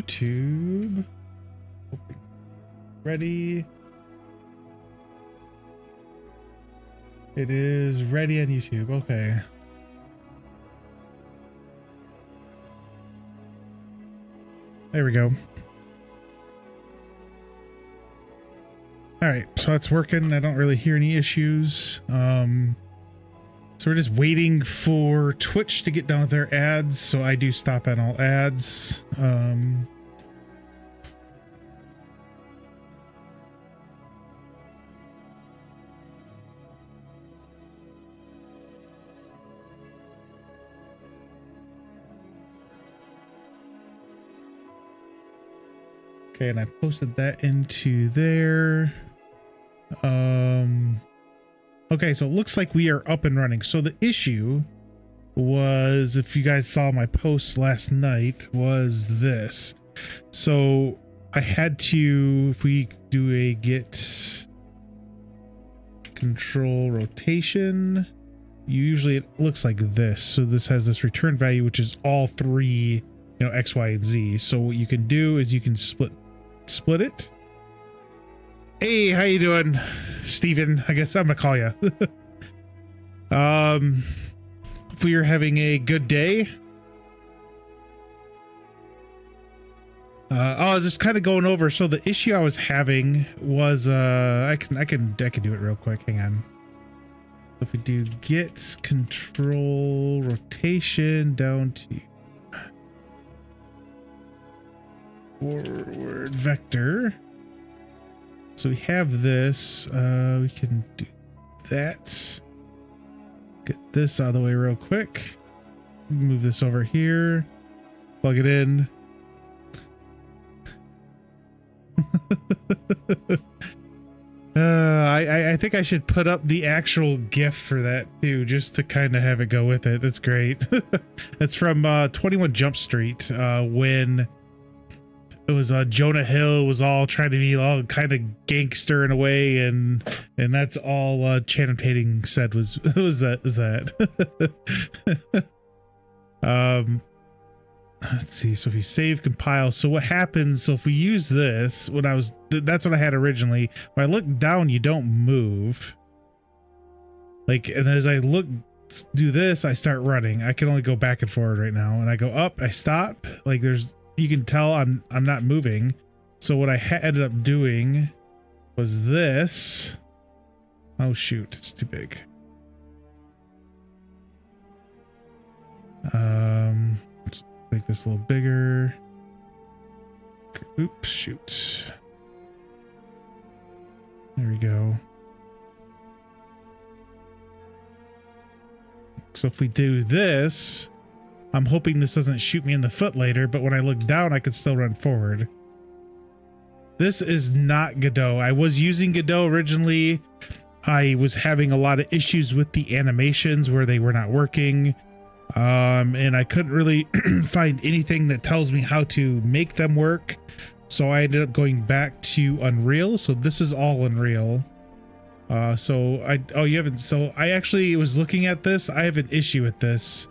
YouTube. Ready. It is ready on YouTube. Okay. There we go. All right, so it's working. I don't really hear any issues. So we're just waiting for Twitch to get done with their ads. So I do stop at all ads. Okay, and I posted that into there. Okay, so it looks like we are up and running. So the issue was, if you guys saw my post last night, was this. So I had to, if we do a get control rotation, usually it looks like this. So this has this return value, which is all three, you know, X, Y, and Z. So what you can do is you can split it. Hey, how you doing, Steven? I guess I'm gonna call you. Hopefully you're having a good day. I was just kind of going over. So the issue I was having was I can do it real quick. Hang on. If we do get control rotation down to forward vector. So we have this, we can do that. Get this out of the way real quick. Move this over here. Plug it in. I think I should put up the actual GIF for that too, just to kind of have it go with it. That's great. That's from 21 Jump Street, when it was Jonah Hill was all trying to be all kind of gangster in a way, and that's all Channing Tatum said was that. Let's see. So if you save, compile. So what happens? So if we use this, that's what I had originally. When I look down, you don't move. Like, and as I do this, I start running. I can only go back and forward right now, and I go up, I stop. Like you can tell I'm not moving. So what I ended up doing was this. Oh shoot, it's too big. Let's make this a little bigger. Oops, shoot. There we go. So if we do this, I'm hoping this doesn't shoot me in the foot later, but when I look down, I can still run forward. This is not Godot. I was using Godot originally. I was having a lot of issues with the animations where they were not working. And I couldn't really find anything that tells me how to make them work. So I ended up going back to Unreal. So this is all Unreal. So I actually was looking at this. I have an issue with this.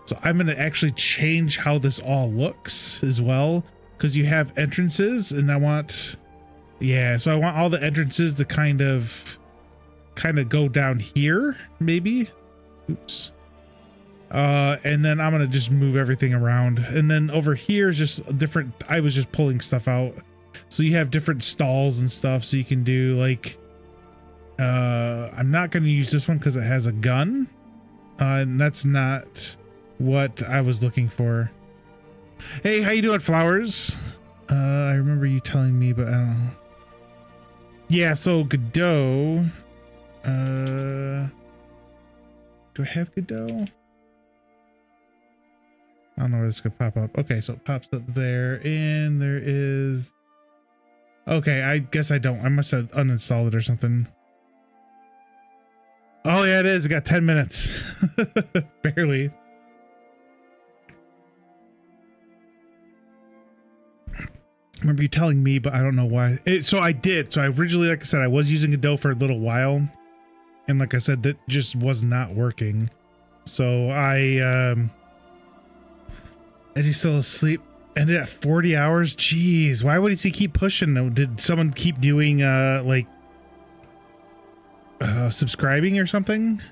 So I'm going to actually change how this all looks as well, because you have entrances, and I want all the entrances to kind of go down here, maybe. Oops. And then I'm going to just move everything around. And then over here is just different. I was just pulling stuff out. So you have different stalls and stuff. So you can do like, I'm not going to use this one because it has a gun. And that's not what I was looking for. Hey, how you doing, Flowers? I remember you telling me, but I don't know. Yeah, so Godot. Do I have Godot? I don't know where this could pop up. Okay, so it pops up there, and there is... Okay, I guess I don't. I must have uninstalled it or something. Oh, yeah, it is. It got 10 minutes. Barely. Remember you telling me, but I don't know why. So I did. So I originally, like I said, I was using Godot for a little while. And like I said, that just was not working. So Eddie's still asleep. Ended at 40 hours. Jeez, why would he keep pushing though? Did someone keep doing like subscribing or something?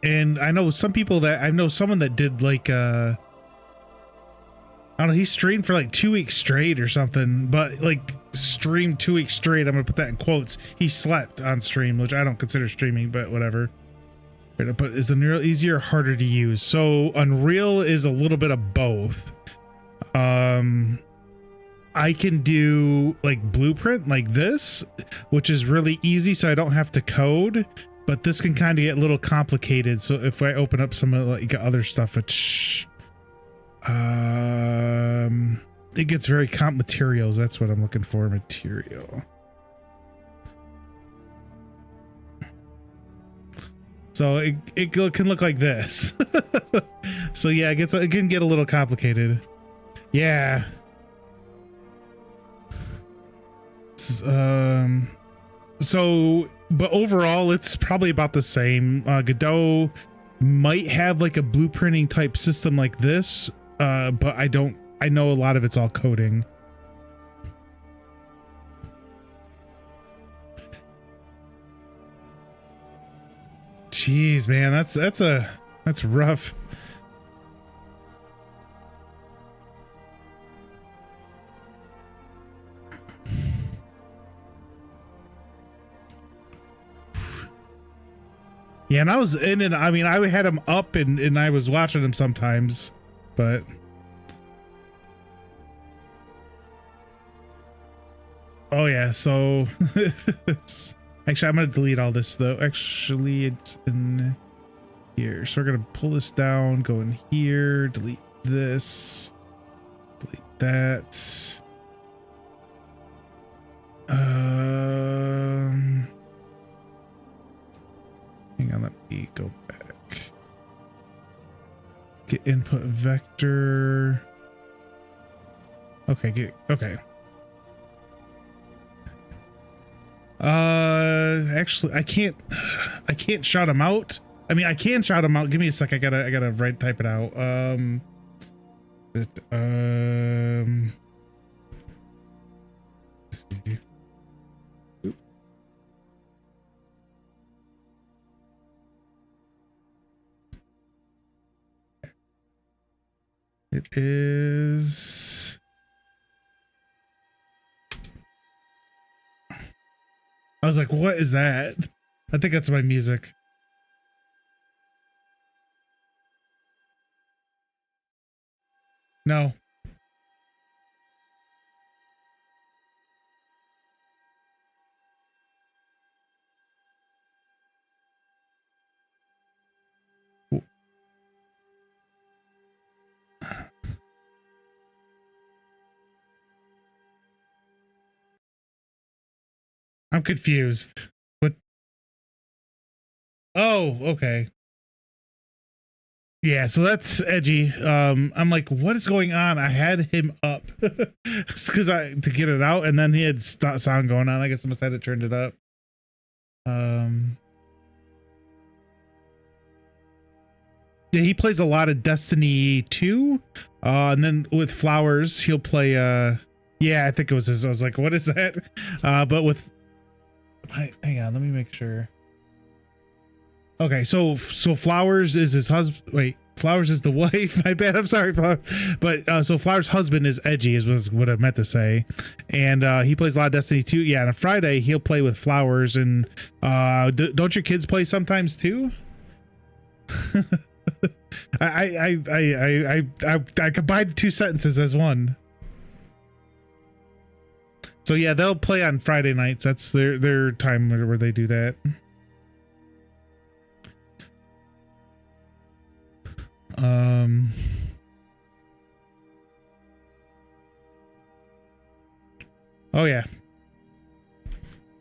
And I know some people that I know someone that did like I don't know, he streamed for like 2 weeks straight or something, but like streamed 2 weeks straight. I'm gonna put that in quotes. He slept on stream, which I don't consider streaming, but whatever. But is Unreal easier or harder to use? So Unreal is a little bit of both. I can do like Blueprint like this, which is really easy, so I don't have to code. But this can kind of get a little complicated. So if I open up some of like other stuff, which it gets very materials. That's what I'm looking for. Material. So it can look like this. So yeah, it can get a little complicated. Yeah. So, but overall, it's probably about the same. Godot might have like a blueprinting type system like this, but I know a lot of it's all coding. Jeez, man, that's rough. Yeah, and I was in it. I mean, I had him up and I was watching him sometimes, but oh yeah. So actually, I'm gonna delete all this though. Actually, it's in here. So we're gonna pull this down, go in here, delete this, delete that. Hang on, let me go back. Get input vector. Okay, okay. Actually, I can't shout him out. I mean, I can shout him out. Give me a sec. I gotta type it out. Let's see. It is. I was like, what is that? I think that's my music. No. I'm confused. What? Oh, okay. Yeah, so that's edgy. I'm like, what is going on? I had him up because to get it out, and then he had sound going on. I guess I must have had it turned it up. Yeah, he plays a lot of Destiny 2. And then with Flowers, he'll play yeah, I think it was his. I was like, what is that? But with hang on, let me make sure. Okay, so Flowers is his husband. Wait, Flowers is the wife. My bad. I'm sorry, Flowers. But so Flowers' husband is Edgy, was what I meant to say, and he plays a lot of Destiny 2. Yeah, on a Friday he'll play with Flowers, and don't your kids play sometimes too? I combined two sentences as one. So yeah, they'll play on Friday nights. That's their time where they do that. Oh yeah.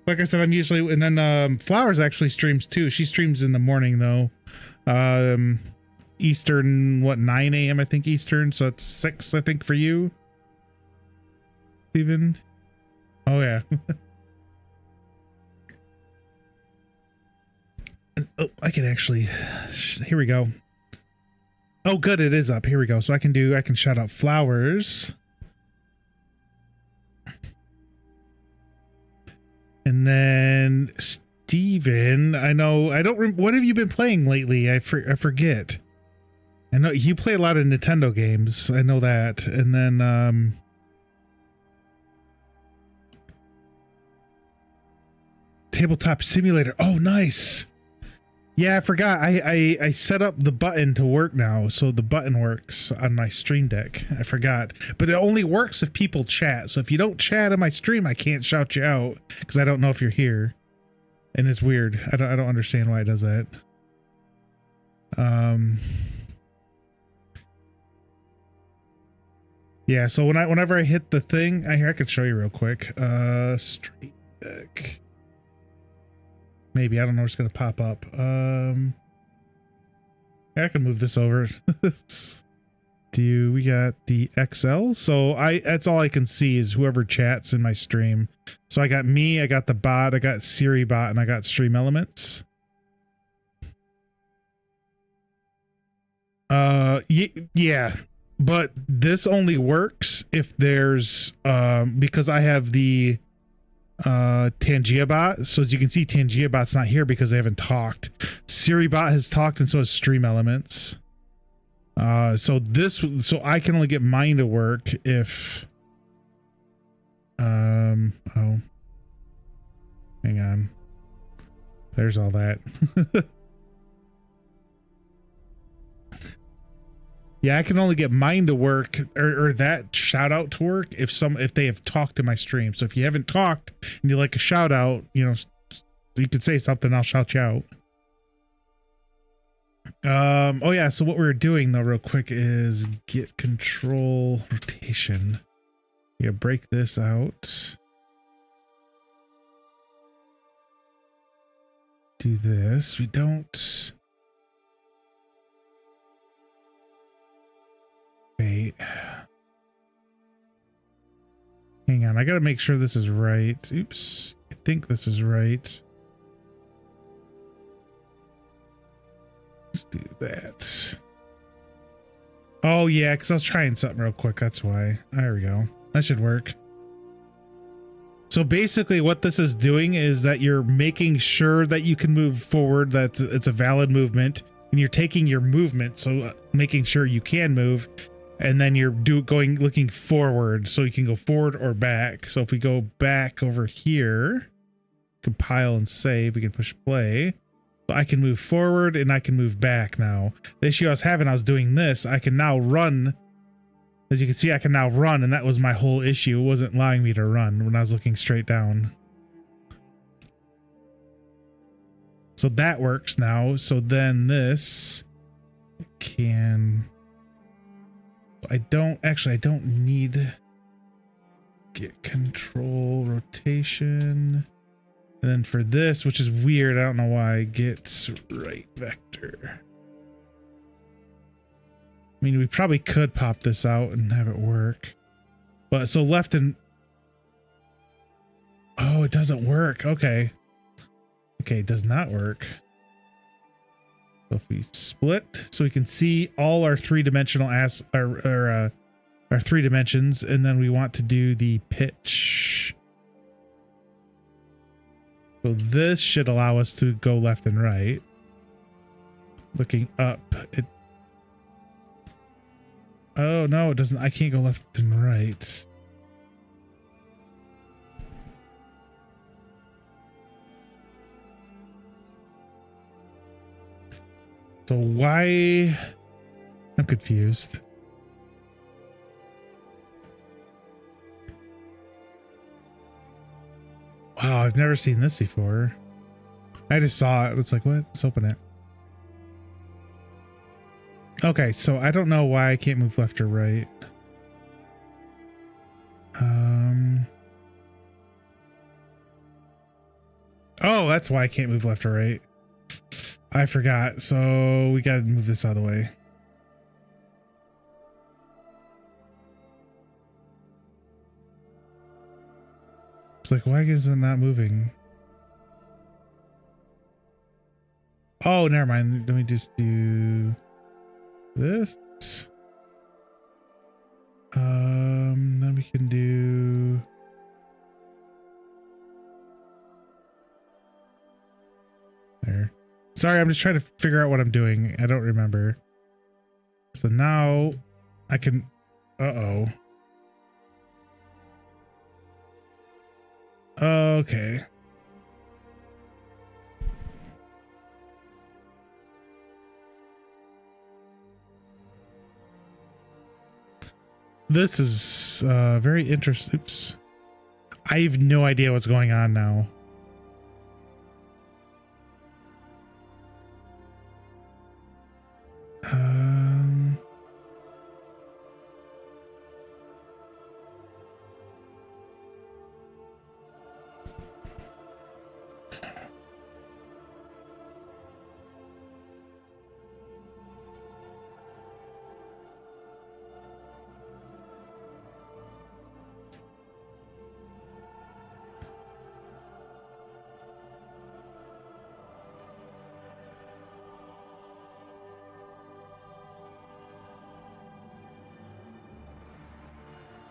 Like I said, I'm usually, and then Flowers actually streams too. She streams in the morning though. Eastern, what, 9 a.m. I think Eastern, so it's 6 I think for you, Steven. Oh yeah. Oh, I can actually, here we go. Oh, good. It is up. Here we go. So I can shout out flowers. And then Steven, I know, what have you been playing lately? I forget. I know you play a lot of Nintendo games. I know that. And then, Tabletop Simulator. Oh, nice. Yeah, I forgot. I set up the button to work now, so the button works on my Stream Deck. I forgot, but it only works if people chat. So if you don't chat on my stream, I can't shout you out because I don't know if you're here, and it's weird. I don't understand why it does that. Yeah. So whenever I hit the thing, I could show you real quick. Stream Deck. Maybe, I don't know, it's gonna pop up. I can move this over. We got the XL? So that's all I can see is whoever chats in my stream. So I got me, I got the bot, I got Siri bot, and I got Stream Elements. Yeah. But this only works if there's because I have the Tangia bot. So as you can see, Tangia bot's not here because they haven't talked. Siri bot has talked, and so has Stream Elements. So I can only get mine to work if oh, hang on, there's all that. Yeah, I can only get mine to work or that shout out to work if they have talked to my stream. So if you haven't talked and you like a shout out, you could say something, I'll shout you out. Oh yeah, so what we're doing though real quick is get control rotation. Yeah, break this out. Do this. We don't. Wait. Hang on, I gotta make sure this is right. Oops. I think this is right. Let's do that. Oh yeah, because I was trying something real quick. That's why. There we go. That should work. So basically what this is doing is that you're making sure that you can move forward, that it's a valid movement, and you're taking your movement, so making sure you can move, and then you're looking forward, so you can go forward or back. So if we go back over here, compile and save, we can push play. So I can move forward and I can move back now. The issue I was having, I was doing this, I can now run. As you can see, I can now run, and that was my whole issue. It wasn't allowing me to run when I was looking straight down. So that works now. So then this can... I don't need get control rotation. And then for this, which is weird, I don't know why, get right vector. I mean, we probably could pop this out and have it work. But so left and... Oh, it doesn't work. Okay. Okay, it does not work. So if we split, so we can see all our three-dimensional our three dimensions, and then we want to do the pitch. So this should allow us to go left and right. Looking up, it... Oh no, it doesn't. I can't go left and right. So why? I'm confused. Wow, I've never seen this before. I just saw it. It's like, what? Let's open it. Okay, so I don't know why I can't move left or right. Oh, that's why I can't move left or right. I forgot, so we gotta move this out of the way. It's like, why is it not moving? Oh, never mind. Let me just do... this. Then we can do there. Sorry, I'm just trying to figure out what I'm doing. I don't remember. So now I can, uh-oh. Okay. This is very interesting. Oops. I have no idea what's going on now.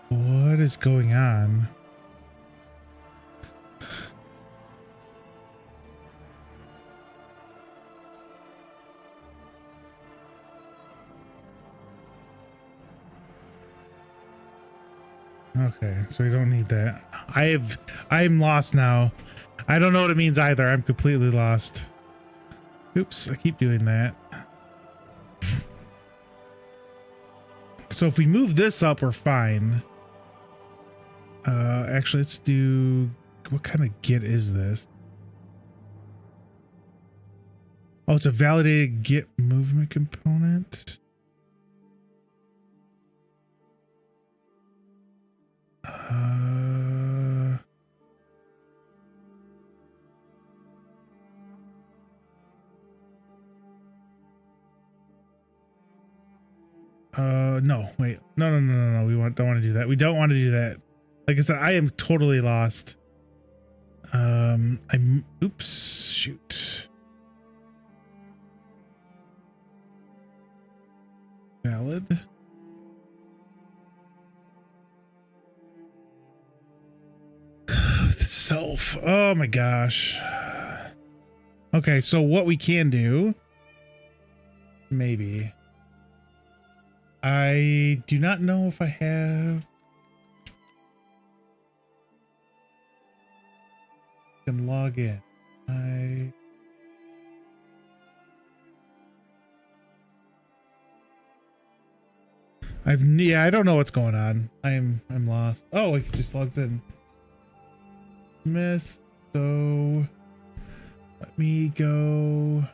What is going on? Okay, so we don't need that. I'm lost now. I don't know what it means either. I'm completely lost. Oops, I keep doing that. So if we move this up, we're fine. Actually, let's do, what kind of Git is this? Oh, it's a validated Git movement component. No, wait. No. We don't want to do that. We don't want to do that. Like I said, I am totally lost. Oops, shoot. Valid. Self. Oh my gosh. Okay, so what we can do, maybe. I do not know if I have. Can log in. Yeah, I don't know what's going on. I'm lost. Oh, it just logs in. Miss. So let me go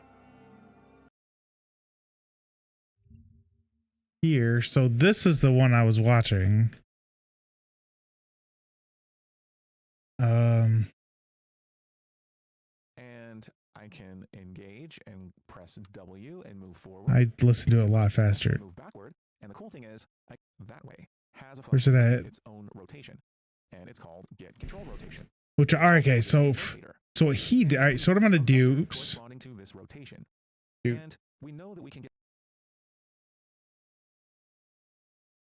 here. So this is the one I was watching. And I can engage and press W and move forward. I listen to it a lot faster. Move backward. And the cool thing is, that way has a Where's it at? its own rotation, and it's called Get Control Rotation. Which okay, so what he did. All right, so what I'm gonna do. Oops. To this rotation. Shoot. And we know that we can get.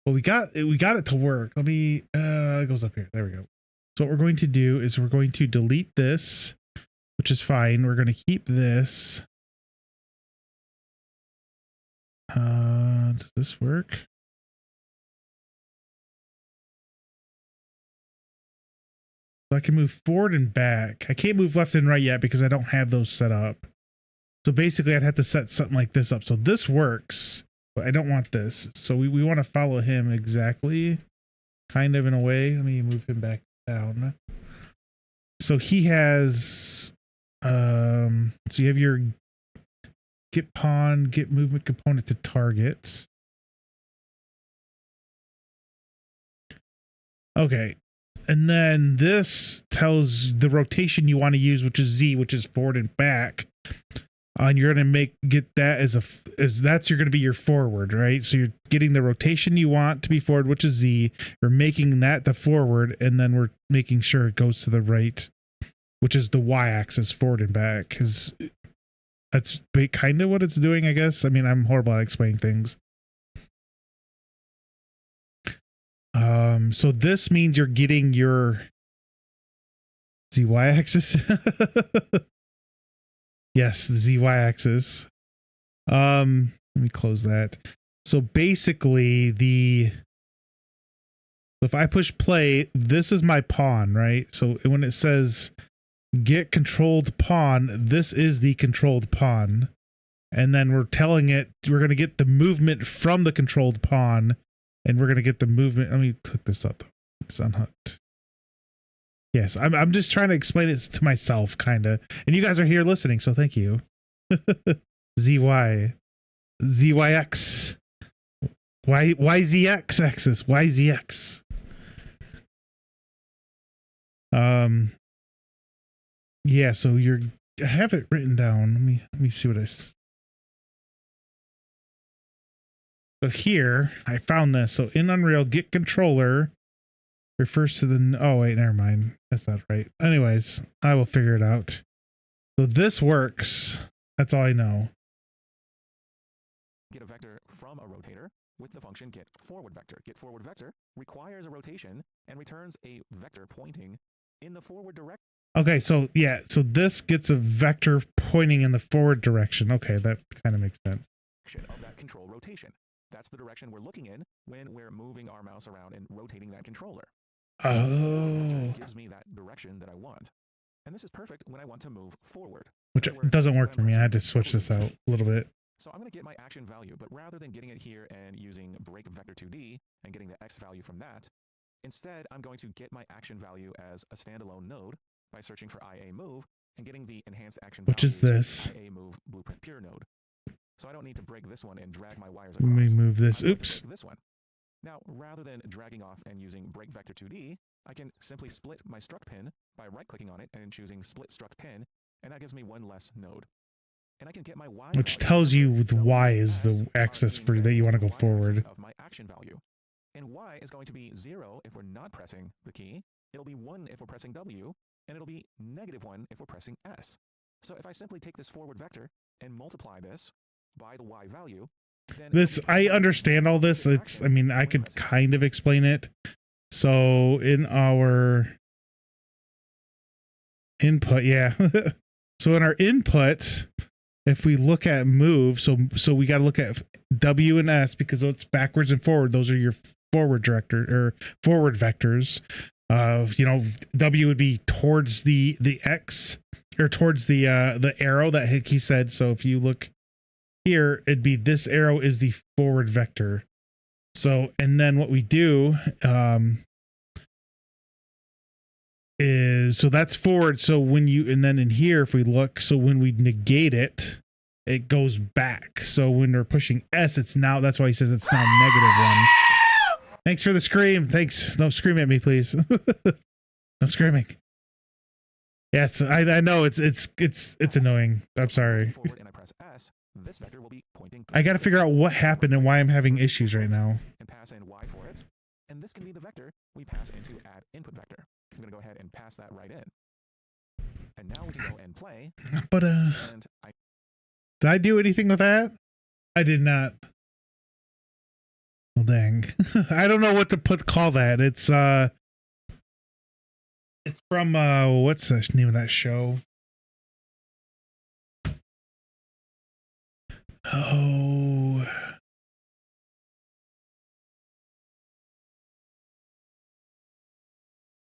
Well, we got it to work. Let me. It goes up here. There we go. So what we're going to do is we're going to delete this, which is fine. We're going to keep this. Does this work? So I can move forward and back. I can't move left and right yet because I don't have those set up. So basically I'd have to set something like this up. So this works, but I don't want this. So we want to follow him exactly, kind of in a way. Let me move him back down. So he has, so you have your get pawn, get movement component to targets. Okay. And then this tells the rotation you want to use, which is Z, which is forward and back. And you're going to get that as you're going to be your forward, right? So you're getting the rotation you want to be forward, which is Z. We're making that the forward, and then we're making sure it goes to the right, which is the Y axis, forward and back. Because that's kind of what it's doing, I guess. I mean, I'm horrible at explaining things. So this means you're getting your ZY axis. Yes, the ZY axis. Let me close that. So basically if I push play, this is my pawn, right? So when it says get controlled pawn, this is the controlled pawn. And then we're telling it we're going to get the movement from the controlled pawn, and we're going to get the movement. Let me hook this up. It's unhooked. Yes, I'm just trying to explain it to myself, kind of. And you guys are here listening, so thank you. ZY. ZYX. YZX axis. YZX. Yeah, so I have it written down. Let me see what so here I found this. So in Unreal, get controller refers to the, oh wait, never mind. That's not right. Anyways, I will figure it out. So this works. That's all I know. Get a vector from a rotator with the function get forward vector. Get forward vector requires a rotation and returns a vector pointing in the forward direction. Okay, so yeah, so this gets a vector pointing in the forward direction. Okay, that kind of makes sense. Of that control rotation. That's the direction we're looking in when we're moving our mouse around and rotating that controller. Oh. So the forward vector gives me that direction that I want. And this is perfect when I want to move forward. Which doesn't work for me. I had to switch this out a little bit. So I'm going to get my action value, but rather than getting it here and using break vector 2D and getting the X value from that, instead I'm going to get my action value as a standalone node by searching for IA move and getting the enhanced action value. Which is this? IA move blueprint pure node. So I don't need to break this one and drag my wires across. Let me move this. Oops. This one. Now, rather than dragging off and using break vector 2D, I can simply split my struct pin by right-clicking on it and choosing split struct pin, and that gives me one less node. And I can get my Y, which tells you the Y is the axis for that you want to go forward. Of my action value. And Y is going to be 0 if we're not pressing the key. It'll be 1 if we're pressing W, and it'll be -1 if we're pressing S. So if I simply take this forward vector and multiply this by the Y value, then I understand all this. I mean, I could kind of explain it. So in our input, yeah. So in our input, if we look at move, so we got to look at W and S because it's backwards and forward. Those are your forward director or forward vectors. W would be towards the X or towards the arrow that he said. So if you look here, it'd be this arrow is the forward vector. So, and then what we do is, so that's forward. So when and then in here, if we look, so when we negate it, it goes back. So when we're pushing S, it's now, that's why he says it's now -1. Thanks for the scream. Thanks. Don't scream at me, please. No screaming. Yes, I know it's annoying. I'm sorry. This vector will be pointing. I got to figure out what happened and why I'm having issues right now. And pass in Y for it. And this can be the vector we pass into add input vector. I'm going to go ahead and pass that right in. And now we can go and play. But did I do anything with that? I did not. Well, dang. I don't know what to call that. It's from what's the name of that show? Oh,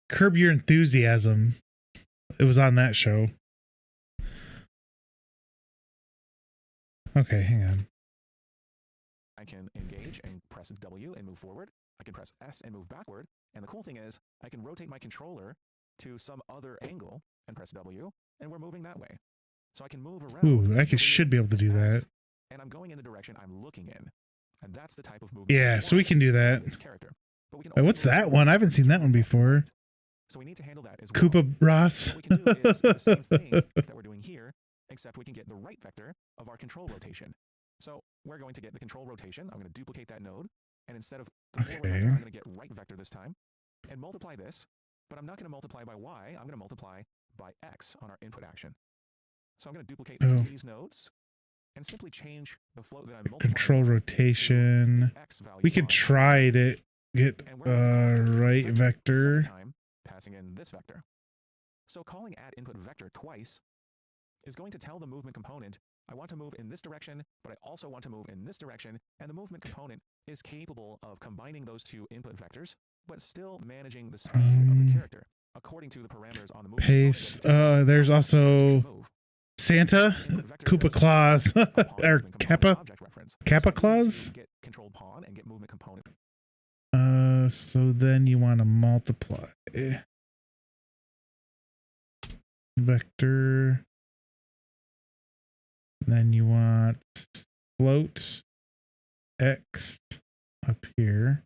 Curb Your Enthusiasm. It was on that show. Okay, hang on. I can engage and press W and move forward. I can press S and move backward. And the cool thing is I can rotate my controller to some other angle and press W, and we're moving that way. So I can move around. Ooh, I should be able to do that. And I'm going in the direction I'm looking in. And that's the type of movement. Yeah, so we can do that. But we can Wait, what's that one? I haven't seen that one before. So we need to handle that as well. Koopa Ross. What we can do is the same thing that we're doing here, except we can get the right vector of our control rotation. So we're going to get the control rotation. I'm going to duplicate that node. And instead of the forward vector, I'm going to get right vector this time and multiply this. But I'm not going to multiply by Y. I'm going to multiply by X on our input action. So I'm going to duplicate these nodes and simply change the float that I'm multiplying. Control rotation. We could try it get And we're going to call right the vector. second time, passing in this vector. So calling add input vector twice is going to tell the movement component, I want to move in this direction, but I also want to move in this direction, and the movement component is capable of combining those two input vectors, but still managing the speed of the character according to the parameters on the movement Paste. component. There's How fast the character also should move. Santa, Input vector Koopa knows Claus, upon or movement component Kappa. object reference. Kappa So we need to Claus? get control pawn and get movement component. So then you want to multiply vector. Then you want float x up here.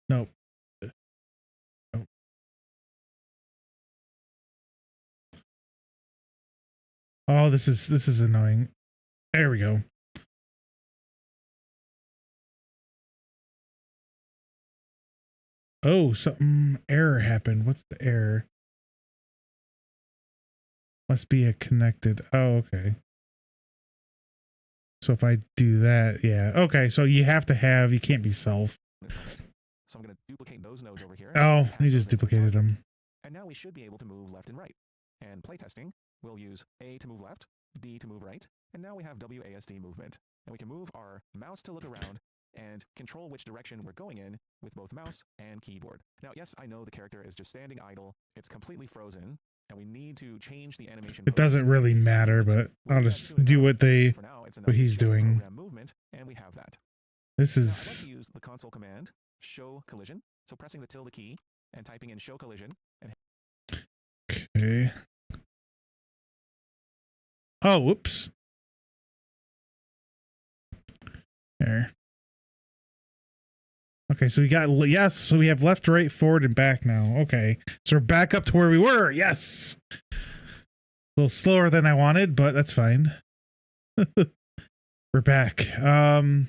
Nope. Oh. Oh, this is annoying. There we go. Oh, something error happened. What's the error? Must be a connected. Oh, okay. So if I do that, yeah. Okay, so you have to have, you can't be self. So I'm going to duplicate those nodes over here. Oh, pass you those just into the duplicated target. them. And now we should be able to move left and right. And playtesting, we'll use A to move left, B to move right, and now we have WASD movement. And we can move our mouse to look around and control which direction we're going in with both mouse and keyboard. Now, yes, I know the character is just standing idle. It's completely frozen, and we need to change the animation. It doesn't really matter, but I'll just do what he's doing. Program movement, and we have that. This Now, I'd like is to use the console command, show collision. So pressing the tilde key and typing in show collision. And okay. Oh, whoops. There. Okay, so we got, yes, so we have left, right, forward, and back now. Okay, so we're back up to where we were. Yes. A little slower than I wanted, but that's fine. We're back. hitting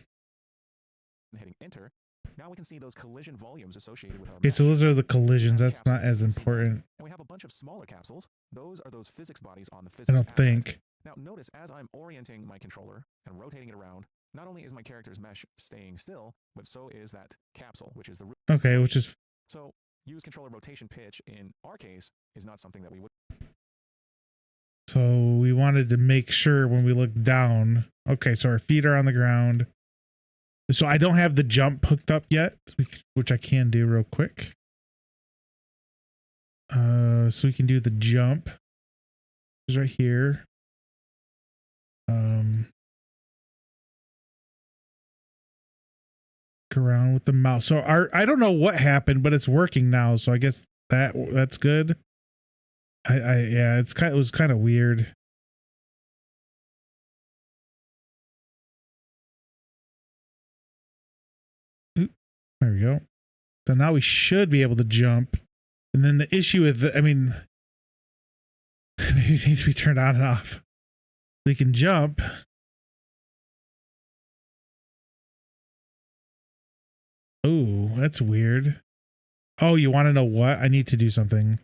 enter. Now we can see those collision volumes associated with our Okay, so mesh. those are the collisions. We have That's not capsules, as you can see that. important, And we have a bunch of smaller capsules. Those are those physics bodies on the I physics don't asset. think. Now notice as I'm orienting my controller and rotating it around, not only is my character's mesh staying still, but so is that capsule, which is the root. Okay, which is So use controller rotation pitch in our case is not something that we would. so we wanted to make sure when we look down. Okay, so our feet are on the ground. So I don't have the jump hooked up yet, which I can do real quick. So we can do the jump. It's right here. Go around with the mouse. So I don't know what happened, but it's working now. So I guess that's good. Yeah, it was kind of weird. Oop, there we go. So now we should be able to jump. And then the issue with I mean, maybe it needs to be turned on and off. We can jump. Oh, that's weird. Oh, you want to know what? I need to do something.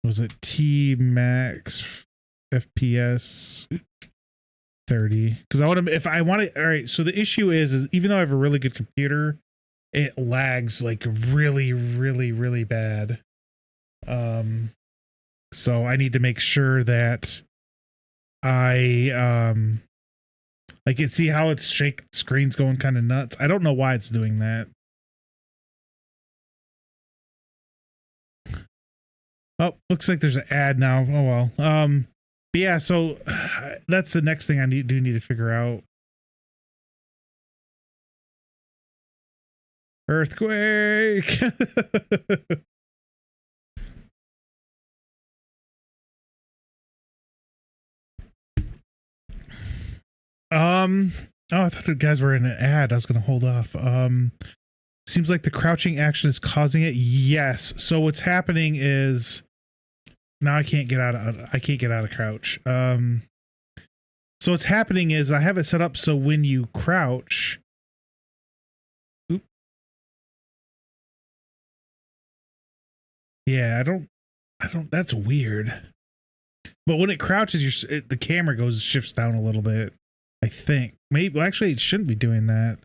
Was it T max FPS 30? Because I want to, if I want to, all right. So the issue is even though I have a really good computer, it lags like really, really, really bad. So I need to make sure that I like it. See how it's screen's going kind of nuts. I don't know why it's doing that. Oh, looks like there's an ad now. Oh well. But yeah, so that's the next thing I need to figure out. Earthquake. Oh, I thought the guys were in an ad. I was gonna hold off. Seems like the crouching action is causing it. Yes. So what's happening is now I can't get out of crouch. So what's happening is I have it set up so when you crouch. Oop. Yeah, I don't. That's weird. But when it crouches, the camera shifts down a little bit. I think. Maybe, well, actually, it shouldn't be doing that.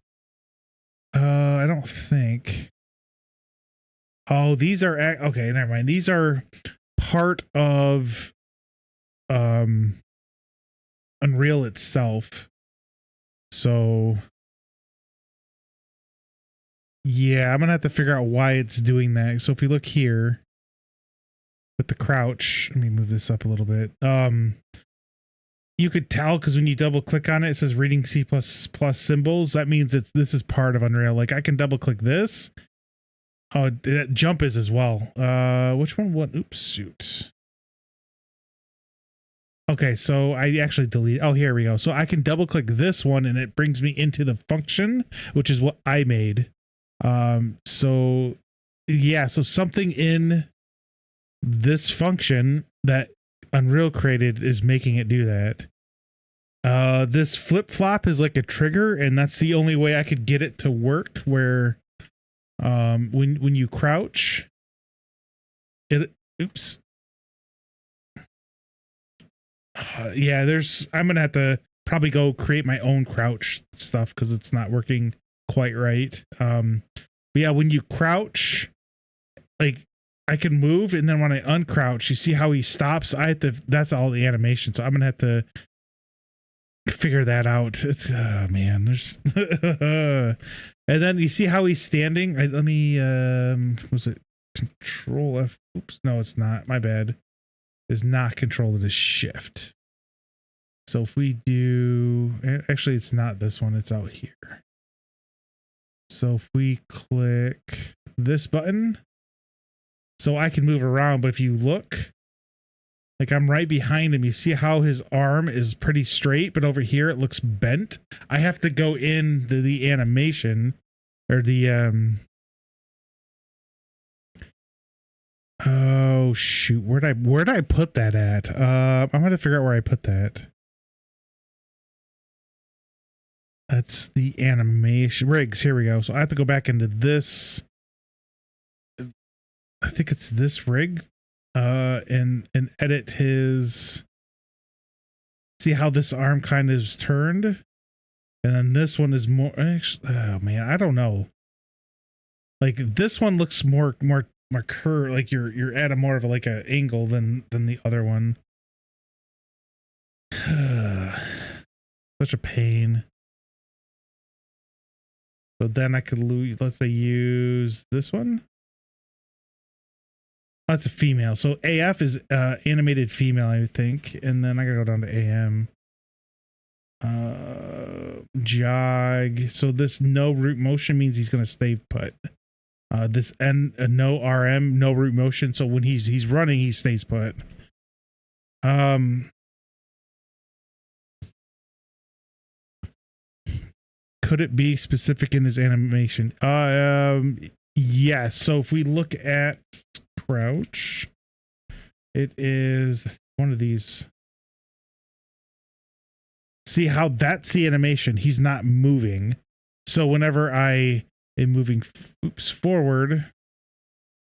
I don't think. Oh, these are okay. Never mind. These are part of Unreal itself. So yeah, I'm gonna have to figure out why it's doing that. So if we look here with the crouch, let me move this up a little bit. You could tell because when you double click on it, it says reading C++ symbols. That means this is part of Unreal. Like I can double click this. Oh, that jump is as well. Which one? What? Oops, shoot. Okay, so I actually delete. Oh, here we go. So I can double click this one and it brings me into the function, which is what I made. So yeah, so something in this function that Unreal created is making it do that. This flip-flop is like a trigger, and that's the only way I could get it to work, where when you crouch, oops. Yeah, I'm gonna have to probably go create my own crouch stuff because it's not working quite right. But yeah, when you crouch, like I can move, and then when I uncrouch, you see how he stops. That's all the animation. So I'm gonna have to figure that out. It's man, there's and then you see how he's standing. Let me was it Control F? Oops, no, it's not. My bad. Is not Control, it is Shift. So if we do, actually it's not this one, it's out here. So if we click this button, so I can move around, but if you look, like I'm right behind him, you see how his arm is pretty straight, but over here it looks bent. I have to go in the animation, or the oh shoot, where'd I put that at? I'm gonna figure out where I put that. That's the animation rigs. Here we go. So I have to go back into this. I think it's this rig, and edit his. See how this arm kind of is turned, and then this one is more. Actually, oh man, I don't know. Like this one looks more curve, like you're at a more of like a angle than the other one. Such a pain. So then I could let's say use this one. Oh, that's a female. So AF is animated female, I think, and then I gotta go down to AM. Jog. So this no root motion means he's gonna stay put. This no RM, no root motion. So when he's running, he stays put. Could it be specific in his animation? Yes. So if we look at crouch, it is one of these. See how that's the animation? He's not moving. So whenever I am moving forward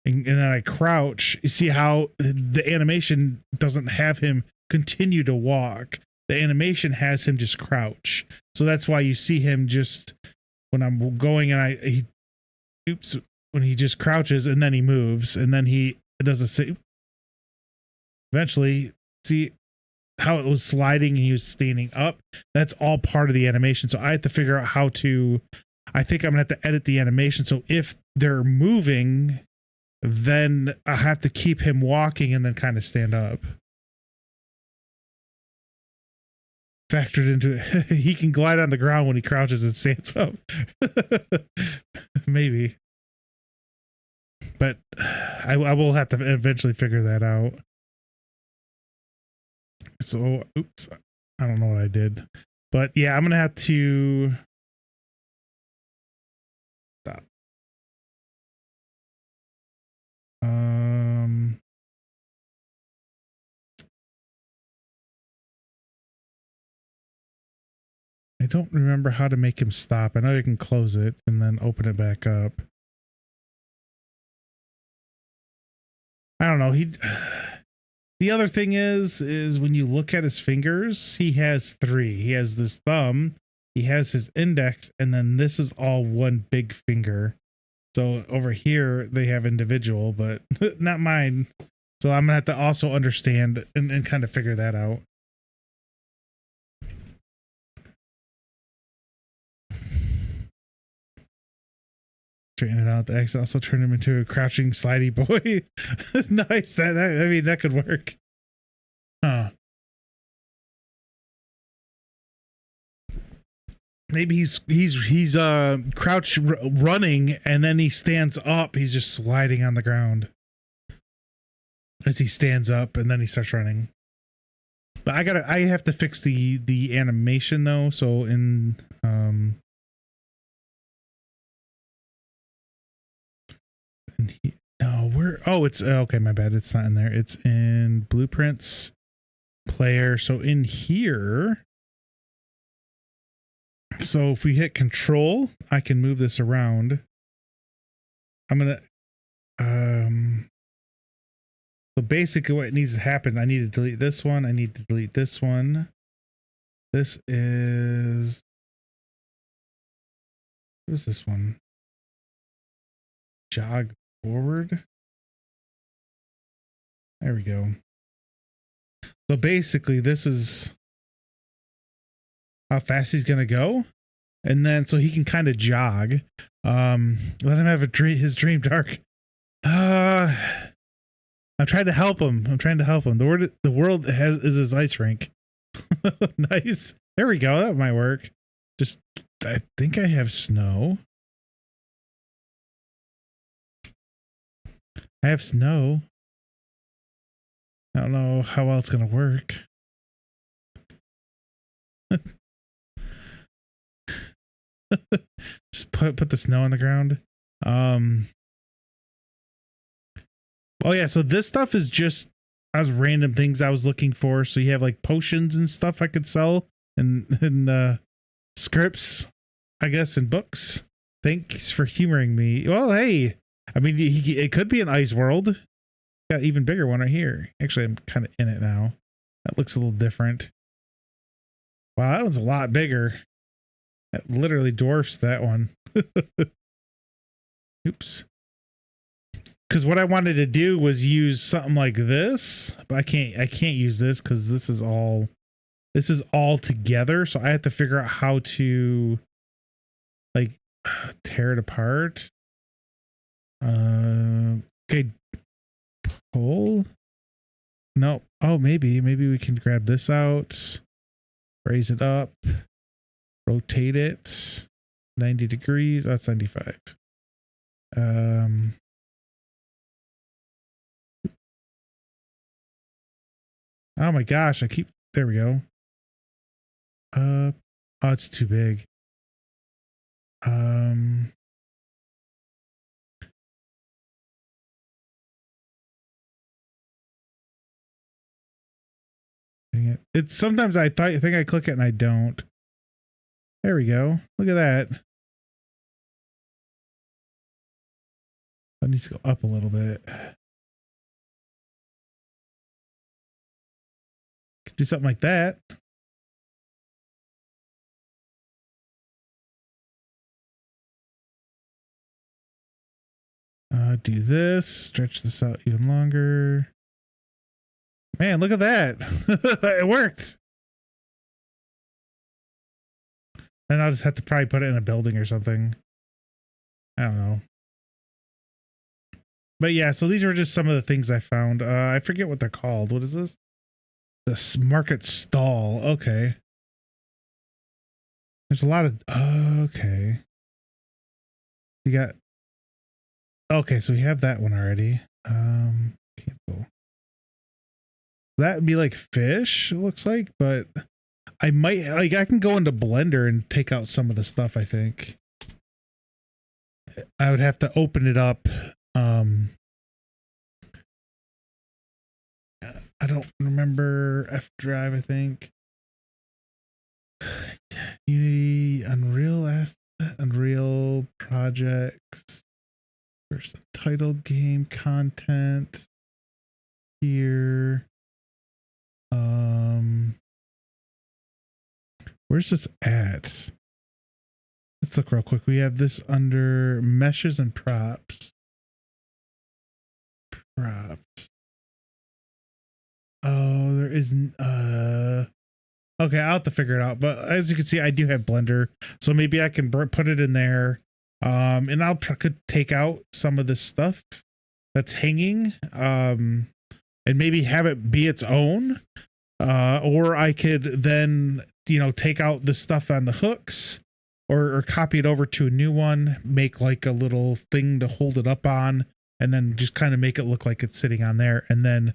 and then I crouch, you see how the animation doesn't have him continue to walk. The animation has him just crouch. So that's why you see him just when I'm going and when he just crouches and then he moves and then it does the same. Eventually, see how it was sliding and he was standing up. That's all part of the animation. So I have to figure out how to. I think I'm gonna have to edit the animation. So if they're moving, then I have to keep him walking and then kind of stand up. Factored into it. He can glide on the ground when he crouches and stands up. Maybe. But I will have to eventually figure that out. So, oops. I don't know what I did. But yeah, I'm going to have to stop. I don't remember how to make him stop. I know you can close it and then open it back up. I don't know. the other thing is when you look at his fingers, he has three. He has this thumb, he has his index, and then this is all one big finger. So over here they have individual, but not mine. So I'm gonna have to also understand and kind of figure that out. Straighten it out. The X also turned him into a crouching slidey boy. Nice. That I mean that could work. Huh. Maybe he's crouch running, and then he stands up. He's just sliding on the ground as he stands up, and then he starts running. But I have to fix the animation though. So in no, where? Oh, it's okay. My bad. It's not in there. It's in blueprints, player. So in here. So if we hit control, I can move this around. I'm gonna so basically what needs to happen, I need to delete this one, I need to delete this one. This is, what is this one? Jog forward. There we go. So basically this is how fast he's gonna go, and then so he can kind of jog. Let him have his dream dark. I'm trying to help him. The world is his ice rink. Nice. There we go. That might work. Just I think I have snow. I have snow. I don't know how well it's gonna work. Just put the snow on the ground. Oh yeah, so this stuff is just as random things I was looking for. So you have like potions and stuff I could sell, and scripts, I guess, and books. Thanks for humoring me. Well, hey, I mean, it could be an ice world. Got an even bigger one right here. Actually, I'm kind of in it now. That looks a little different. Wow, that one's a lot bigger. That literally dwarfs that one. Oops. Because what I wanted to do was use something like this, but I can't use this because this is all together. So I have to figure out how to like tear it apart. Okay, pull. No. Oh, maybe we can grab this out, raise it up, rotate it 90 degrees. That's 95. Oh my gosh, there we go. Oh, it's too big. Dang it. It's sometimes I think I click it and I don't. There we go. Look at that. It needs to go up a little bit. Could do something like that. Do this. Stretch this out even longer. Man, look at that. It worked. Then I'll just have to probably put it in a building or something. I don't know. But yeah, so these are just some of the things I found. I forget what they're called. What is this? The market stall. Okay. There's a lot of... okay. You got... Okay, so we have that one already. Cancel. That would be like fish, it looks like, but I might... Like, I can go into Blender and take out some of the stuff, I think. I would have to open it up. I don't remember F drive, I think. Unity, Unreal projects. First titled game content. Here. Where's this at? Let's look real quick. We have this under meshes and props. Props. Oh, there isn't. Okay, I'll have to figure it out. But as you can see, I do have Blender, so maybe I can put it in there. And I'll could take out some of this stuff that's hanging. And maybe have it be its own. Or I could then, you know, take out the stuff on the hooks, or copy it over to a new one, make like a little thing to hold it up on, and then just kind of make it look like it's sitting on there, and then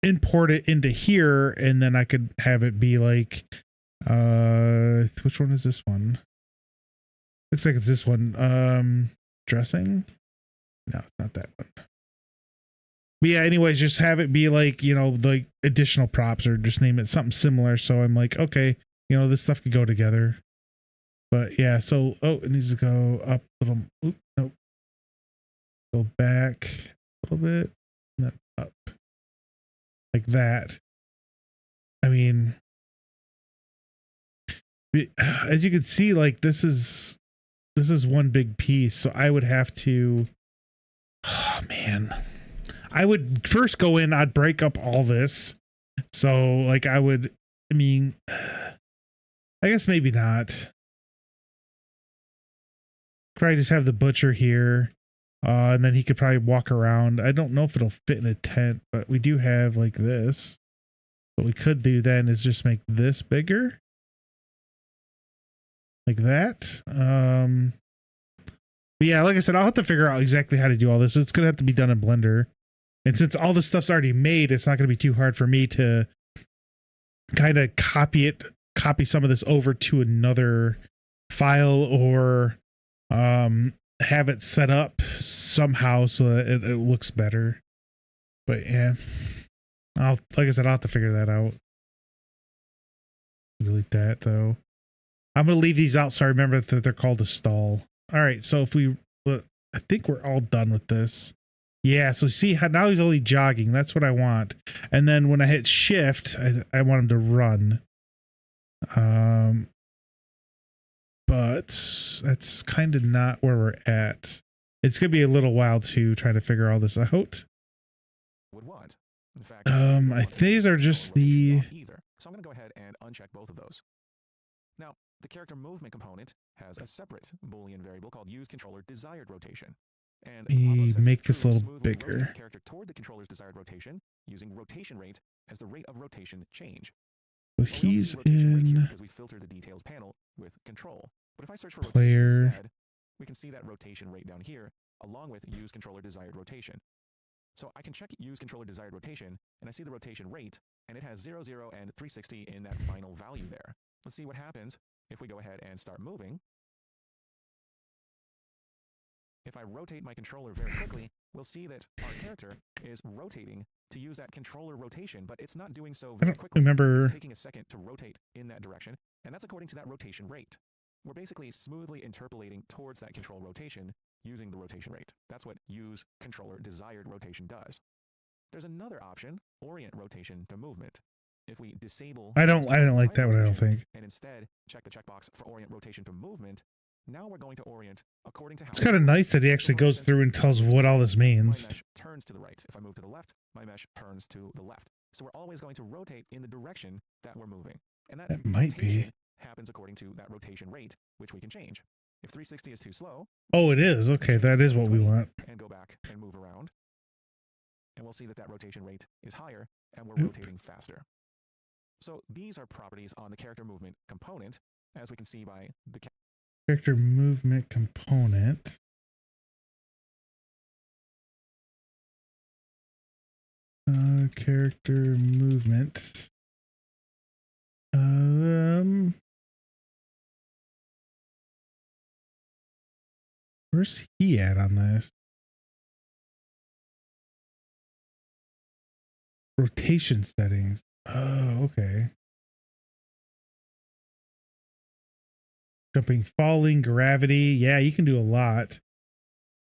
import it into here, and then I could have it be like, which one is this one? Looks like it's this one. Dressing? No, it's not that one. But yeah, anyways, just have it be like, you know, like additional props, or just name it something similar. So I'm like, okay, you know, this stuff could go together. But yeah, so, oh, it needs to go up a little. Oop, nope. Go back a little bit, and then up. Like that. I mean, as you can see, like this is one big piece. So I would have to, oh man, I would first go in, I'd break up all this. So like I mean, I guess maybe not. Probably just have the butcher here. And then he could probably walk around. I don't know if it'll fit in a tent, but we do have like this. What we could do then is just make this bigger. Like that. But yeah, like I said, I'll have to figure out exactly how to do all this. It's going to have to be done in Blender. And since all this stuff's already made, it's not going to be too hard for me to kind of copy some of this over to another file, or have it set up somehow so that it looks better. But yeah, like I said, I'll have to figure that out. Delete that though. I'm gonna leave these out so I remember that they're called a stall. All right, so if we, I think we're all done with this. Yeah, so see how now he's only jogging. That's what I want. And then when I hit shift, I want him to run. But that's kind of not where we're at. It's gonna be a little while to try to figure all this out. Would want. In fact, I think these are just the. Either. So I'm gonna go ahead and uncheck both of those. Now, the character movement component has a separate Boolean variable called useControllerDesired rotation. And make this a little bigger. The character toward the controller's desired rotation using rotation rate as the rate of rotation change. So he's in because we filter the details panel with control. But if I search for rotation instead, we can see that rotation rate down here, along with use controller desired rotation. So I can check use controller desired rotation, and I see the rotation rate, and it has 0, 0, and 360 in that final value there. Let's see what happens if we go ahead and start moving. If I rotate my controller very quickly, we'll see that our character is rotating to use that controller rotation, but it's not doing so very quickly. It's taking a second to rotate in that direction, and that's according to that rotation rate. We're basically smoothly interpolating towards that control rotation using the rotation rate. That's what use controller desired rotation does. There's another option, orient rotation to movement. If we disable I don't like that one, I don't think. And instead check the checkbox for orient rotation to movement, now we're going to orient according to how. It's kind of nice that he actually goes through and tells what all this means. My mesh turns to the right. If I move to the left, my mesh turns to the left. So we're always going to rotate in the direction that we're moving. And that might be happens according to that rotation rate, which we can change. If 360 is too slow. Oh, it is. Okay, that is what we want. And go back and move around. And we'll see that that rotation rate is higher and we're rotating faster. So these are properties on the character movement component, as we can see by the character movement component. Character movement. Where's he at on this? Rotation settings. Oh, okay. Jumping, falling, gravity. Yeah, you can do a lot.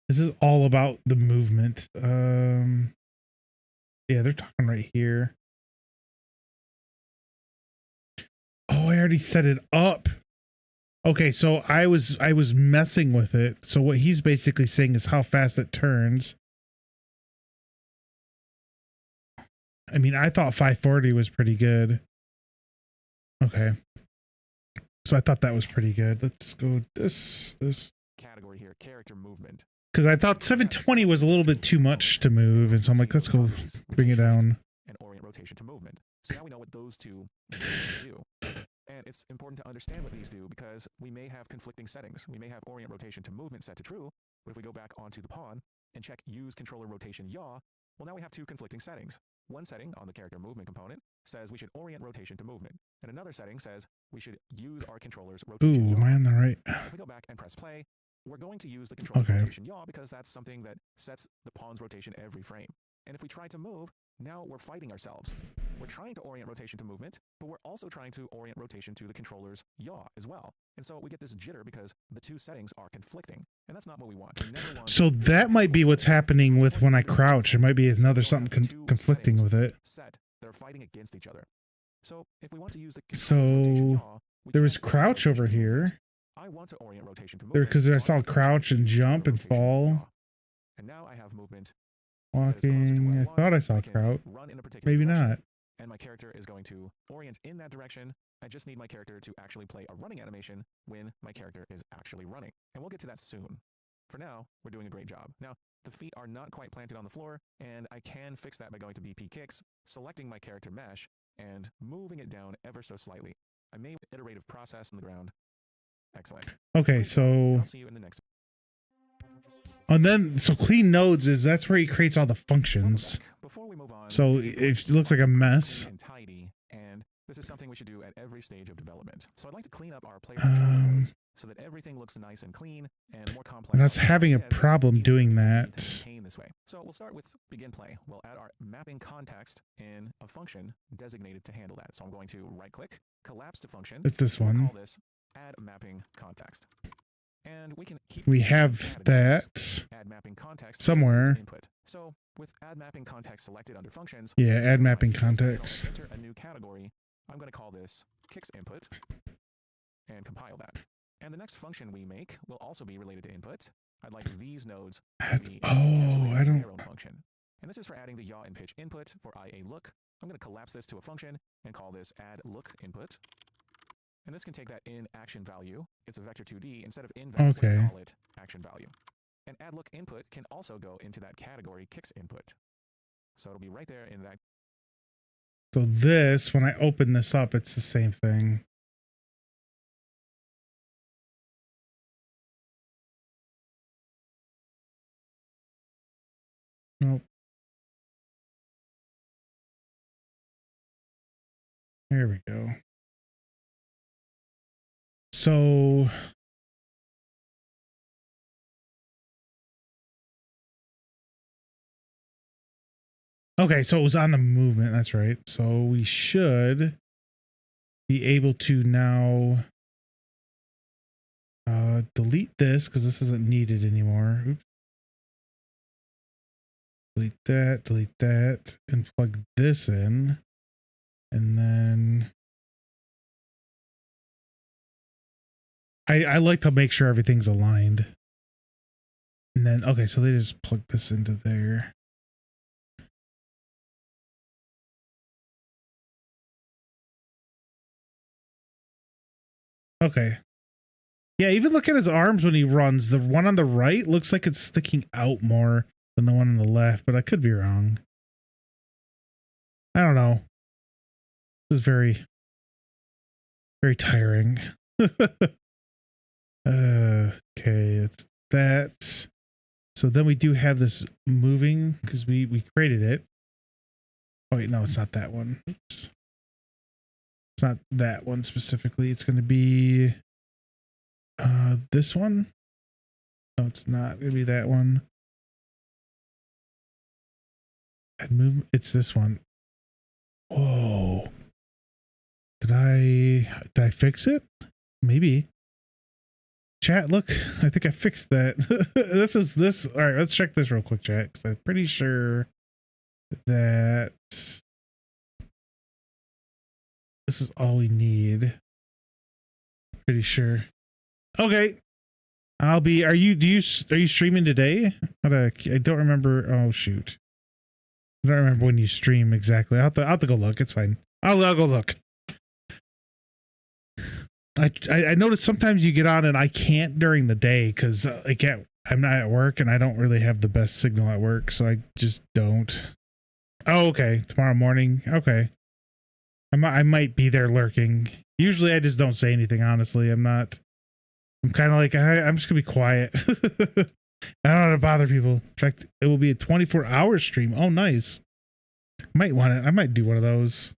This is all about the movement. Yeah, they're talking right here. already set it up. Okay, so I was messing with it. So what he's basically saying is how fast it turns. I mean, I thought 540 was pretty good. Okay. So I thought that was pretty good. Let's go this. Category here, character movement. Because I thought 720 was a little bit too much to move, and so I'm like, let's go bring it down. And orient rotation to movement. So now we know what those two do. And it's important to understand what these do because we may have conflicting settings. We may have orient rotation to movement set to true, but if we go back onto the pawn and check use controller rotation yaw, well, now we have two conflicting settings. One setting on the character movement component says we should orient rotation to movement, and another setting says we should use our controller's rotation Ooh, yaw. am I on the right? If we go back and press play, we're going to use the controller's rotation yaw because that's something that sets the pawn's rotation every frame. And if we try to move, now we're fighting ourselves. We're trying to orient rotation to movement, but we're also trying to orient rotation to the controller's yaw as well. And so we get this jitter because the two settings are conflicting, and that's not what we want. We never want So that might be what's happening with when I crouch. It might be another something conflicting with it. Set that are fighting against each other. So if we want to use the So there was crouch over here. I want to orient rotation to There, because I saw crouch and jump and fall. And now I have movement. Walking. I thought I saw crouch. Maybe not. And my character is going to orient in that direction. I just need my character to actually play a running animation when my character is actually running. And we'll get to that soon. For now, we're doing a great job. Now, the feet are not quite planted on the floor, and I can fix that by going to BP kicks, selecting my character mesh, and moving it down ever so slightly. I may iterative process on the ground. Excellent. Okay, so I'll see you in the next. And then, so clean nodes that's where he creates all the functions. Before we move on, so it looks like a mess. And tidy, and this is something we should do at every stage of development. So I'd like to clean up our player controller nodes so that everything looks nice and clean and more complex. And that's having a problem doing that. This way. So we'll start with begin play. We'll add our mapping context in a function designated to handle that. So I'm going to right click, collapse to function. It's this one. We'll call this add mapping context. And we can keep have that add mapping context somewhere. Input. So with add mapping context selected under functions, yeah, add mapping context. Enter a new category. I'm going to call this kicks input and compile that. And the next function we make will also be related to input. I'd like these nodes to be I don't. their own function. And this is for adding the yaw and pitch input for IA look. I'm going to collapse this to a function and call this add look input. And this can take that in action value. It's a vector 2D. Instead of in vector, we're going to call it action value. And add look input can also go into that category kicks input. So it'll be right there in that. So this, when I open this up, it's the same thing. Nope. There we go. So okay, so it was on the movement, that's right. So we should be able to now delete this because this isn't needed anymore. Oops. Delete that, and plug this in. And then I like to make sure everything's aligned. And then, okay, so they just plug this into there. Okay. Yeah, even look at his arms when he runs. The one on the right looks like it's sticking out more than the one on the left, but I could be wrong. I don't know. This is very, very tiring. Okay, it's that. So then we do have this moving because we created it. Oh wait, no, it's not that one. Oops. It's not that one specifically. It's going to be this one. No, it's not. It'll be that one. And move. It's this one. Oh, did I fix it? Maybe. Chat, look, I think I fixed that. This. All right, let's check this real quick, chat, because I'm pretty sure that this is all we need. Pretty sure. Okay. I'll be. Are you streaming today? I don't remember. Oh shoot. I don't remember when you stream exactly. I'll have to go look. It's fine. I'll go look. I notice sometimes you get on and I can't during the day because I'm not at work and I don't really have the best signal at work, so I just don't. Oh, okay. Tomorrow morning. Okay. I might be there lurking. Usually I just don't say anything, honestly. I'm kind of like, I'm just going to be quiet. I don't want to bother people. In fact, it will be a 24-hour stream. Oh, nice. I might do one of those.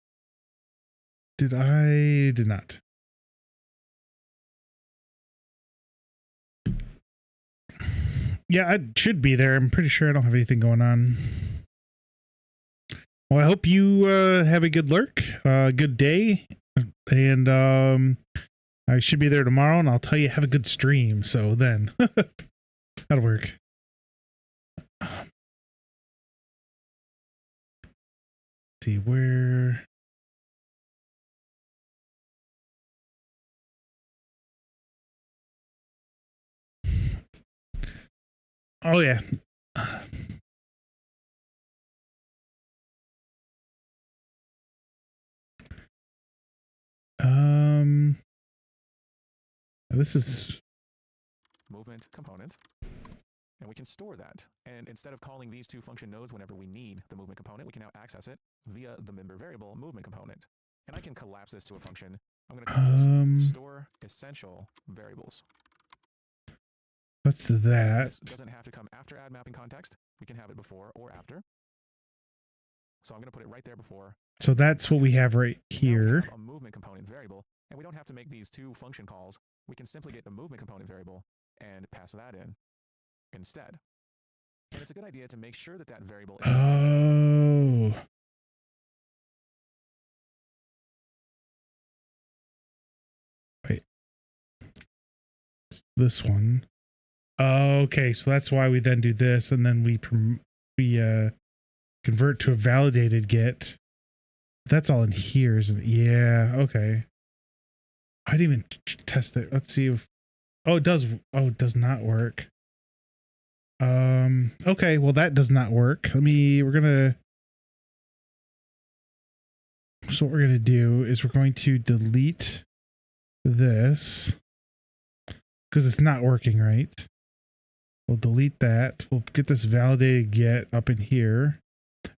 Did not. Yeah, I should be there. I'm pretty sure I don't have anything going on. Well, I hope you have a good lurk, good day, and I should be there tomorrow, and I'll tell you have a good stream. So then, that'll work. See where. Oh yeah. This is movement component, and we can store that. And instead of calling these two function nodes whenever we need the movement component, we can now access it via the member variable movement component. And I can collapse this to a function. I'm going to call this store essential variables. What's that? This doesn't have to come after add mapping context. We can have it before or after. So I'm going to put it right there before. So that's what we have right here. We have a movement component variable, and we don't have to make these two function calls. We can simply get the movement component variable and pass that in instead. And it's a good idea to make sure that that variable is wait. This one. Okay, so that's why we then do this, and then we convert to a validated get. That's all in here, isn't it? Yeah, okay. I didn't even test it. Let's see if... Oh, it does. Oh, it does not work. Okay, well, that does not work. So what we're going to do is we're going to delete this because it's not working right. We'll delete that. We'll get this validated get up in here.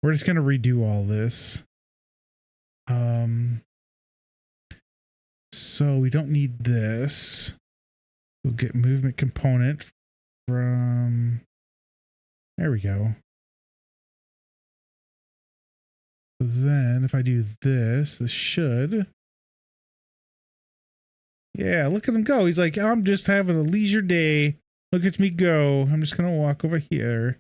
We're just going to redo all this. So we don't need this. We'll get movement component from, there we go. So then if I do this should, yeah, look at him go. He's like, I'm just having a leisure day. Look at me go. I'm just going to walk over here.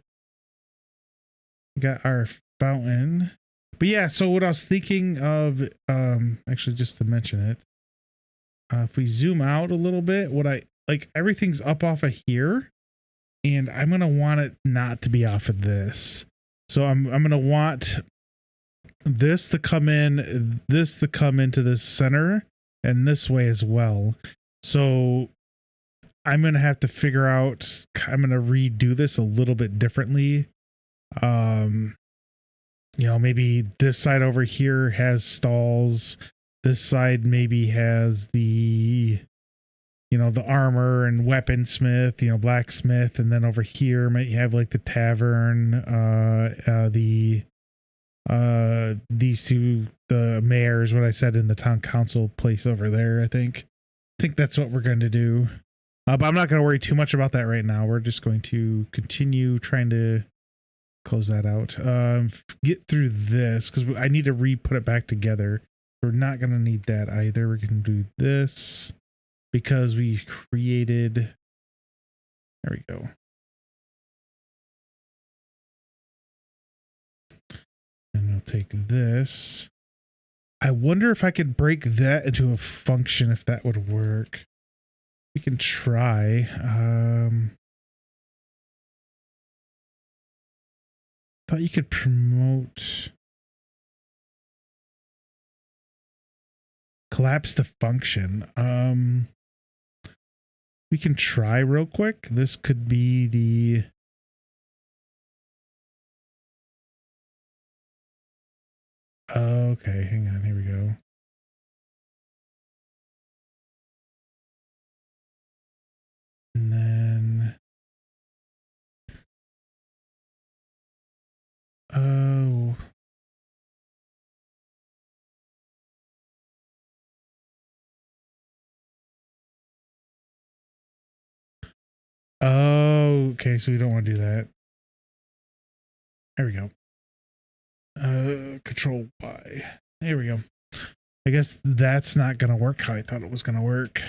We got our fountain. But yeah, so what I was thinking of, actually just to mention it, if we zoom out a little bit, everything's up off of here, and I'm going to want it not to be off of this. So I'm going to want this to come in, this to come into this center, and this way as well. So I'm going to have to figure out, I'm going to redo this a little bit differently. Maybe this side over here has stalls. This side maybe has the armor and weaponsmith, blacksmith. And then over here might have like the tavern, these two, the mayors, what I said in the town council place over there. I think that's what we're going to do. But I'm not going to worry too much about that right now. We're just going to continue trying to close that out. Get through this because I need to re-put it back together. We're not going to need that either. We're going to do this because we created... There we go. And we'll take this. I wonder if I could break that into a function, if that would work. We can try. Thought you could promote... Collapse the function. We can try real quick. This could be the... Okay, hang on. Here we go. And then... Oh... Oh, okay, so we don't want to do that. There we go. Control Y. There we go. I guess that's not going to work how I thought it was going to work.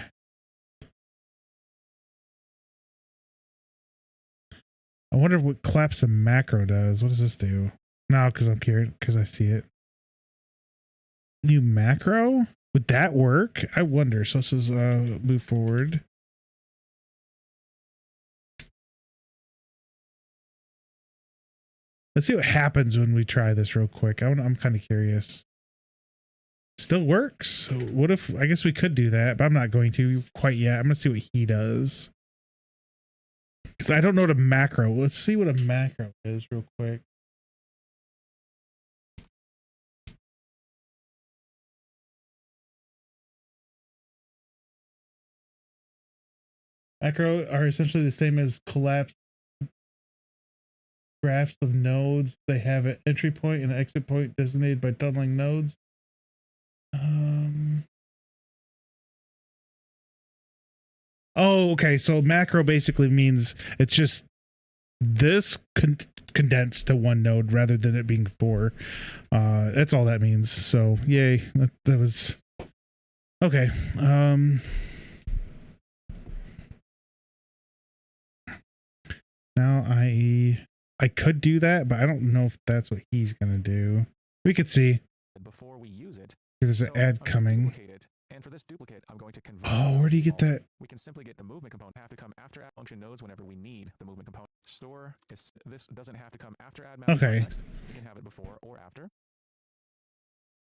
I wonder what collapse the macro does. What does this do? No, because I'm curious, because I see it. New macro? Would that work? I wonder. So this is move forward. Let's see what happens when we try this real quick. I'm kind of curious. Still works. So what if, I guess we could do that, but I'm not going to quite yet. I'm going to see what he does. Because I don't know what a macro. Let's see what a macro is real quick. Macro are essentially the same as collapsed graphs of nodes. They have an entry point and an exit point designated by tunneling nodes. Oh, okay. So macro basically means it's just this condensed to one node rather than it being four. That's all that means. So yay. That was okay. Now I could do that, but I don't know if that's what he's gonna do. We could see. Before we use it, there's an ad coming. And for this duplicate, I'm going to convert. Oh, where do you get that? We can simply get the movement component. Have to come after add function nodes whenever we need the movement component. Store is this doesn't have to come after add mapping context. We can have it before or after.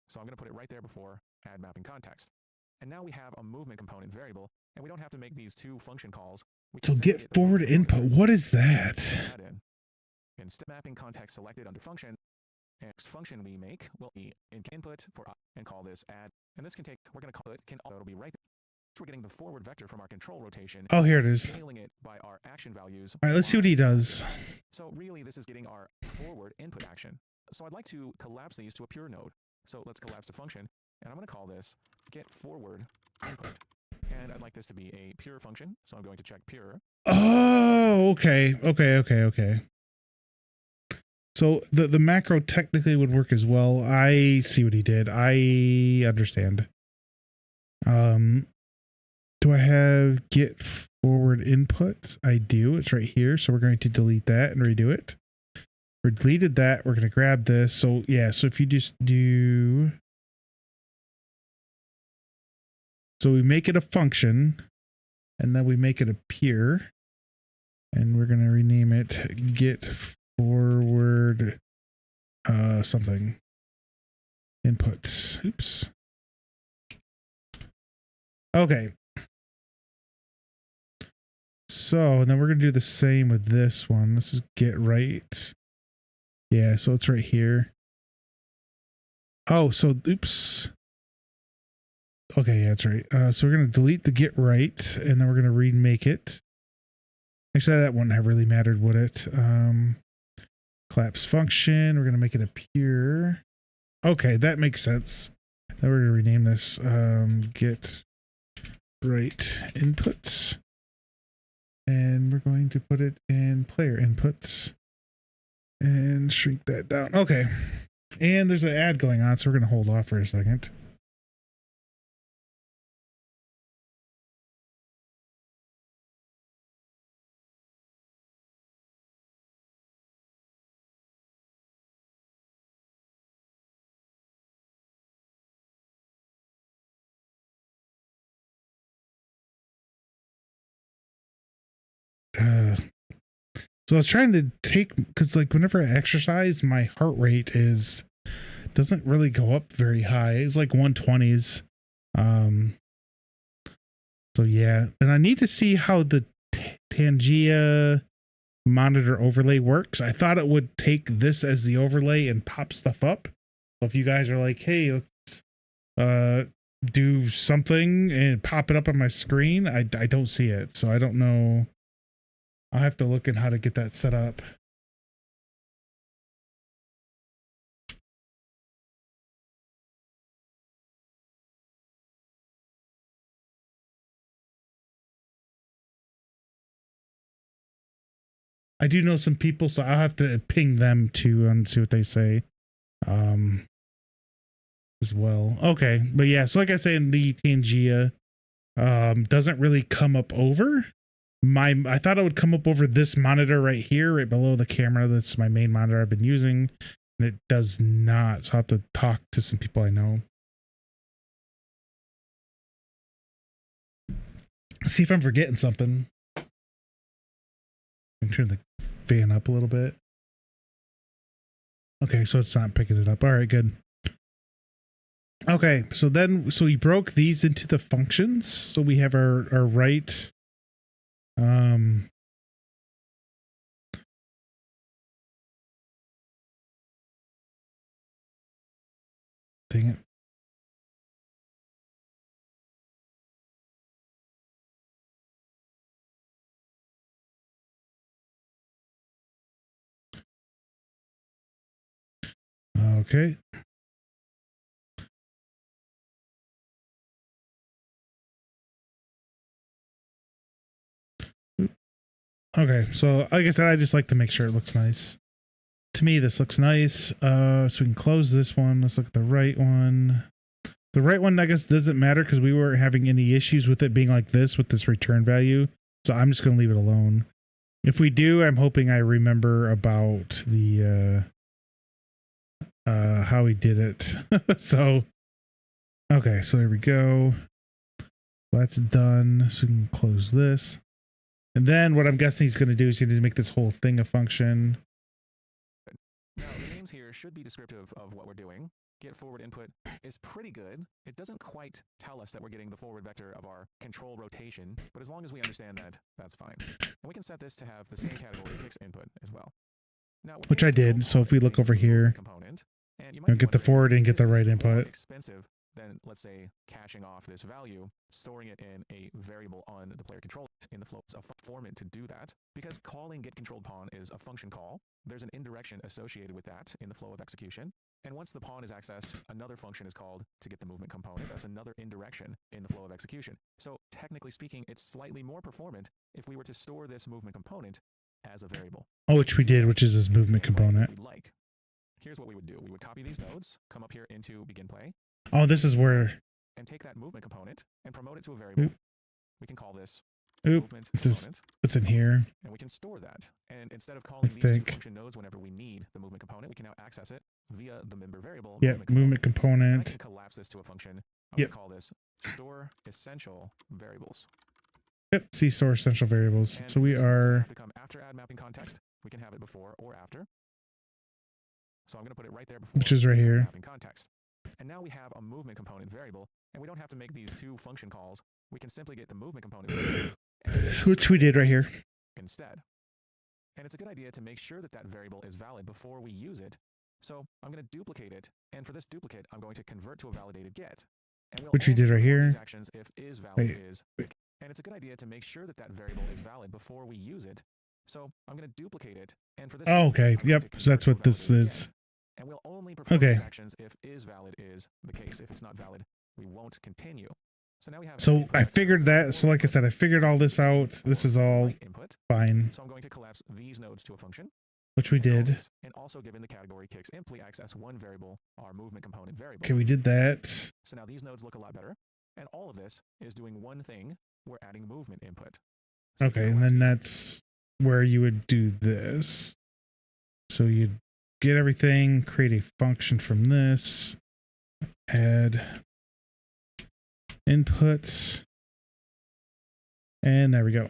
So I'm going to put it right there before add mapping context. And now we have a movement component variable, and we don't have to make these two function calls. So get forward input. What is that? And step mapping context selected under function. Next function we make will be input for and call this add. And this can take, we're going to call it, it'll be right there. So we're getting the forward vector from our control rotation. Oh, here it is. Scaling it by our action values. All right, let's see what he does. So really, this is getting our forward input action. So I'd like to collapse these to a pure node. So let's collapse the function. And I'm going to call this get forward input. And I'd like this to be a pure function. So I'm going to check pure. Oh, okay. Okay. So the macro technically would work as well. I see what he did. I understand. Do I have get forward input? I do. It's right here. So we're going to delete that and redo it. We deleted that. We're going to grab this. So yeah. So if you just do. So we make it a function and then we make it a peer and we're going to rename it get forward something input. Oops. Okay. So then we're going to do the same with this one. Let's just get right. Yeah, so it's right here. Oh, so oops. Okay, yeah, that's right. So we're going to delete the get right and then we're going to remake it. Actually, that wouldn't have really mattered, would it? Collapse function. We're going to make it a pure. Okay, that makes sense. Then we're going to rename this get right inputs. And we're going to put it in player inputs and shrink that down. Okay. And there's an ad going on, so we're going to hold off for a second. So I was trying to take, because like whenever I exercise, my heart rate doesn't really go up very high. It's like 120s. So yeah, and I need to see how the Tangia monitor overlay works. I thought it would take this as the overlay and pop stuff up. So if you guys are like, hey, let's do something and pop it up on my screen, I don't see it. So I don't know. I'll have to look at how to get that set up. I do know some people, so I'll have to ping them too and see what they say. As well. Okay, but yeah, so like I said, the Tangia doesn't really come up over I thought it would come up over this monitor right here, right below the camera. That's my main monitor I've been using, and it does not. So I'll have to talk to some people I know. See if I'm forgetting something. I'm turn the fan up a little bit. Okay, so it's not picking it up. All right, good. Okay, so we broke these into the functions. So we have our right. Dang it. Okay. Okay, so like I said, I just like to make sure it looks nice. To me, this looks nice. So we can close this one. Let's look at the right one. The right one, I guess, doesn't matter because we weren't having any issues with it being like this with this return value. So I'm just going to leave it alone. If we do, I'm hoping I remember about the how we did it. So, okay, so there we go. That's done. So we can close this. And then what I'm guessing he's going to do is he's going to make this whole thing a function. Now, the names here should be descriptive of what we're doing. Get forward input is pretty good. It doesn't quite tell us that we're getting the forward vector of our control rotation, but as long as we understand that, that's fine. And we can set this to have the same category kicks input as well. Now, which I did. So if we look over here, and get the forward and get the right input. Expensive than, let's say, caching off this value, storing it in a variable on the player control in the flow is a format to do that. Because calling get controlled pawn is a function call, there's an indirection associated with that in the flow of execution. And once the pawn is accessed, another function is called to get the movement component. That's another indirection in the flow of execution. So technically speaking, it's slightly more performant if we were to store this movement component as a variable. Oh, which we did, which is this movement component. If we'd like. Here's what we would do. We would copy these nodes, come up here into begin play. Oh, this is where. And take that movement component and promote it to a variable. Oop. We can call this Oop. movement component. It's in here. And we can store that. And instead of calling these two function nodes whenever we need the movement component, we can now access it via the member variable. Yeah, movement component. I can collapse this to a function. I'm going to call this store essential variables. Yep, see store essential variables. And so we are. To come after add mapping context. We can have it before or after. So I'm going to put it right there before. Which is right here. Mapping context. And now we have a movement component variable, and we don't have to make these two function calls. We can simply get the movement component which we did right here instead. And it's a good idea to make sure that that variable is valid before we use it. So I'm going to duplicate it, and for this duplicate, I'm going to convert to a validated get. And we'll which we did right here. Actions if is valid is. And it's a good idea to make sure that that variable is valid before we use it. So I'm going to duplicate it, and for this. Oh, okay. Yep. So that's what this is. And we'll only perform these actions if is valid is the case. If it's not valid, we won't continue. So now we have. So I figured that. So like I said, I figured all this out. This is all fine. So I'm going to collapse these nodes to a function. Which we did. And also given the category kicks imply access one variable, our movement component variable. Okay, we did that. So now these nodes look a lot better. And all of this is doing one thing. We're adding movement input. So okay, and then that's where you would do this. So you'd get everything, create a function from this, add inputs, and there we go.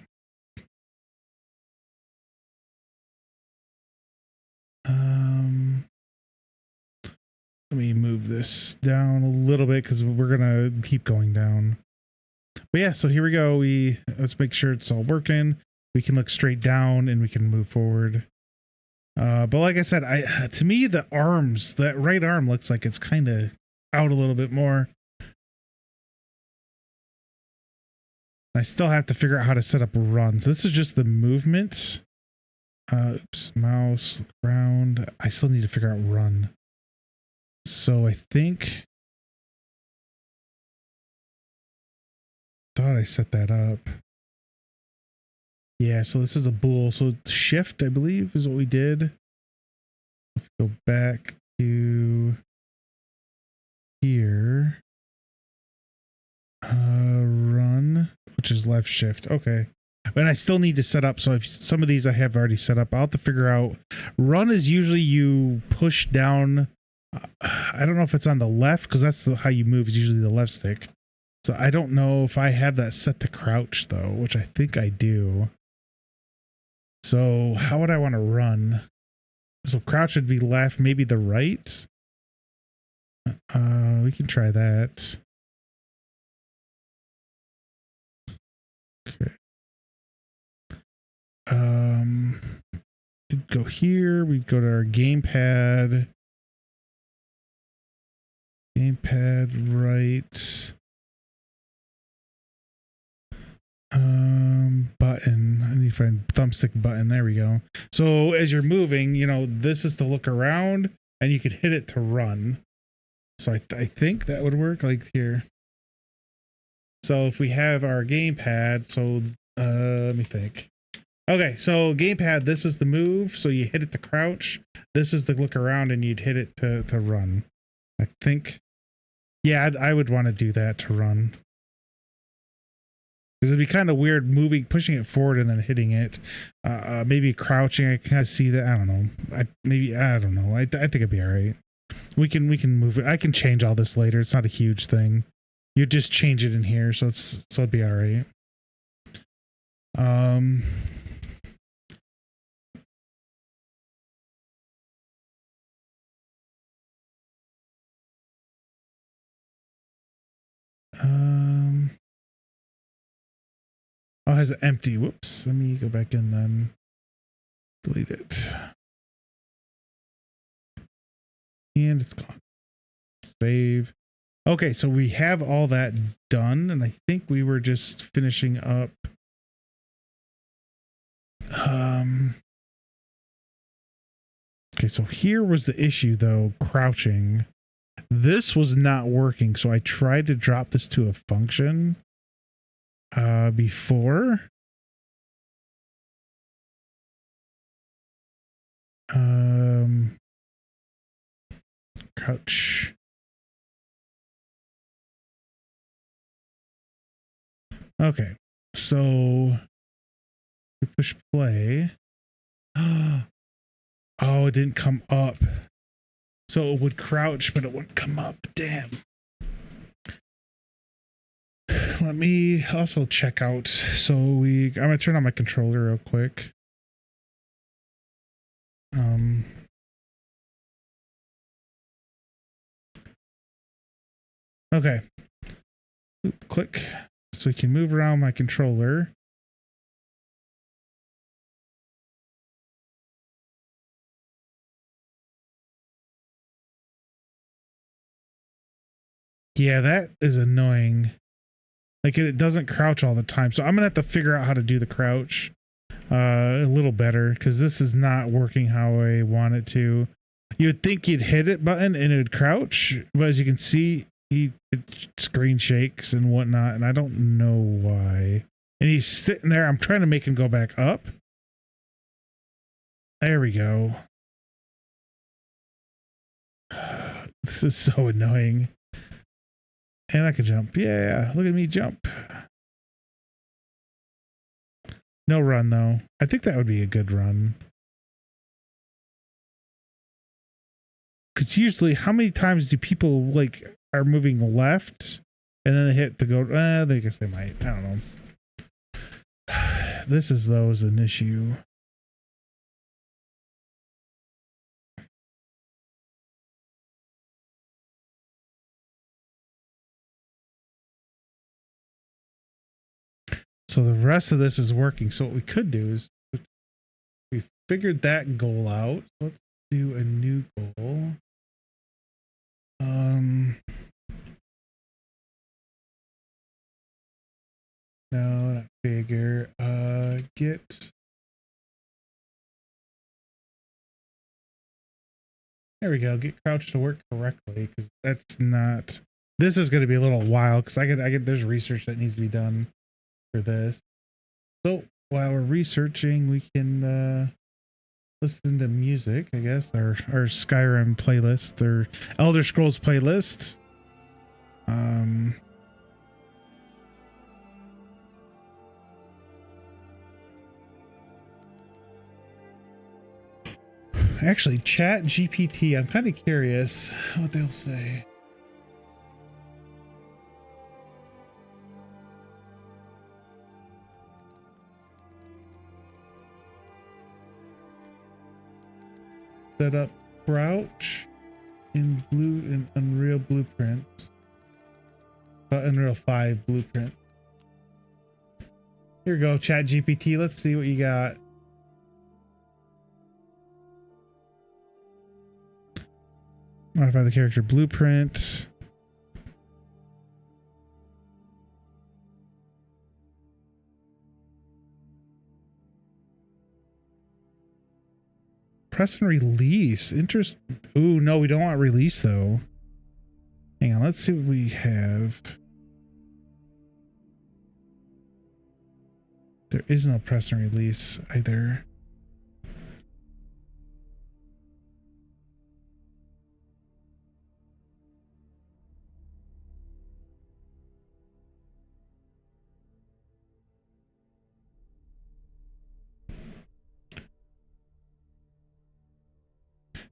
Let me move this down a little bit because we're gonna keep going down. But yeah, so here we go. Let's make sure it's all working. We can look straight down and we can move forward. But like I said, to me the arms, that right arm looks like it's kind of out a little bit more. I still have to figure out how to set up runs. This is just the movement. Oops, mouse, look around. I still need to figure out run. So I think, thought I set that up. Yeah, so this is a bool. So shift, I believe, is what we did. Let's go back to here. Run, which is left shift. Okay. But I still need to set up. So if some of these I have already set up, I'll have to figure out. Run is usually you push down. I don't know if it's on the left, because that's how you move, is usually the left stick. So I don't know if I have that set to crouch though, which I think I do. So how would I want to run? So crouch would be left, maybe the right. We can try that. Okay. We'd go here. We'd go to our gamepad. Gamepad right. Button. I need to find thumbstick button. There we go. So as you're moving, you know, this is to look around, and you could hit it to run. So I think that would work, like here. So if we have our gamepad, so let me think. Okay, so gamepad, this is the move. So you hit it to crouch. This is the look around, and you'd hit it to run. I think. Yeah, I would want to do that to run. Because it'd be kind of weird pushing it forward and then hitting it. Maybe crouching. I kind of see that. I don't know. I don't know. I think it'd be all right. We can move it. I can change all this later. It's not a huge thing. You just change it in here, so it'd be all right. Oh, it has it empty. Whoops. Let me go back in then. Delete it. And it's gone. Save. Okay, so we have all that done, and I think we were just finishing up. Okay, so here was the issue though, crouching. This was not working, so I tried to drop this to a function before. Crouch. Okay, so we push play. Oh, it didn't come up. So it would crouch, but it wouldn't come up. Damn. Let me also check out. So I'm gonna turn on my controller real quick. Okay. Click. So we can move around my controller. Yeah, that is annoying. Like it doesn't crouch all the time. So I'm gonna have to figure out how to do the crouch a little better, because this is not working how I want it to. You'd think you'd hit it button and it would crouch, but as you can see, it screen shakes and whatnot, and I don't know why. And he's sitting there. I'm trying to make him go back up. There we go. This is so annoying. And I can jump. Yeah, look at me jump. No run, though. I think that would be a good run. Because usually, how many times do people, like, are moving left and then they hit to go... I guess they might. I don't know. This is, though, is an issue. So the rest of this is working. So what we could do is we figured that goal out. Let's do a new goal. No, not bigger. Get. There we go. Get crouch to work correctly, because that's not. This is going to be a little while because I get. There's research that needs to be done for this. So while we're researching, we can listen to music. I guess our Skyrim playlist or Elder Scrolls playlist. Actually, Chat GPT. I'm kind of curious what they'll say. Set up crouch in Unreal Blueprints. Unreal 5 blueprint. Here we go, Chat GPT. Let's see what you got. Modify the character blueprint. Press and release. Interest. Ooh, no, we don't want release though. Hang on, let's see what we have. There is no press and release either.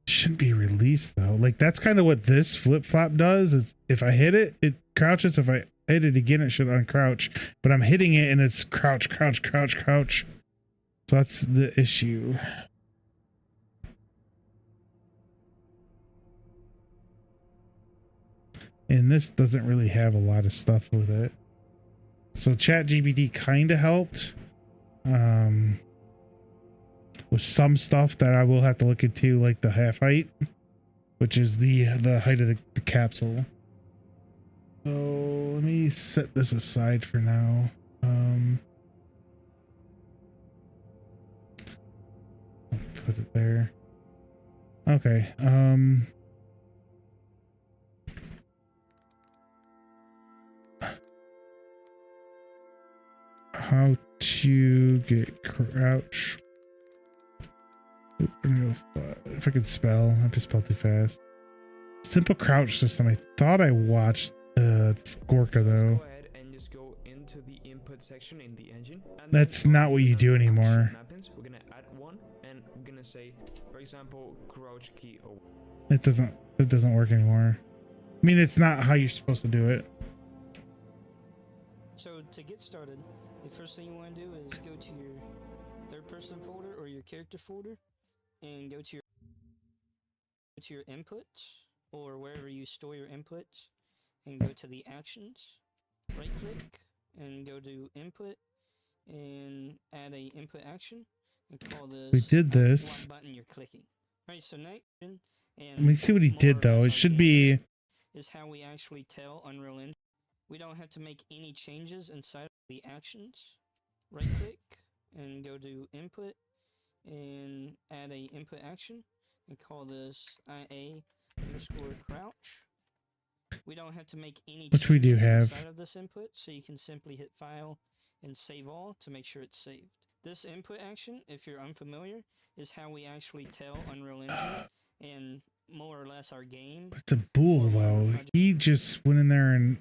Shouldn't be released though. Like that's kind of what this flip flop does. Is if I hit it, it crouches. If I hit it again, it should uncrouch. But I'm hitting it and it's crouch, crouch, crouch, crouch. So that's the issue. And this doesn't really have a lot of stuff with it. So ChatGPT kind of helped. With some stuff that I will have to look into, like the half height, which is the height of the capsule. So let me set this aside for now. I'll put it there. Okay. How to get crouch. If I could spell, I just spelled too fast. Simple crouch system. I thought I watched Gorka though. Go ahead and just go into the input section in the engine. That's not what you do anymore. We're gonna add one, and we're gonna say, for example, crouch key. It doesn't work anymore. I mean, it's not how you're supposed to do it. So to get started, the first thing you want to do is go to your third-person folder or your character folder, and go to your inputs or wherever you store your inputs, and go to the actions. Right click and go to input and add a input action and call this. We did this. What button you're clicking. Right. So next, and Let me see what he did though. It should be. Is how we actually tell Unreal Engine. We don't have to make any changes inside of the actions. Right click and go to input and add a input action and call this IA_crouch. We don't have to make any Which we do have inside of this input, so you can simply hit file and save all to make sure it's saved. This input action, if you're unfamiliar, is how we actually tell Unreal Engine and more or less our game. It's a bool though. He just went in there and.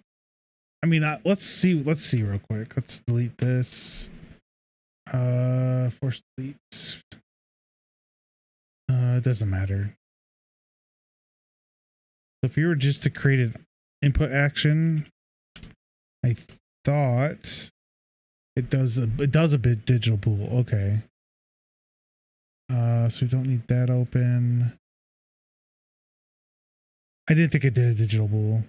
I mean, let's see real quick. Let's delete this. Force delete. It doesn't matter. So if you were just to create an input action, I thought it does a bit digital bool. Okay. So we don't need that open. I didn't think it did a digital bool.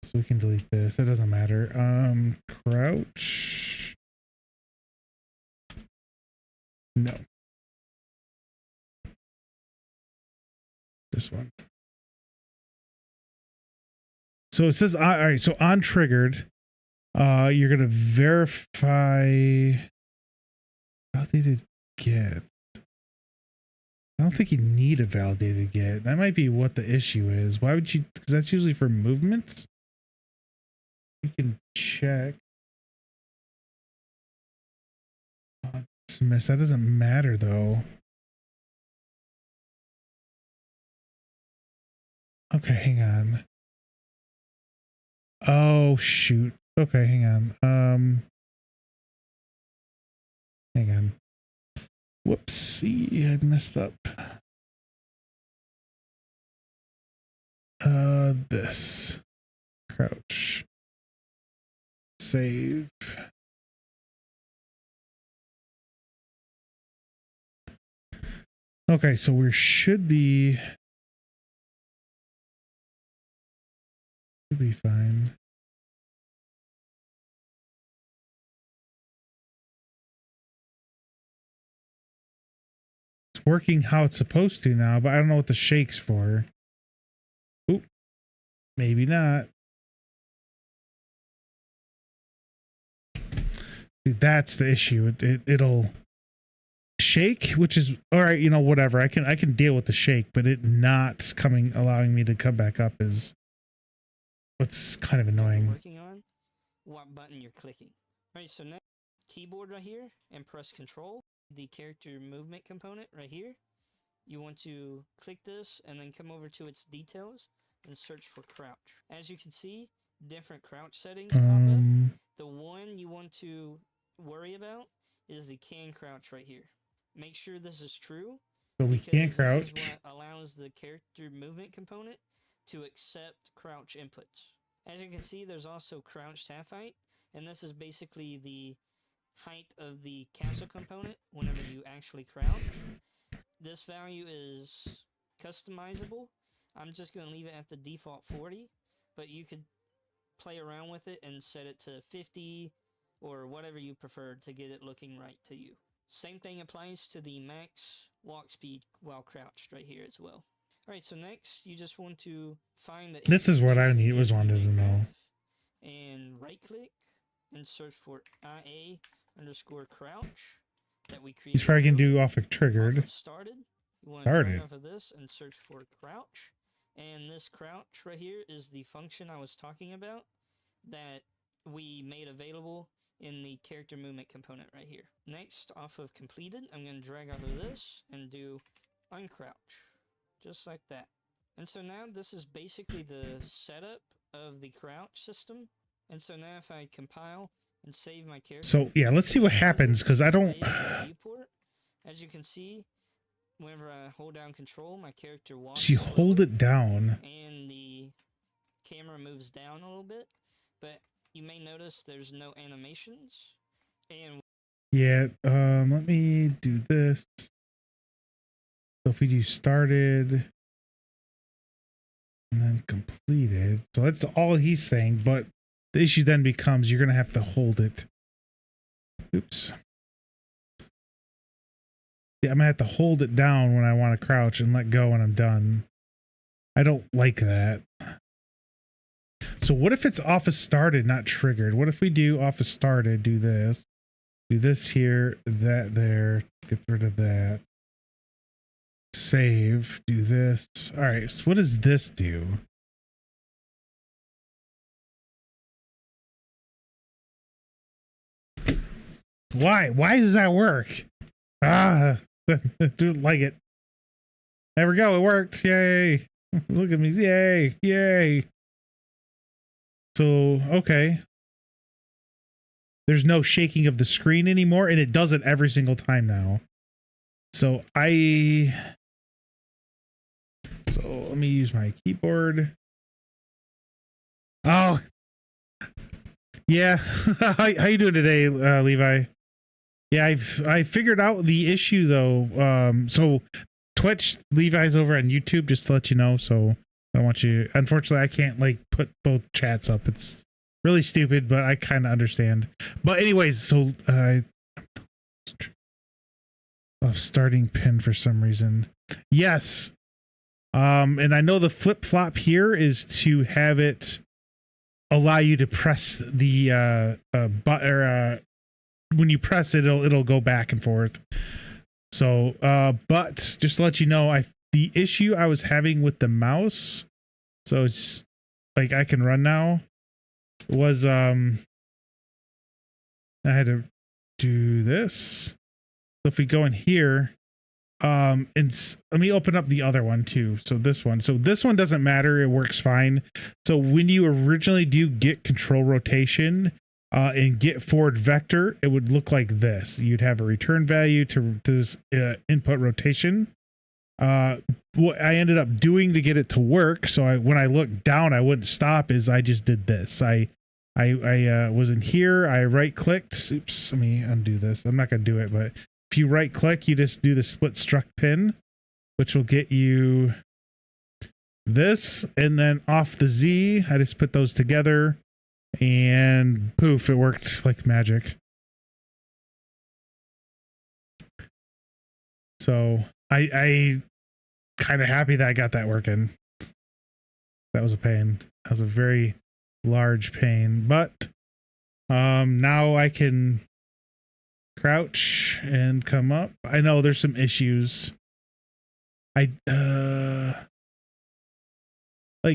So we can delete this. It doesn't matter. Crouch. No. This one. So it says, all right, so on triggered, you're going to verify validated get. I don't think you need a validated get. That might be what the issue is. Why would you? Because that's usually for movements. We can check. Dismiss. That doesn't matter though. Okay, hang on. Oh shoot. Okay, hang on. Hang on. Whoopsie, I messed up. This. Crouch. Save. Okay, so we should be fine. It's working how it's supposed to now, but I don't know what the shake's for. Oop. Maybe not. See, that's the issue. It'll shake, which is all right, you know, whatever. I can deal with the shake, but it not allowing me to come back up is what's kind of annoying. Working on what button you're clicking. All right, so now keyboard right here and press Control. The character movement component right here. You want to click this and then come over to its details and search for crouch. As you can see, different crouch settings pop up. The one you want to worry about is the can crouch right here. Make sure this is true. So we can't crouch. This is what allows the character movement component to accept crouch inputs. As you can see, there's also crouched half height, and this is basically the height of the capsule component whenever you actually crouch. This value is customizable. I'm just going to leave it at the default 40, but you could play around with it and set it to 50 or whatever you prefer to get it looking right to you. Same thing applies to the max walk speed while crouched right here as well. Alright, so next you just want to find the This is what I wanted to know. And right click and search for IA_crouch that we created. He's probably gonna do off of triggered. Off of started. You want to turn off of this and search for crouch. And this crouch right here is the function I was talking about that we made available in the character movement component right here. Next, off of completed, I'm going to drag off of this and do uncrouch. Just like that. And so now this is basically the setup of the crouch system. And so now if I compile and save my character. So yeah, let's see what happens because I don't. Viewport. As you can see, whenever I hold down control, my character walks. So you hold it down. And the camera moves down a little bit. But you may notice there's no animations. And yeah, let me do this. So if we do started and then completed, so that's all he's saying, but the issue then becomes you're going to have to hold it. Oops. Yeah, I'm going to have to hold it down when I want to crouch and let go when I'm done. I don't like that. So what if it's off of started, not triggered? What if we do off of started, do this here, that there, get rid of that. Save, do this. All right, so what does this do? Why does that work? Ah, don't like it. There we go, it worked. Yay. Look at me. Yay. So, okay. There's no shaking of the screen anymore, and it does it every single time now. So let me use my keyboard. Oh, yeah. How you doing today, Levi? Yeah, I figured out the issue though. So Twitch, Levi's over on YouTube, just to let you know. So I don't want you. Unfortunately, I can't like put both chats up. It's really stupid, but I kind of understand. But anyways, so of starting pin for some reason. Yes. And I know the flip flop here is to have it allow you to press the when you press it, it'll go back and forth. So, but just to let you know, the issue I was having with the mouse, so it's like I can run now, was I had to do this. So if we go in here, and let me open up the other one too. So this one doesn't matter. It works fine. So when you originally do get control rotation, and get forward vector, it would look like this. You'd have a return value to this input rotation. What I ended up doing to get it to work, so when I looked down, I wouldn't stop, is I just did this. I was in here, I right clicked. Oops, let me undo this. I'm not going to do it, but if you right click, you just do the split struct pin, which will get you this. And then off the Z, I just put those together. And poof, it worked like magic. So I kind of happy that I got that working. That was a pain. That was a very large pain. But now I can crouch and come up. I know there's some issues. Like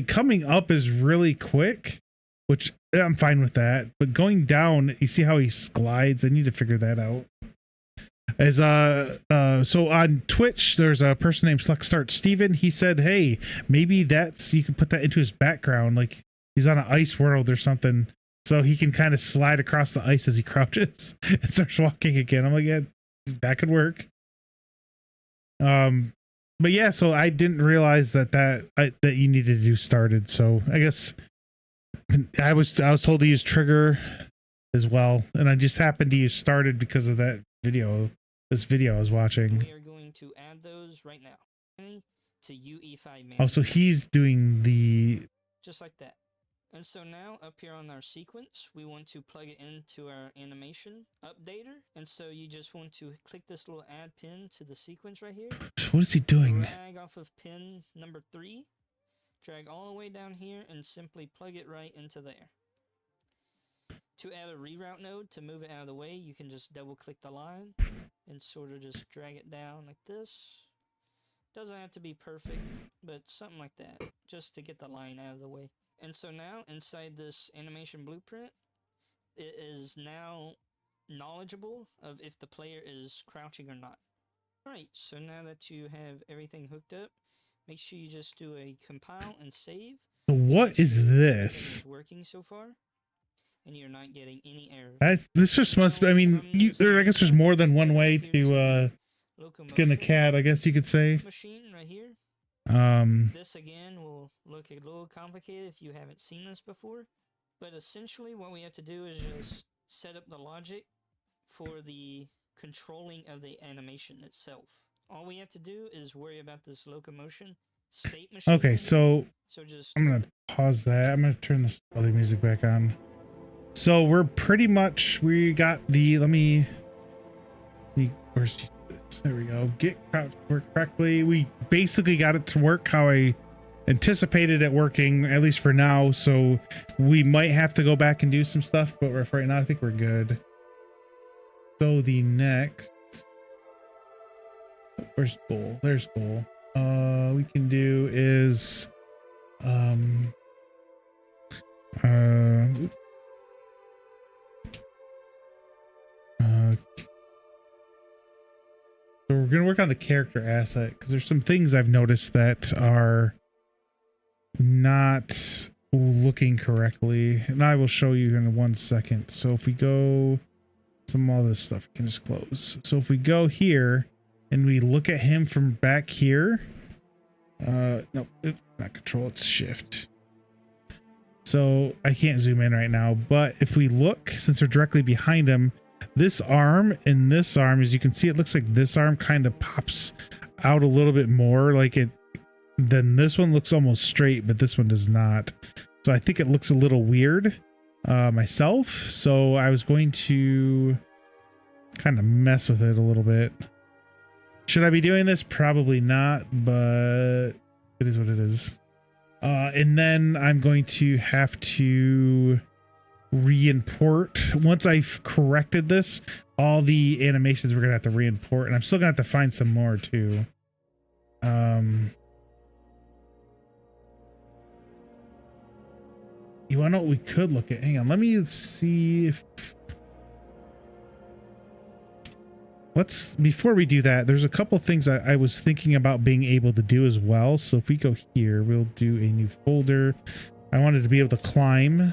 coming up is really quick, which I'm fine with that, but going down, you see how he glides? I need to figure that out. As so on Twitch, there's a person named Sluckstart Steven. He said, hey, maybe you can put that into his background, like he's on an ice world or something, so he can kind of slide across the ice as he crouches and starts walking again. I'm like, yeah, that could work. But yeah, so I didn't realize that you needed to do started. So I guess I was told to use trigger as well, and I just happened to use started because of that video. This video I was watching. We are going to add those right now to UE5 manager. Oh, so he's doing the just like that. And so now up here on our sequence, we want to plug it into our animation updater. And so you just want to click this little add pin to the sequence right here. What is he doing? Drag off of pin number 3. Drag all the way down here and simply plug it right into there. To add a reroute node, to move it out of the way, you can just double click the line and sort of just drag it down like this. Doesn't have to be perfect, but something like that, just to get the line out of the way. And so now inside this animation blueprint, it is now knowledgeable of if the player is crouching or not. Alright, so now that you have everything hooked up, make sure you just do a compile and save. So what is this? It's working so far, and you're not getting any errors. This just must be, I mean, I guess there's more than one way to skin a cat, I guess you could say. Machine right here. This again will look a little complicated if you haven't seen this before, but essentially what we have to do is just set up the logic for the controlling of the animation itself. All we have to do is worry about this locomotion state machine. Okay, so just I'm gonna pause that. I'm gonna turn this other music back on. So we're pretty much, we got the, where's this? There we go. Get crouch to work correctly. We basically got it to work how I anticipated it working, at least for now. So we might have to go back and do some stuff, but right now I think we're good. So the next, where's goal? There's goal. We can do is, so we're going to work on the character asset because there's some things I've noticed that are not looking correctly, and I will show you in 1 second. So if we go, all this stuff we can just close. So if we go here and we look at him from back here, no, not control, it's shift. So I can't zoom in right now, but if we look, since we're directly behind him, this arm and this arm, as you can see, it looks like this arm kind of pops out a little bit more, like it then this one looks almost straight, but this one does not. So I think it looks a little weird myself. So I was going to kind of mess with it a little bit. Should I be doing this? Probably not, but it is what it is. And then I'm going to have to re-import. Once I've corrected this, all the animations we're going to have to re-import, and I'm still going to have to find some more too. You want to know what we could look at? Hang on, let me see if... before we do that, there's a couple things I was thinking about being able to do as well. So if we go here, we'll do a new folder. I wanted to be able to climb,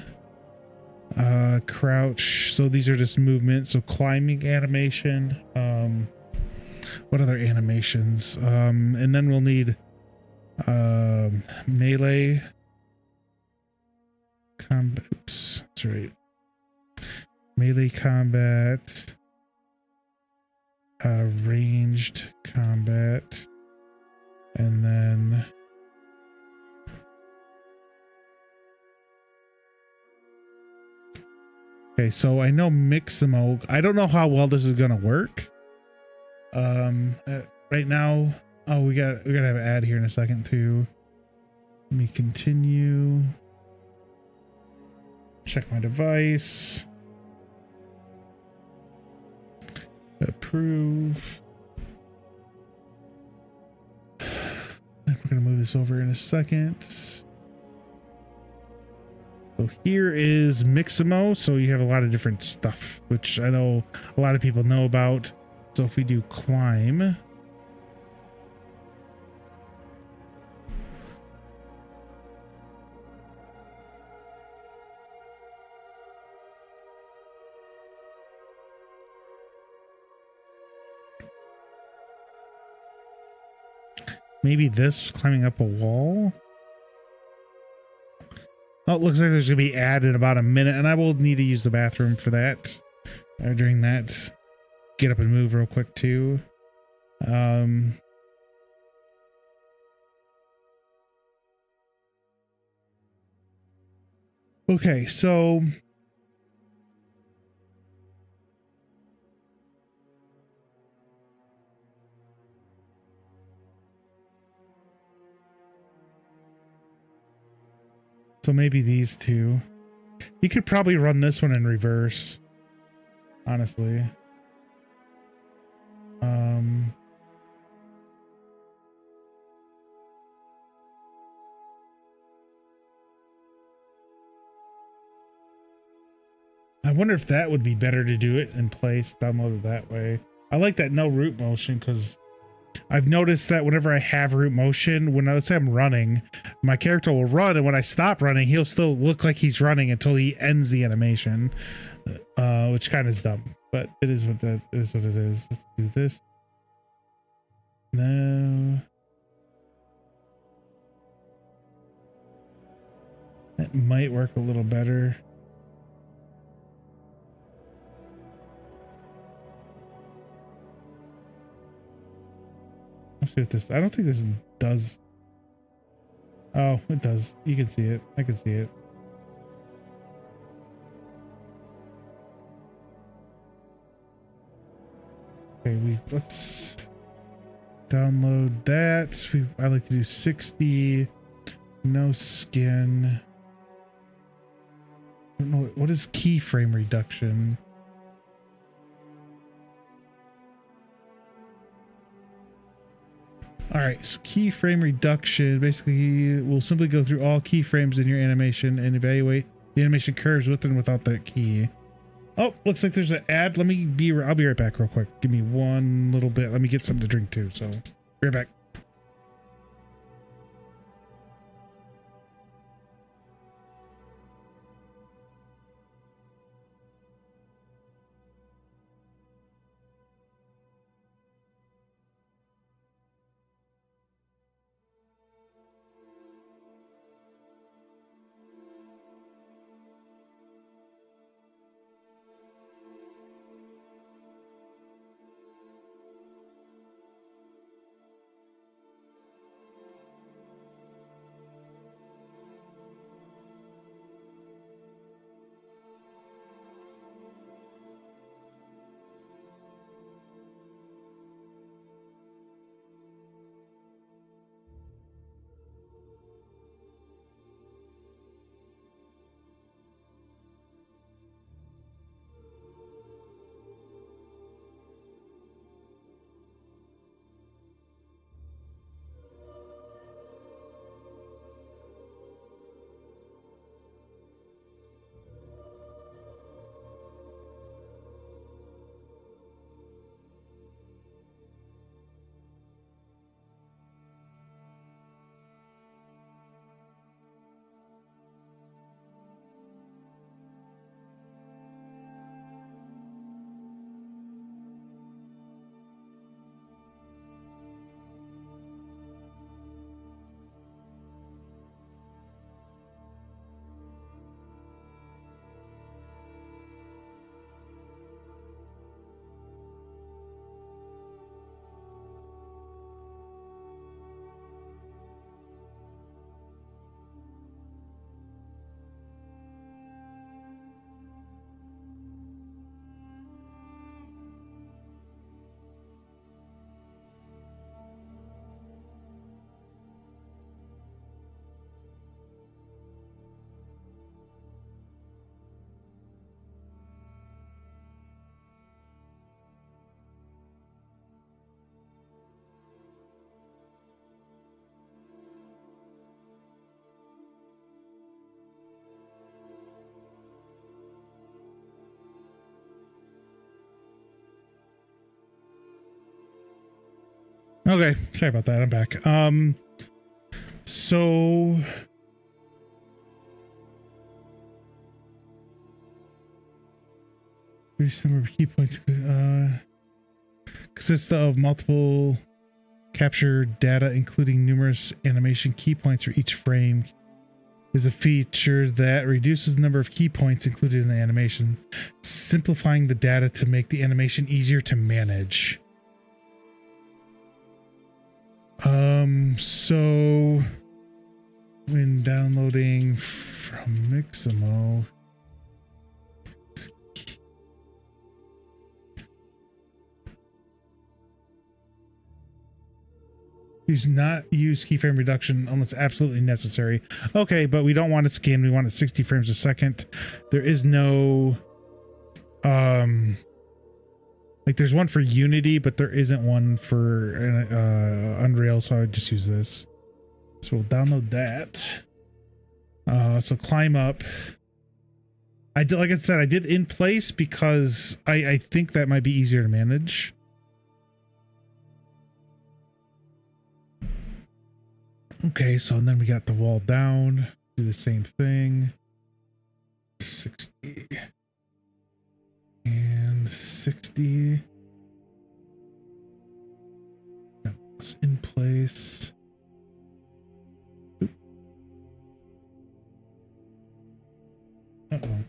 crouch. So these are just movements. So climbing animation. What other animations? And then we'll need melee combat. Oops, that's right. Melee combat. Ranged combat, and then okay, so I know Mixamo. I don't know how well this is gonna work. Right now, oh, we gotta have an ad here in a second too. Let me continue. Check my device. Approve. We're going to move this over in a second. So here is Mixamo. So you have a lot of different stuff, which I know a lot of people know about. So if we do climb. Maybe this climbing up a wall. Oh, it looks like there's going to be ad in about a minute, and I will need to use the bathroom for that. During that, get up and move real quick too. Okay, so maybe these two. You could probably run this one in reverse, honestly. I wonder if that would be better to do it in place, download it that way. I like that no root motion because I've noticed that whenever I have root motion, when let's say I'm running, my character will run, and when I stop running, he'll still look like he's running until he ends the animation, which kind of is dumb, but it is what that is. What it is. Let's do this. No, that might work a little better. Let's see what this. I don't think this does. Oh, it does. You can see it. I can see it. Okay, let's download that. I like to do 60. No skin. I don't know what is keyframe reduction. All right, so keyframe reduction basically will simply go through all keyframes in your animation and evaluate the animation curves with and without that key. Oh, looks like there's an ad. I'll be right back real quick. Give me one little bit. Let me get something to drink too. So, be right back. Okay, sorry about that. I'm back. So reduce the number of key points consists of multiple capture data, including numerous animation key points for each frame. Is a feature that reduces the number of key points included in the animation, simplifying the data to make the animation easier to manage. So when downloading from Mixamo, do not use keyframe reduction unless absolutely necessary. Okay, but we don't want it scanned. We want it 60 frames a second. There is no like there's one for Unity, but there isn't one for Unreal, so I would just use this. So we'll download that. So climb up. I did, like I said, I did in place because I think that might be easier to manage. Okay, so then we got the wall down. Do the same thing. 60 and 60. That's in place. Oop. Uh-oh.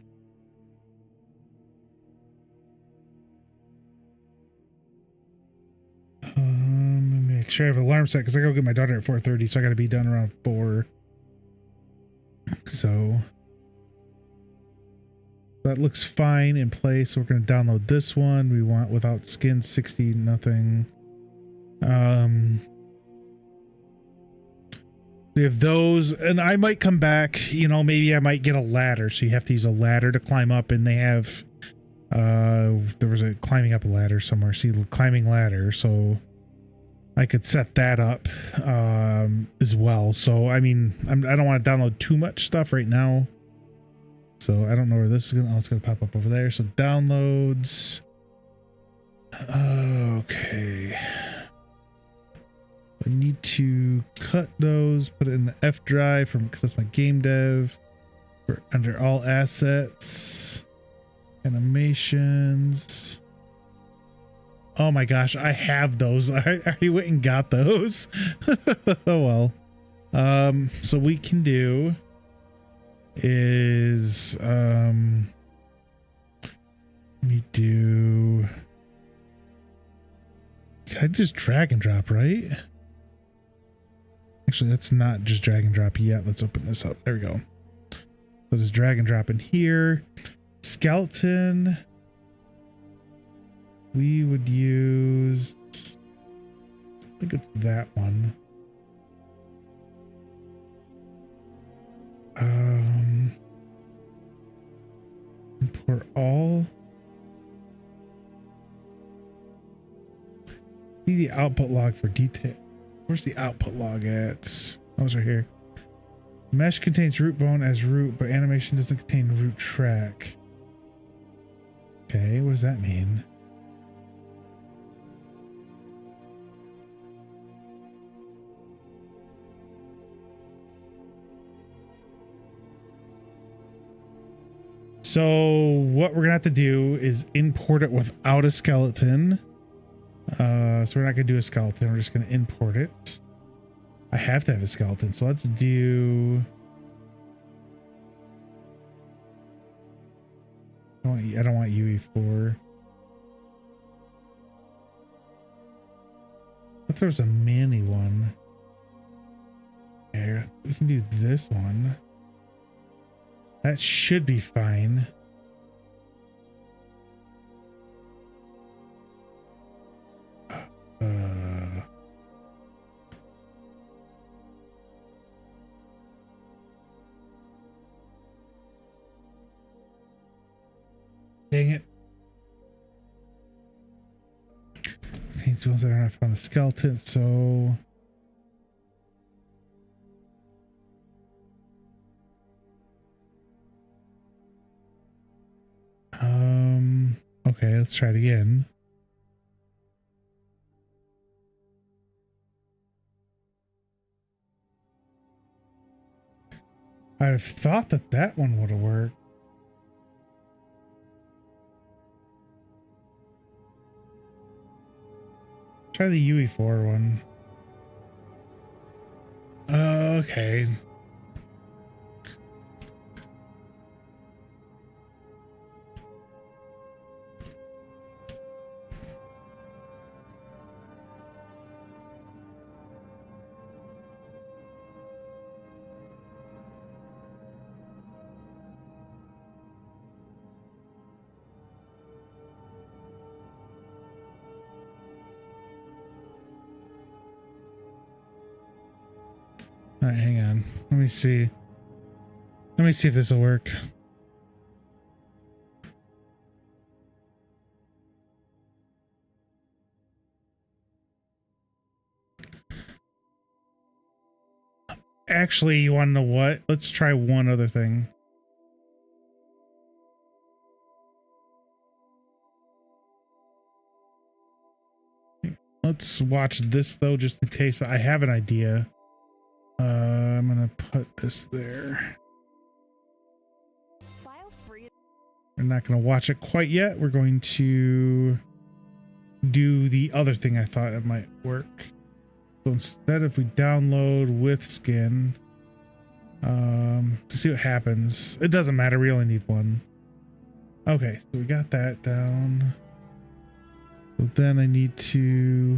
Make sure I have an alarm set because I gotta go get my daughter at 4:30, so I gotta be done around 4. So that looks fine in place. So we're gonna download this one. We want without skin 60, nothing. We have those, and I might come back, you know, maybe I might get a ladder, so you have to use a ladder to climb up, and they have there was a climbing up a ladder somewhere. See, climbing ladder, so I could set that up as well. So I mean, I don't want to download too much stuff right now, so I don't know where this is gonna. Oh, it's gonna pop up over there. So downloads. Okay, I need to cut those, put it in the F drive from because that's my game dev. For under all assets, animations. Oh my gosh, I have those. I already went and got those. Oh well. So we can do is let me do. Can I just drag and drop, right? Actually, let's not just drag and drop yet. Let's open this up. There we go. So just drag and drop in here. Skeleton. We would use, I think it's that one. Import all. See the output log for detail. Where's the output log at? Oh, it's right here. Mesh contains root bone as root, but animation doesn't contain root track. Okay, what does that mean? So what we're gonna have to do is import it without a skeleton. So we're not gonna do a skeleton. We're just gonna import it. I have to have a skeleton, so let's do. I don't want UE4. I thought there was a mini one. There, we can do this one. That should be fine. Dang it. These ones that are not found the skeleton, so okay, let's try it again. I'd have thought that that one would have worked. Try the UE4 one. Okay. All right, hang on. Let me see. Let me see if this will work. Actually, you want to know what? Let's try one other thing. Let's watch this though, just in case I have an idea. I'm gonna put this there. File free. We're not gonna watch it quite yet. We're going to do the other thing I thought it might work. So instead, if we download with skin, to see what happens. It doesn't matter. We only need one. Okay, so we got that down. So then I need to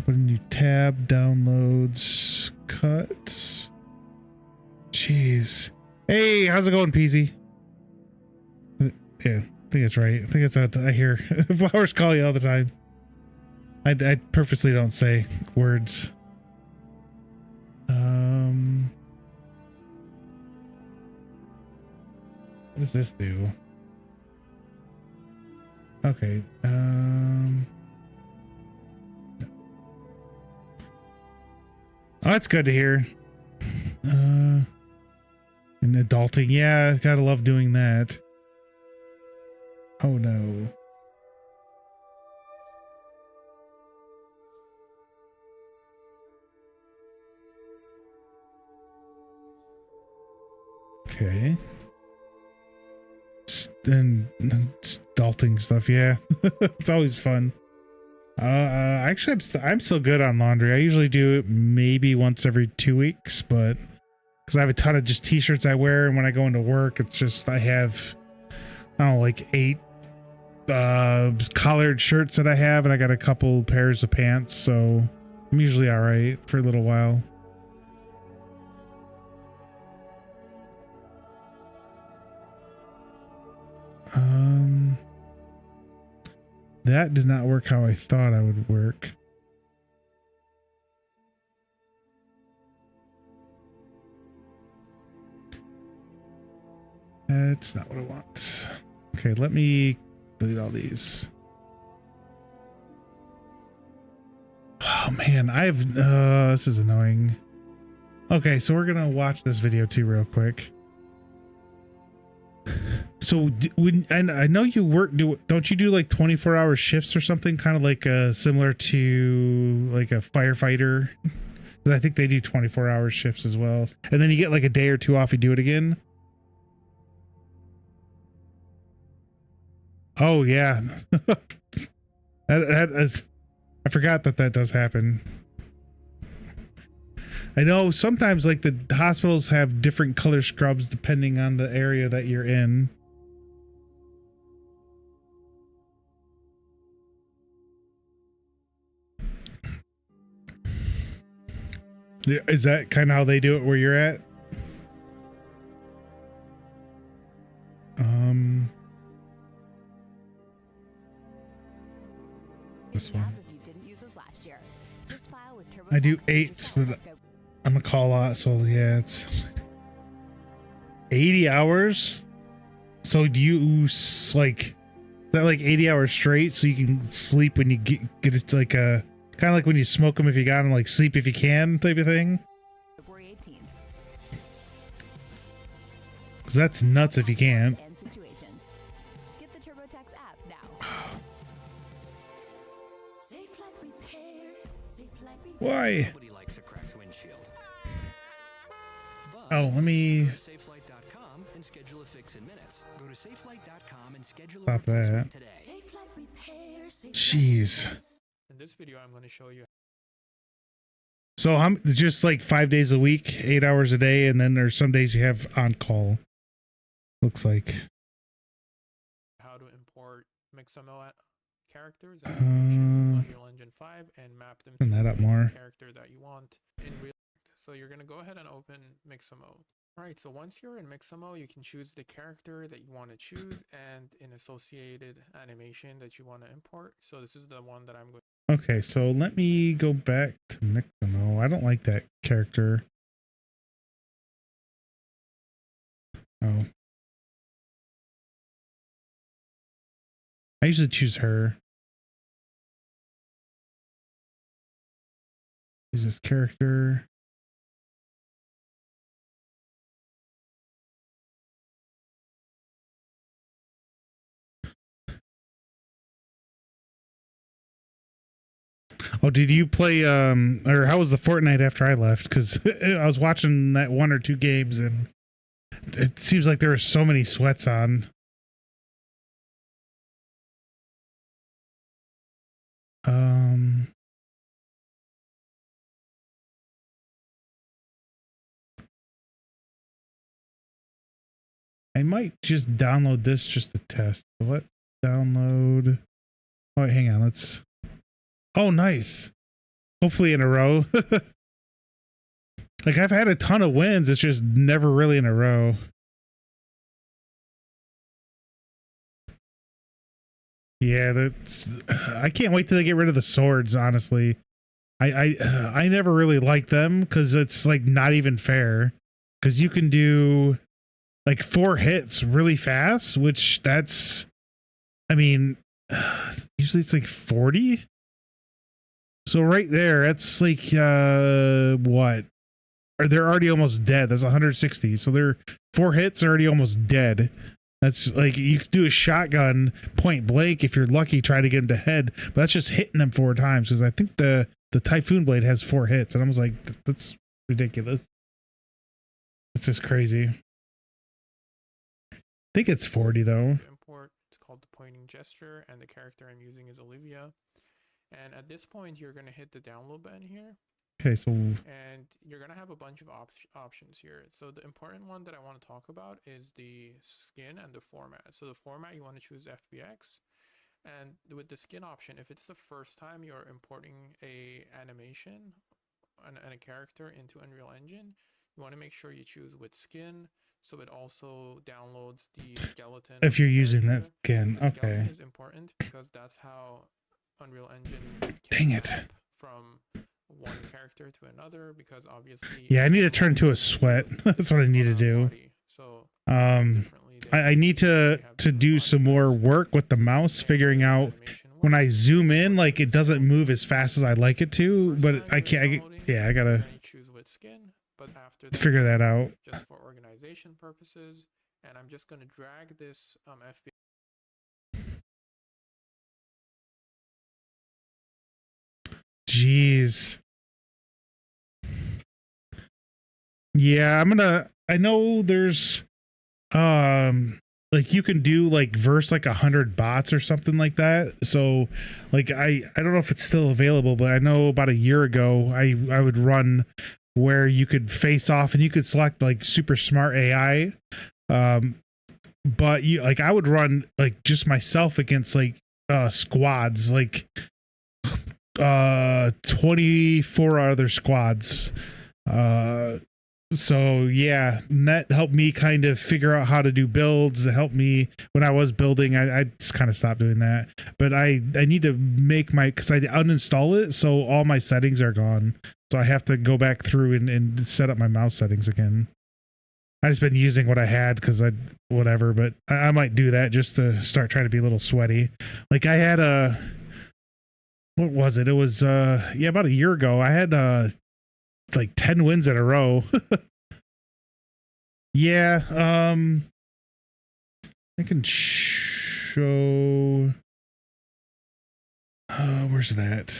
open a new tab, downloads, cut. Jeez. Hey, how's it going, Peasy? Yeah, I think it's right. I think it's what I hear. Flowers call you all the time. I purposely don't say words. What does this do? Okay. Oh, that's good to hear. And adulting. Yeah, gotta love doing that. Oh no. Okay. And adulting stuff, yeah. It's always fun. Actually, I'm still good on laundry. I usually do it maybe once every 2 weeks, but because I have a ton of just t-shirts I wear, and when I go into work, it's just I have, I don't know, like 8 collared shirts that I have, and I got a couple pairs of pants, so I'm usually all right for a little while. That did not work how I thought I would work. That's not what I want. Okay, let me delete all these. Oh man, this is annoying. Okay, so we're gonna watch this video too real quick. So I know you work, don't you do like 24-hour shifts or something, kind of like similar to like a firefighter? I think they do 24-hour shifts as well, and then you get like a day or two off, you do it again. Oh yeah. that is, I forgot that does happen. I know sometimes like the hospitals have different color scrubs depending on the area that you're in. Is that kind of how they do it where you're at? This one. I do 8, but I'm a call out, so yeah, it's 80 hours. So do you like that, like 80 hours straight, so you can sleep when you get it, like a kind of like when you smoke them if you got them, like sleep if you can type of thing? February 18th. Because that's nuts if you can't. Get the TurboTax app now. Why? Nobody likes a cracked windshield. fun. Oh, let me Go to safelight.com and schedule a fix in minutes. Go to safelight.com and schedule a stop that. replacement today. Jeez. In this video, I'm going to show you So I'm just like 5 days a week, 8 hours a day, and then there's some days you have on call. Looks like. how to import Mixamo characters and Unreal Engine 5 and map them to Turn that up the more. character that you want in real. So you're going to go ahead and open Mixamo. Alright, so once you're in Mixamo, you can choose the character that you want to choose and an associated animation that you want to import. So this is the one that I'm going. Okay, so let me go back to Mixamo. I don't like that character. Oh. I usually choose her. Use this character. Oh, did you play or how was the Fortnite after I left? Because I was watching that 1 or 2 games and it seems like there were so many sweats on. I might just download this just to test. So let's download. Oh, wait, hang on. Let's. Oh, nice. Hopefully in a row. Like I've had a ton of wins. It's just never really in a row. Yeah, that's. I can't wait till they get rid of the swords. Honestly, I never really liked them because it's like not even fair. Because you can do like 4 hits really fast, which that's. I mean, usually it's like 40. So right there, that's like what? Or they're already almost dead. That's 160. So they're 4 hits already almost dead. That's like you could do a shotgun point blank if you're lucky, try to get them to head, but that's just hitting them 4 times. Because I think the Typhoon Blade has 4 hits, and I was like, that's ridiculous. That's just crazy. I think it's 40 though. Import. It's called the pointing gesture, and the character I'm using is Olivia. And at this point, you're going to hit the download button here. Okay, so And you're going to have a bunch of options here. So the important one that I want to talk about is the skin and the format. So the format, you want to choose FBX. And with the skin option, if it's the first time you're importing a animation and a character into Unreal Engine, you want to make sure you choose with skin. So it also downloads the skeleton. if you're using that character. skin, The skeleton okay. is important because that's how Unreal Engine Dang can it. map from one character to another, because obviously Yeah, I need to turn to a sweat. That's what I need to do. So I need to do some more work with the mouse, figuring out when I zoom in, like it doesn't move as fast as I'd like it to, but I can't. I gotta choose with skin, but after figure that out. just for organization purposes, and I'm just going to drag this FBX. Jeez. Yeah, I know there's like you can do like verse like 100 bots or something like that. So like I don't know if it's still available, but I know about a year ago I would run where you could face off and you could select like super smart AI. But you like I would run like just myself against like squads, like 24 other squads. So yeah, that helped me kind of figure out how to do builds. It helped me when I was building. I just kind of stopped doing that, but I need to make because I uninstall it, so all my settings are gone. So I have to go back through and set up my mouse settings again. I just been using what I had because whatever, but I might do that just to start trying to be a little sweaty. Like I had what was it? It was about a year ago. I had like 10 wins in a row. Yeah, I can show where's it at?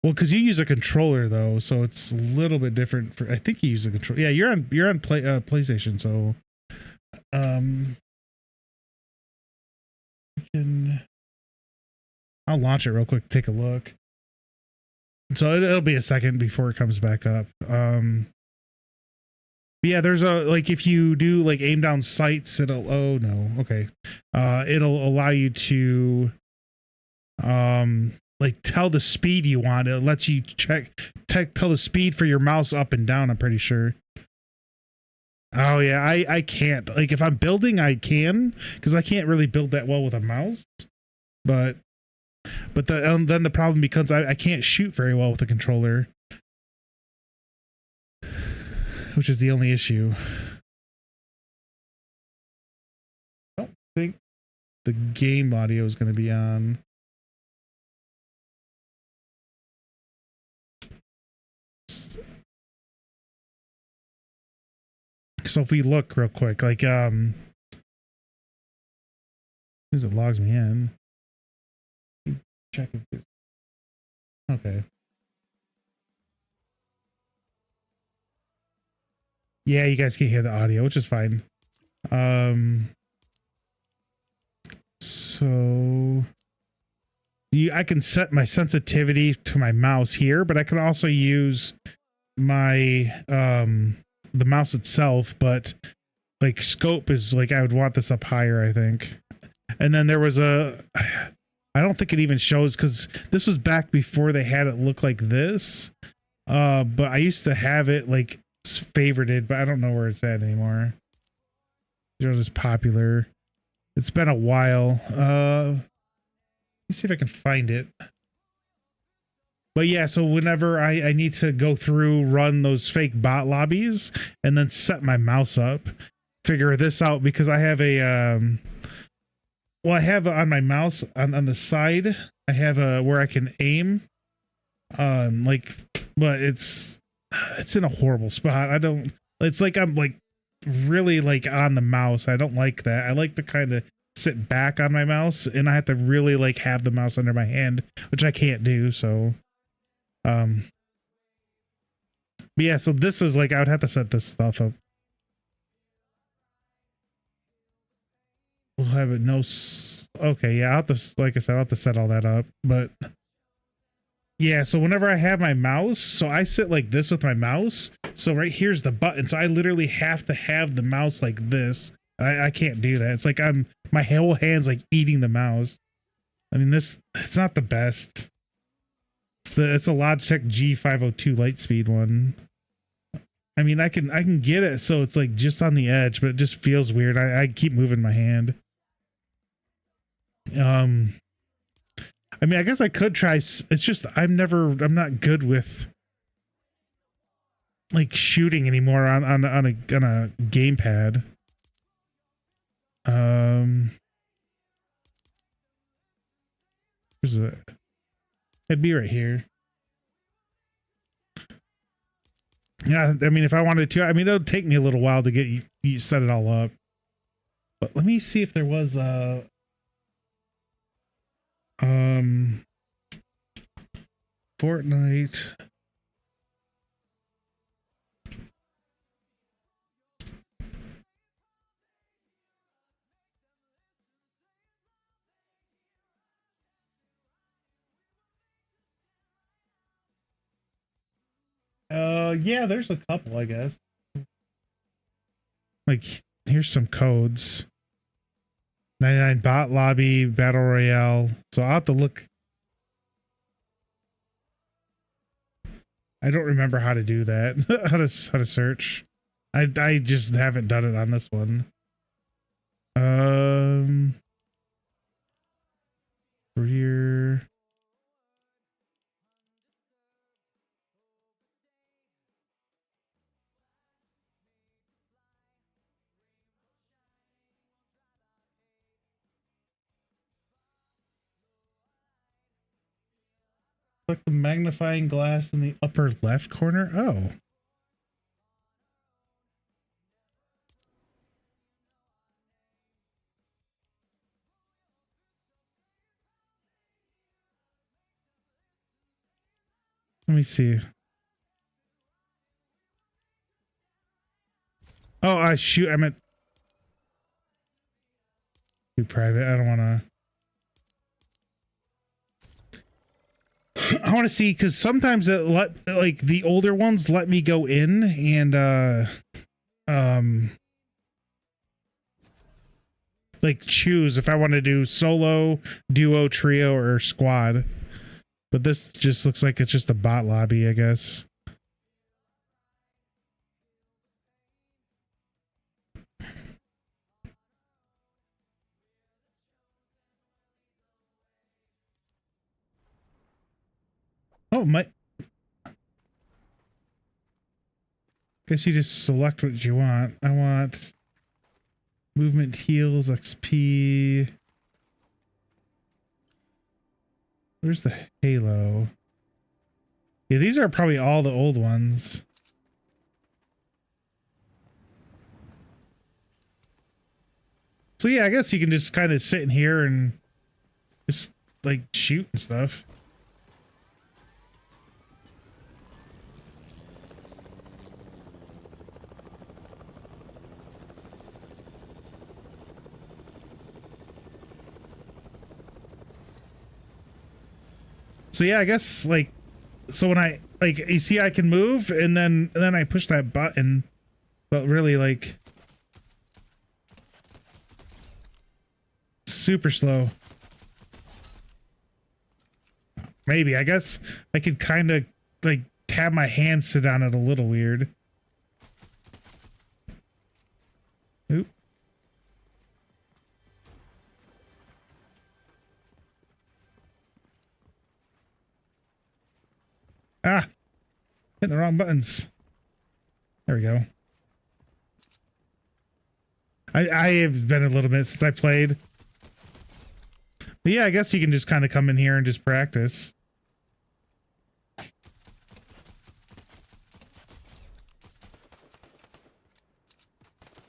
Well, because you use a controller though, so it's a little bit different. For I think you use a controller. Yeah, you're on PlayStation, so I'll launch it real quick. Take a look. So it'll be a second before it comes back up. Yeah, there's a like if you do like aim down sights, it'll it'll allow you to like tell the speed you want. It lets you tell the speed for your mouse up and down, I'm pretty sure. Oh yeah, I can't. Like if I'm building, I can, because I can't really build that well with a mouse. But then the problem becomes I can't shoot very well with a controller, which is the only issue. I don't think the game audio is going to be on. So if we look real quick, like as it logs me in, check if this. Okay. Yeah, you guys can hear the audio, which is fine. So I can set my sensitivity to my mouse here, but I can also use my the mouse itself, but like scope is like I would want this up higher, I think. And then there was I don't think it even shows, because this was back before they had it look like this. But I used to have it like favorited, but I don't know where it's at anymore. It was just popular. It's been a while. Let's see if I can find it. But yeah, so whenever I need to go through, run those fake bot lobbies, and then set my mouse up, figure this out, because I have a well, I have on my mouse on the side, I have a where I can aim, like, but it's in a horrible spot. It's like I'm like really like on the mouse. I don't like that. I like to kind of sit back on my mouse, and I have to really like have the mouse under my hand, which I can't do. So but yeah, so this is like I would have to set this stuff up. We'll have it okay, yeah, I'll have to, like I said, I'll have to set all that up. But yeah, so whenever I have my mouse, so I sit like this with my mouse. So right here's the button. So I literally have to have the mouse like this. I can't do that. It's like my whole hand's like eating the mouse. I mean, it's not the best. It's a Logitech G502 Lightspeed one. I mean, I can get it so it's like just on the edge, but it just feels weird. I keep moving my hand. I mean, I guess I could try. It's just I'm not good with like shooting anymore on a gamepad. Where's it? It'd be right here. Yeah, I mean, if I wanted to, I mean, it'll take me a little while to get you set it all up. But let me see if there was Fortnite. Yeah, there's a couple, I guess. Like, here's some codes. 99 bot lobby, battle royale. So I'll have to look. I don't remember how to do that. how to search. I just haven't done it on this one. Career. Click the magnifying glass in the upper left corner. Oh. Let me see. Oh, I shoot. I meant too private. I don't want to. I want to see because sometimes it like the older ones let me go in and like choose if I want to do solo, duo, trio, or squad. But this just looks like it's just a bot lobby, I guess. Oh, my. Guess you just select what you want. I want movement, heals, XP. Where's the halo? Yeah, these are probably all the old ones. So yeah, I guess you can just kind of sit in here and just like shoot and stuff. So yeah, I guess like, so when I like, you see I can move and then I push that button, but really like super slow. Maybe, I guess I could kind of like have my hand sit on it a little weird. Oop. Ah, hitting the wrong buttons. There we go. I have been a little bit since I played. But yeah, I guess you can just kind of come in here and just practice. I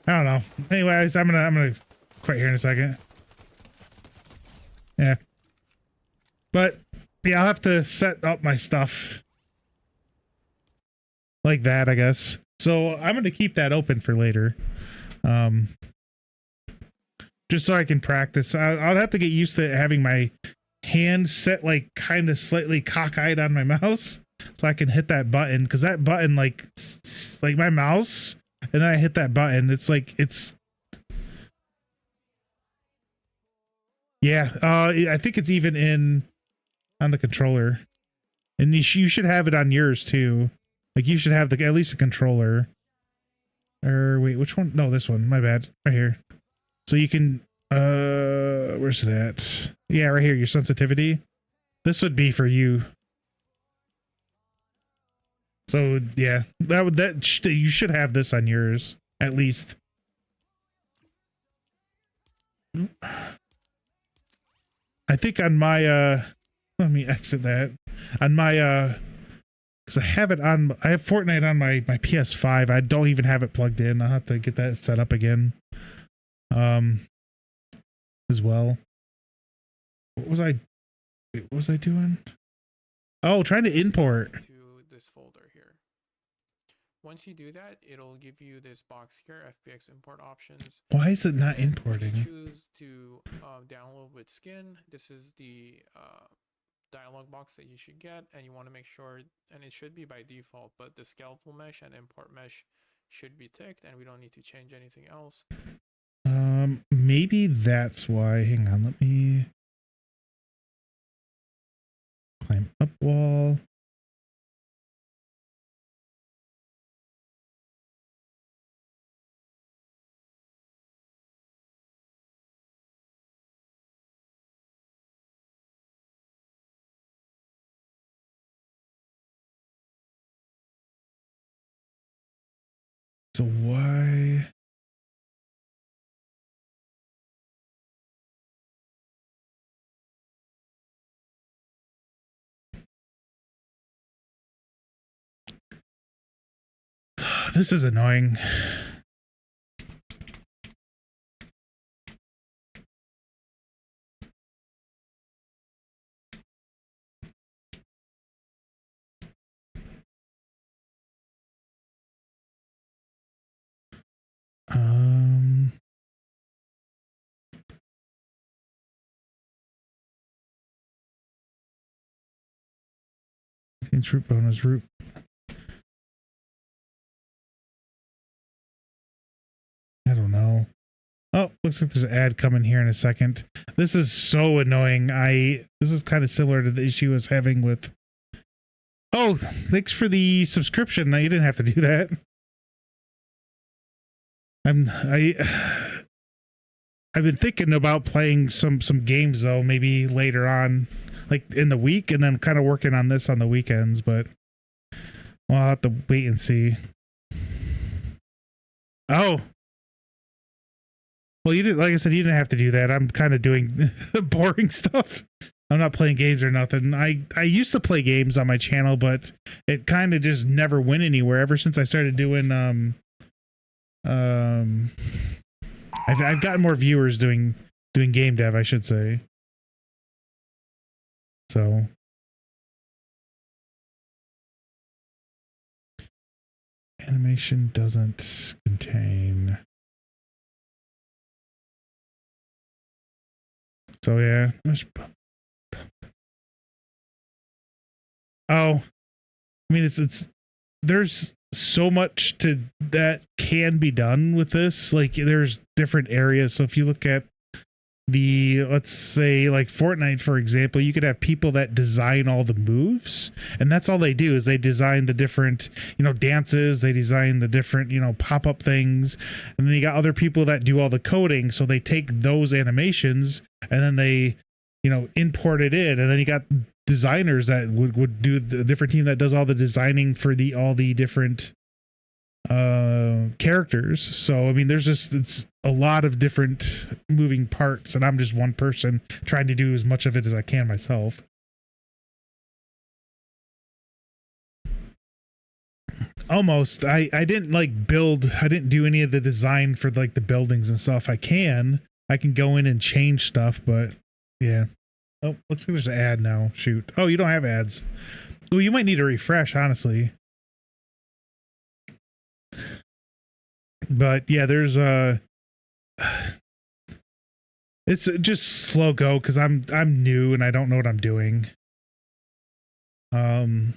don't know. Anyways, I'm gonna quit here in a second. Yeah. But yeah, I'll have to set up my stuff like that, I guess. So I'm gonna keep that open for later. Just so I can practice. I'll have to get used to having my hand set like kind of slightly cockeyed on my mouse so I can hit that button, because that button like my mouse, and then I hit that button, it's like yeah, I think it's even in on the controller, and you should have it on yours too. Like you should have at least a controller. Or wait, which one? No, this one. My bad. Right here. So you can, where's it at? Yeah, right here, your sensitivity. This would be for you. So yeah, you should have this on yours, at least. I think on my, let me exit that. On my, because I have Fortnite on my PS5. I don't even have it plugged in. I'll have to get that set up again. As well. What was I doing? Oh, trying to import. To this folder here. Once you do that, it'll give you this box here, FBX import options. Why is it not And importing? when you choose to download with skin. This is the dialog box that you should get, and you want to make sure, and it should be by default, but the skeletal mesh and import mesh should be ticked, and we don't need to change anything else. Maybe that's why. Hang on, let me climb up wall. So why? This is annoying. Contains root bonus root. I don't know. Oh, looks like there's an ad coming here in a second. This is so annoying. This is kind of similar to the issue I was having with. Oh, thanks for the subscription. No, you didn't have to do that. I've been thinking about playing some games though, maybe later on, like in the week, and then kind of working on this on the weekends, but we'll have to wait and see. Oh. Well, you didn't, like I said, you didn't have to do that. I'm kind of doing boring stuff. I'm not playing games or nothing. I used to play games on my channel, but it kind of just never went anywhere ever since I started doing I've gotten more viewers doing game dev, I should say. So animation doesn't contain. So yeah. Oh, I mean it's there's so much that can be done with this. Like there's different areas. So if you look at let's say like Fortnite, for example, you could have people that design all the moves, and that's all they do is they design the different, dances, they design the different, pop-up things, and then you got other people that do all the coding. So they take those animations and then they, import it in, and then you got designers that would do the different team that does all the designing for all the different characters. So I mean it's a lot of different moving parts, and I'm just one person trying to do as much of it as I can myself. Almost. I didn't I didn't do any of the design for like the buildings and stuff. I can go in and change stuff, but yeah. Oh, looks like there's an ad now. Shoot. Oh, you don't have ads. Oh, you might need a refresh, honestly. But yeah, there's it's just slow go because I'm new and I don't know what I'm doing. You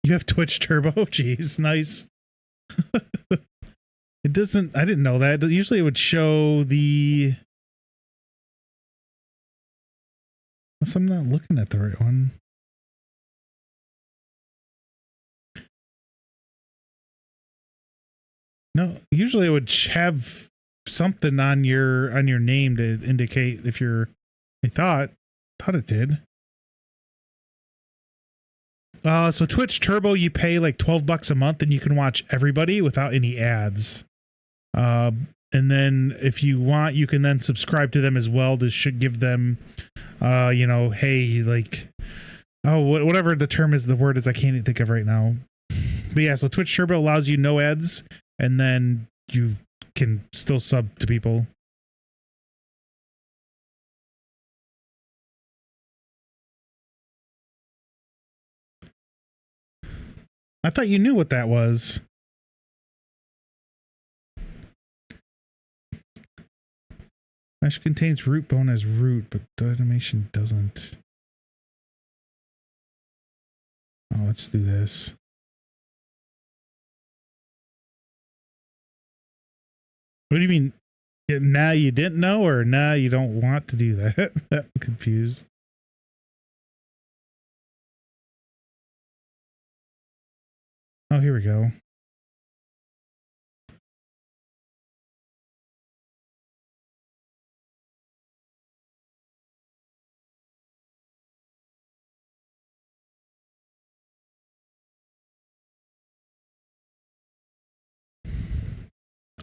have Twitch Turbo? Jeez, nice. It doesn't. I didn't know that. Usually it would show the. Unless I'm not looking at the right one. No, usually it would have something on your name to indicate if you're. I thought it did. So Twitch Turbo, you pay like $12 a month and you can watch everybody without any ads. And then if you want, you can then subscribe to them as well to should give them, hey, like, whatever the term is, the word is, I can't even think of right now. But yeah, so Twitch Turbo allows you no ads, and then you can still sub to people. I thought you knew what that was. Mesh contains root bone as root, but the animation doesn't. Oh, let's do this. What do you mean? Now you didn't know, or now you don't want to do that? I'm confused. Oh, here we go.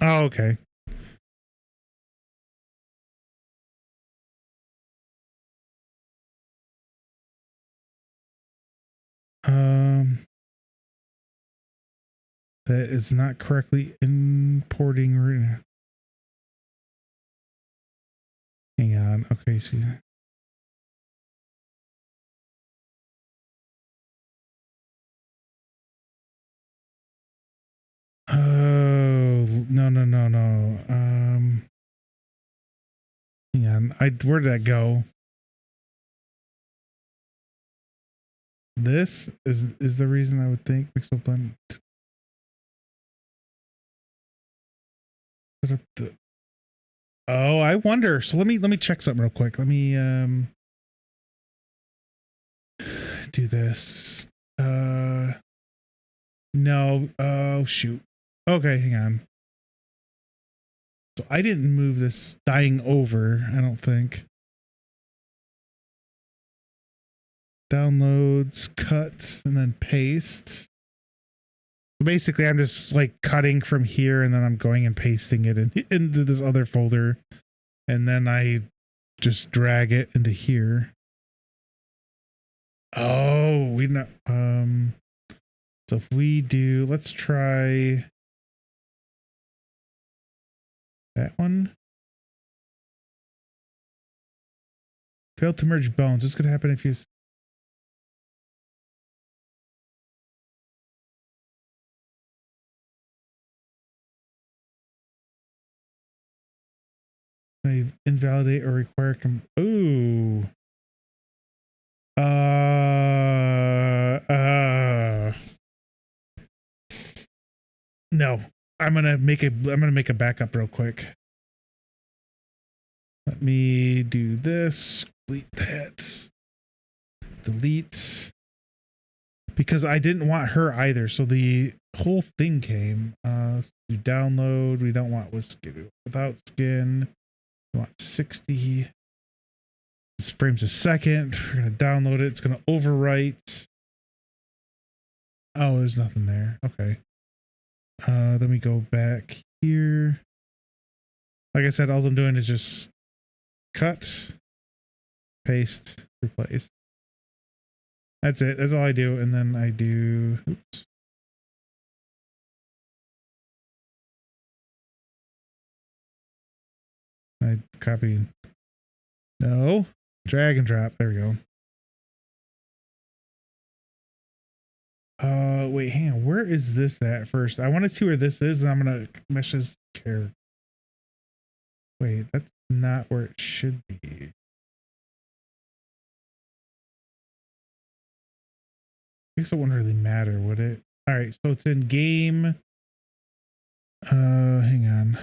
Oh, okay. That is not correctly importing. Hang on. Okay, see. Oh, no. Hang on. Where did that go? this is the reason I would think Mixel Blend. Set up the. Oh, I wonder. So let me check something real quick. Let me do this. No. Oh shoot. Okay, hang on. So I didn't move this dying over, I don't think. Downloads, cut, and then paste. Basically, I'm just like cutting from here and then I'm going and pasting it into this other folder. And then I just drag it into here. Oh, we know. So if we do, let's try that one. Failed to merge bones. This could happen if you. Invalidate or require ooh. No. I'm gonna make a backup real quick. Let me do this. Delete that. Delete. Because I didn't want her either, so the whole thing came. Let's do download. We don't want with skin. Without skin. We want 60 frames a second. We're gonna download it. It's gonna overwrite. Oh, there's nothing there. Okay. Then we go back here. Like I said, all I'm doing is just cut, paste, replace. That's it. That's all I do. And then I do, oops. I copy. No, drag and drop. There we go. Wait, hang on. Where is this at first? I want to see where this is, and I'm gonna mesh this character. Wait, that's not where it should be. I guess it wouldn't really matter, would it? All right, so it's in game. Hang on.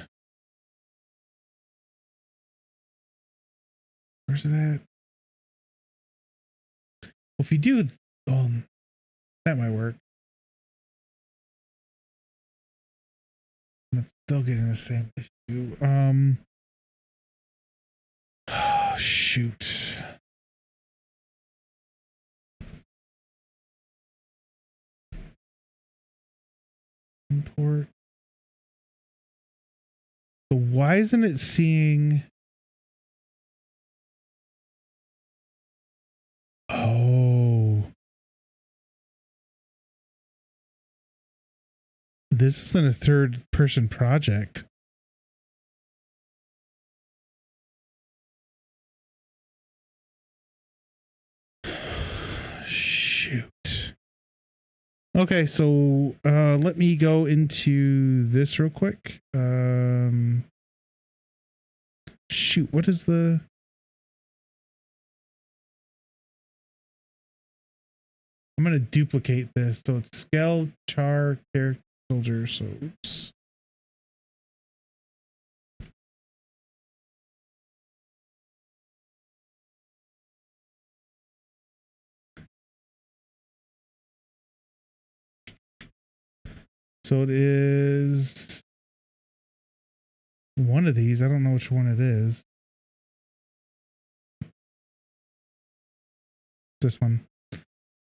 Where's it at? Well, if you do, that might work. That's still getting the same issue. Oh, shoot. Import. So why isn't it seeing? Oh. This isn't a third person project. Shoot. Okay, so let me go into this real quick. Shoot, what is the I'm gonna duplicate this. So it's scale char character soldier, so oops. So it is one of these. I don't know which one it is. This one.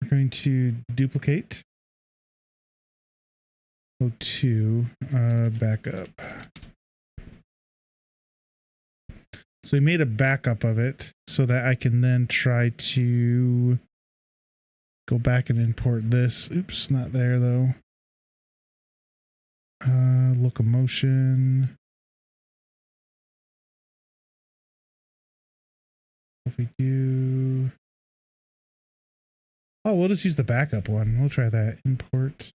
We're going to duplicate. Go to backup. So we made a backup of it so that I can then try to go back and import this. Oops, not there though. Locomotion. If we do, oh, we'll just use the backup one. We'll try that. Import.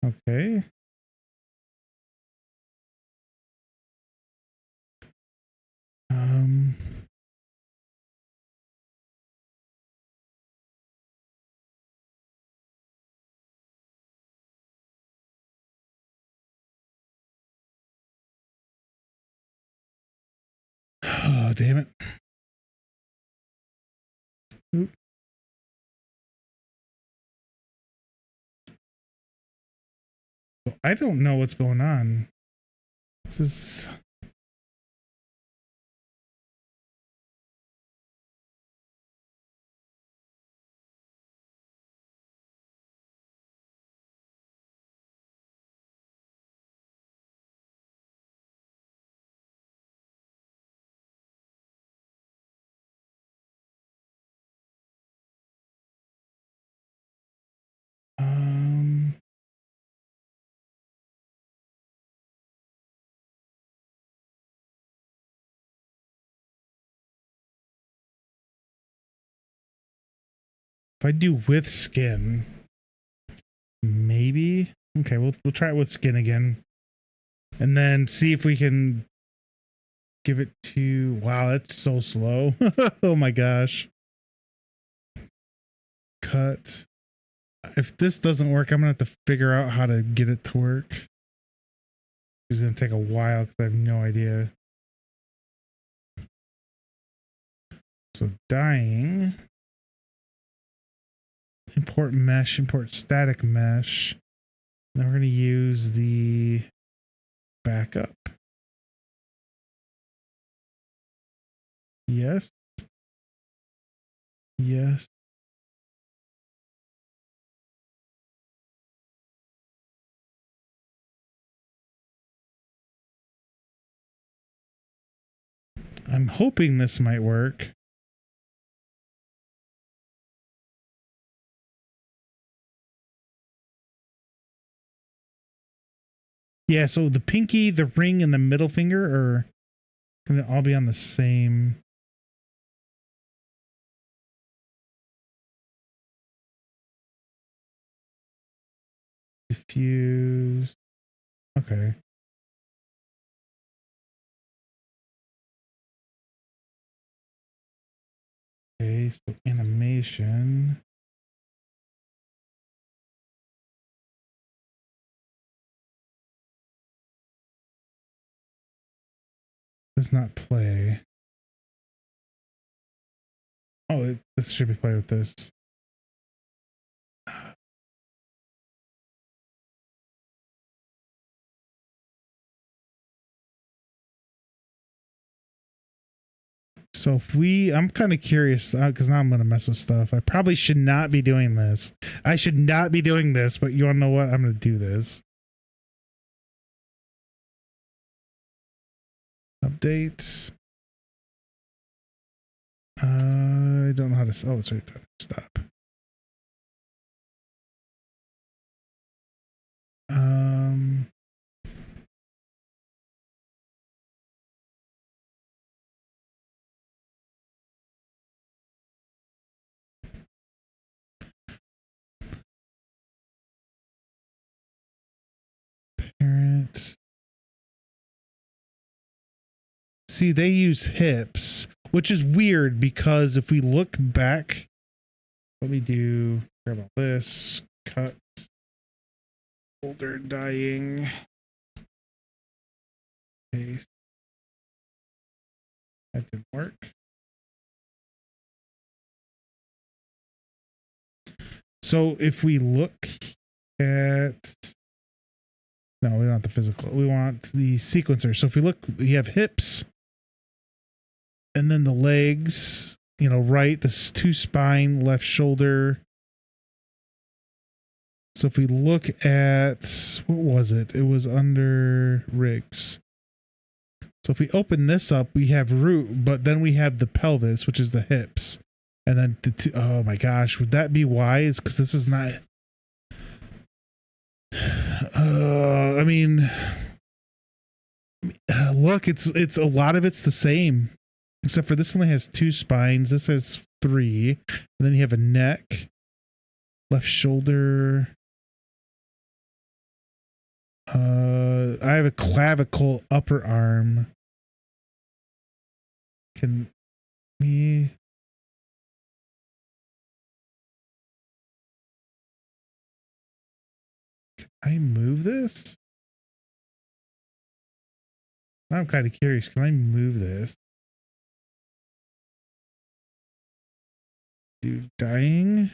Okay. Oh, damn it. Oop. I don't know what's going on. This is... Um... If I do with skin, maybe. Okay, we'll try it with skin again, and then see if we can give it to. Wow, that's so slow. Oh my gosh. Cut. If this doesn't work, I'm gonna have to figure out how to get it to work. It's gonna take a while because I have no idea. So dyeing. Import mesh, import static mesh. Then we're going to use the backup. Yes. Yes. I'm hoping this might work. Yeah, so the pinky, the ring, and the middle finger are going to all be on the same. Diffuse. Okay. Okay, so animation. Does not play. Oh, this should be played with this. So if I'm kind of curious because now I'm going to mess with stuff. I probably should not be doing this. I should not be doing this, but you want to know what? I'm going to do this. Update. I don't know how to. Oh, it's right there. Stop. Parent. See, they use hips, which is weird because if we look back, let me grab all this, cut, folder dyeing, paste. That didn't work. So if we look at, no, we don't want the physical. We want the sequencer. So if we look, you have hips, and then the legs, right, the two spine, left shoulder. So if we look at, what was it? It was under rigs. So if we open this up, we have root, but then we have the pelvis, which is the hips. And then the two, oh my gosh, would that be why? It's because this is not. I mean, look, it's a lot of it's the same, except for this only has two spines. This has three, and then you have a neck, left shoulder. I have a clavicle, upper arm. Can I move this? I'm kind of curious. Can I move this? do dying.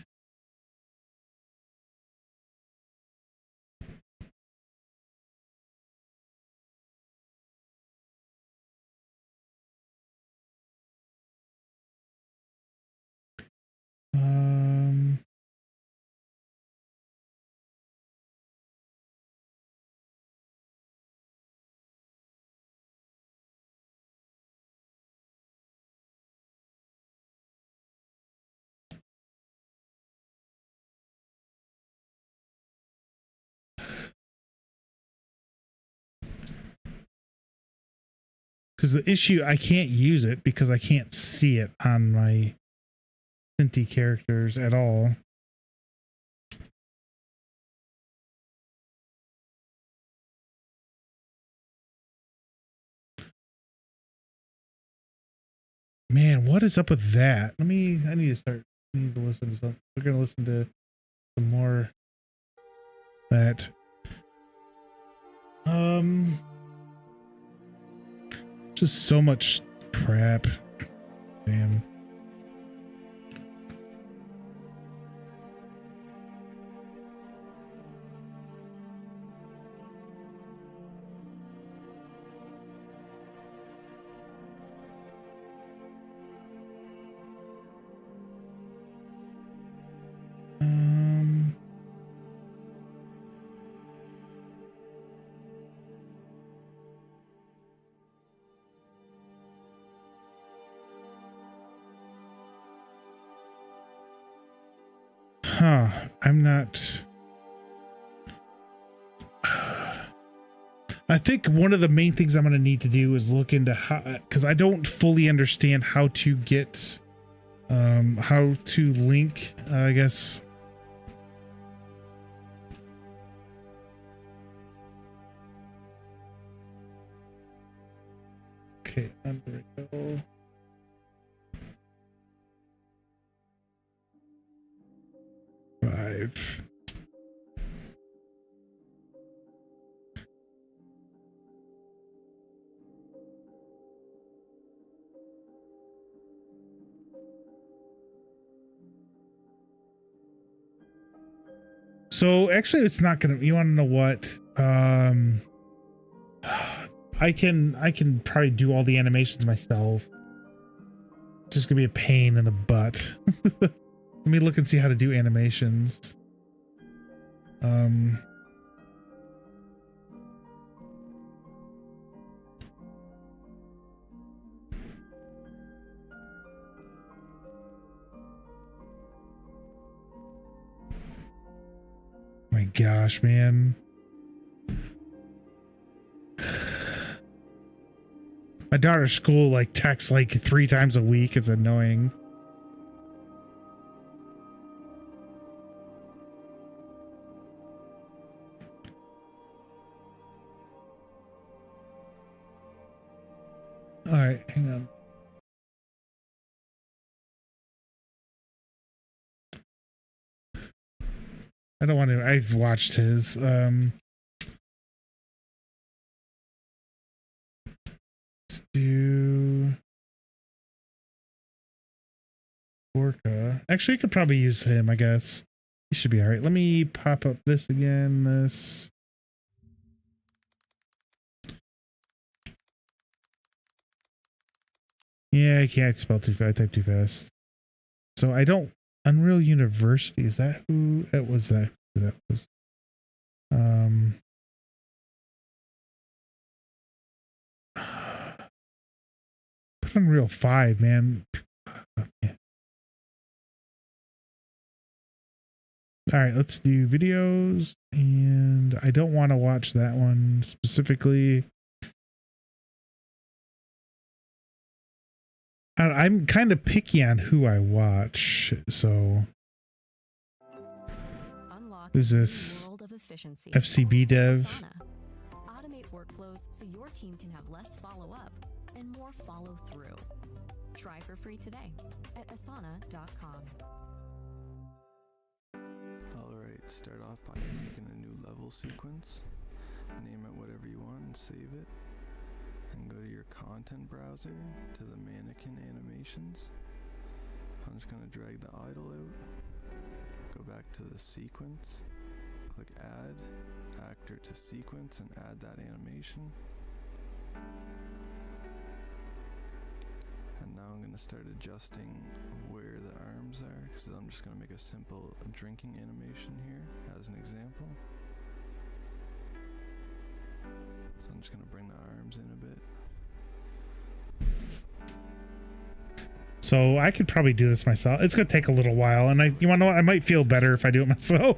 Because the issue, I can't use it because I can't see it on my Cinti characters at all. Man, what is up with that? I need to listen to some. We're going to listen to some more that. Just so much crap. Damn. I'm not. I think one of the main things I'm going to need to do is look into how, because I don't fully understand how to get, how to link, I guess. Okay, Unbreakable. Five. So actually it's not gonna, you want to know what? I can probably do all the animations myself. It's just gonna be a pain in the butt. Let me look and see how to do animations. My gosh, man. My daughter's school like texts like 3 times a week. It's annoying. All right, hang on. I don't want to. I've watched his. Let's do Orca. Actually, I could probably use him. I guess he should be all right. Let me pop up this again. This. Yeah, I can't spell too fast. I type too fast. So I don't. Unreal University. Is that who it was? That who that was? Put Unreal 5, man. Yeah. All right, let's do videos, and I don't want to watch that one specifically. I'm kind of picky on who I watch, so. Unlock Who's this? World of efficiency. FCB dev. Asana. Automate workflows so your team can have less follow-up and more follow-through. Try for free today at asana.com. Alright, start off by making a new level sequence. Name it whatever you want and save it. Then go to your content browser, to the mannequin animations. I'm just going to drag the idle out, go back to the sequence, click add, actor to sequence, and add that animation. And now I'm going to start adjusting where the arms are, because I'm just going to make a simple drinking animation here as an example. So I'm just going to bring the arms in a bit. So I could probably do this myself. It's gonna take a little while, and you wanna know what? I might feel better if I do it myself.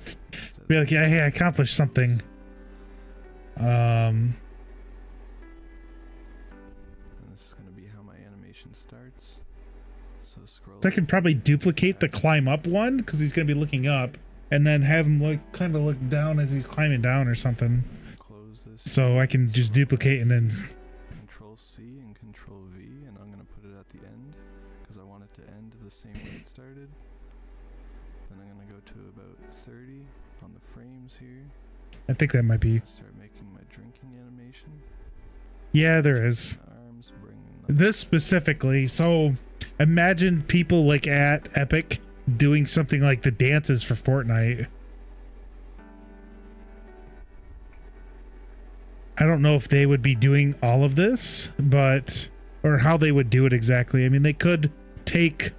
Be like, yeah, hey, I accomplished something. And this is gonna be how my animation starts. So scroll. I could probably duplicate the climb up one because he's gonna be looking up, and then have him kind of look down as he's climbing down or something. Close this. So I can just duplicate and then. Control C and Control V, and I'm gonna put it at the end because I want it to end the same way it started. Then I'm gonna go to about 30 on the frames here. I think that might be. Start making my drinking animation. Yeah, there is. Arms, bringing This specifically. So imagine people like at Epic doing something like the dances for Fortnite. I don't know if they would be doing all of this, but or how they would do it exactly. I mean, they could take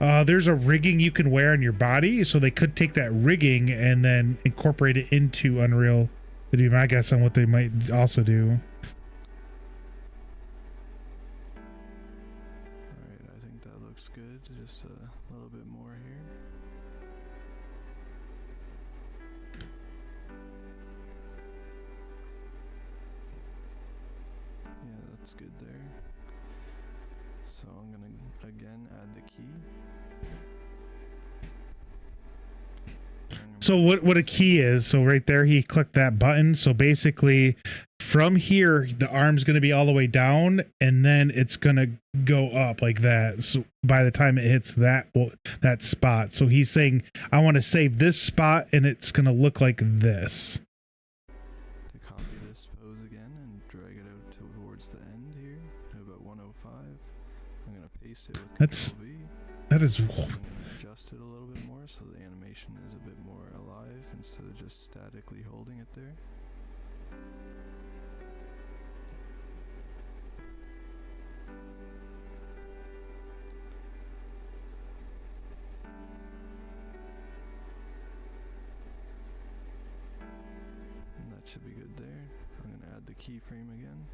there's a rigging you can wear on your body, so they could take that rigging and then incorporate it into Unreal. That'd be my guess on what they might also do. Alright, I think that looks good. Just a little bit more here. Yeah, that's good there. So I'm gonna again add the key. So what a key is, so right there he clicked that button. So basically from here the arm's going to be all the way down, and then it's going to go up like that. So by the time it hits that spot. So he's saying I want to save this spot and it's going to look like this. To copy this pose again and drag it out towards the end here to about 105. I'm going to paste it with That's Control V. that is I'm going to adjust it a little bit more so the animation is a bit more alive instead of just statically holding it there. And that should be good there. I'm going to add the keyframe again.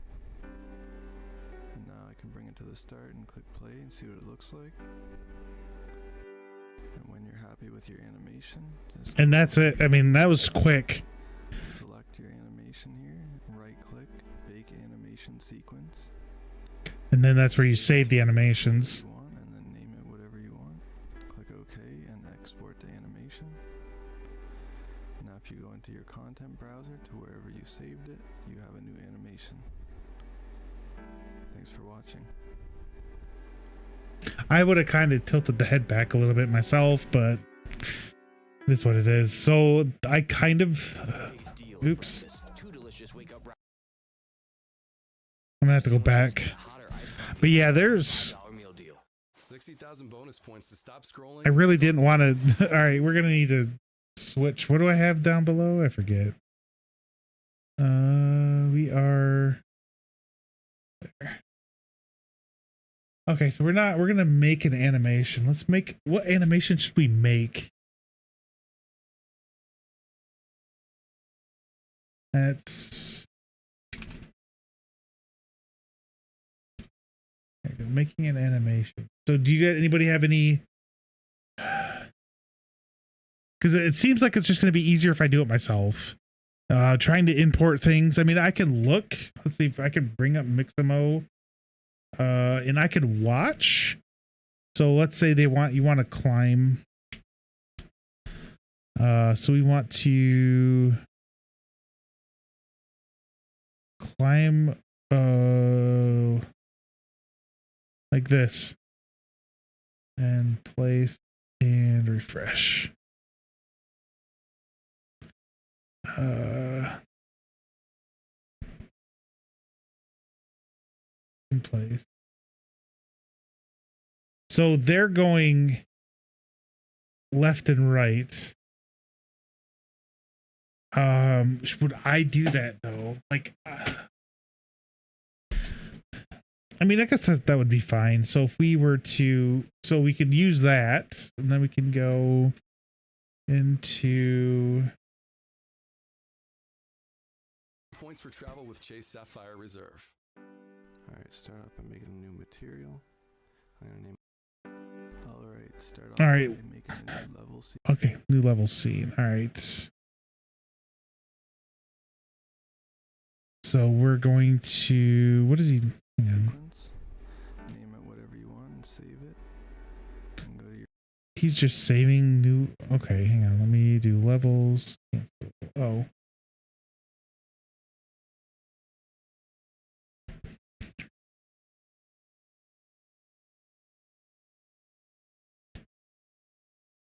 And now I can bring it to the start and click play and see what it looks like. And when you're happy with your animation, just and that's it. I mean, that was quick. select your animation here, right click, bake animation sequence. And then that's where you save the animations. You want, and then name it whatever you want. Click OK and export the animation. Now if you go into your content browser to wherever you saved it, you have a new animation. Thanks for watching. I would have kind of tilted the head back a little bit myself, but it is what it is. So I kind of oops. I'm gonna have to go back. But yeah, there's 60,000 bonus points to stop scrolling. I really didn't want to. All right, we're gonna need to switch. What do I have down below? I forget. We are there. Okay, so we're gonna make an animation. Let's make, what animation should we make? That's okay, making an animation. So do you guys, anybody have any, because it seems like it's just going to be easier if I do it myself. Trying to import things. I mean, I can look, let's see if I can bring up Mixamo. And I could watch. So let's say you want to climb. So we want to climb like this and place and refresh. In place. So they're going left and right. Would I do that though? Like, I mean, I guess that would be fine. So if we were to, so we could use that, and then we can go into. Points for travel with Chase Sapphire Reserve. Alright, start up and making a new material. I'm gonna name. Alright, start off Alright. by making a new level scene. Okay, new level scene. All right. So we're going to. What is he? Hang on. Sequence. Name it whatever you want and save it. And go to your. He's just saving new. Okay, hang on. Let me do levels. Oh.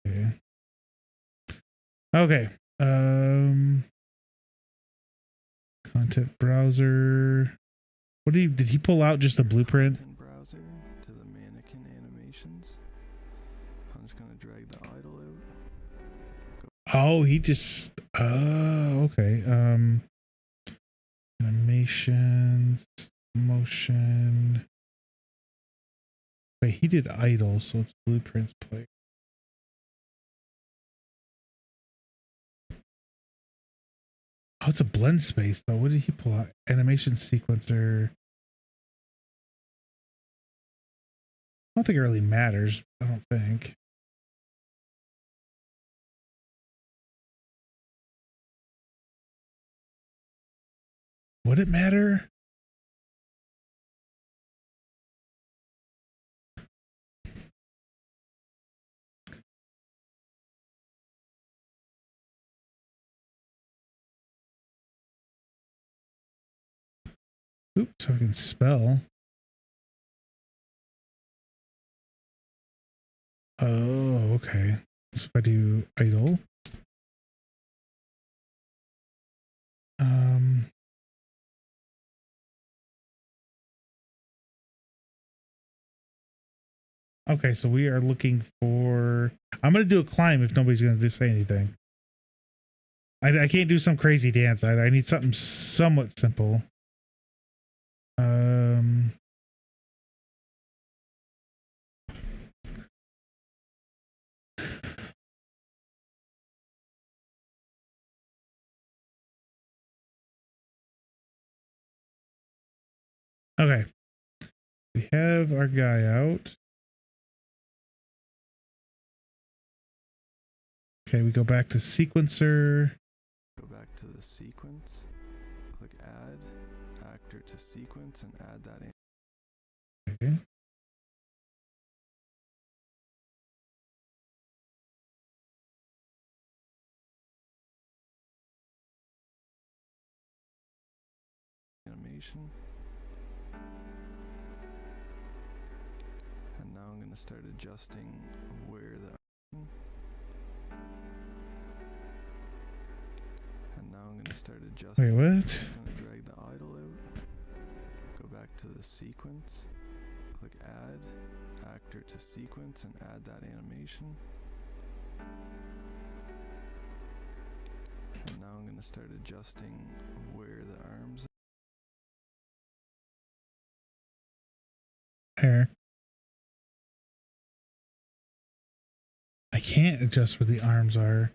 Okay. Okay. Content browser. What did he pull out? Just the blueprint? Content browser to the mannequin animations. I'm just gonna drag the idle out. Oh, he just. Oh, okay. Animations, motion. Wait, he did idle, so it's blueprints play. Oh, it's a blend space though. What did he pull out? Animation sequencer. I don't think it really matters. I don't think. Would it matter? Oops, I can spell. Oh, okay. So if I do idle. Okay, so we are looking for. I'm gonna do a climb if nobody's gonna say anything. I can't do some crazy dance. I need something somewhat simple. Okay. We have our guy out. Okay, we go back to sequencer. Go back to the sequence. Click add actor to sequence and add that in. Okay. Animation. And now I'm going to start adjusting where the. And now I'm going to start adjusting. Wait, what? I'm just going to drag the idle out. Go back to the sequence. Click add actor to sequence and add that animation. And now I'm going to start adjusting where the arms are. Here. I can't adjust where the arms are.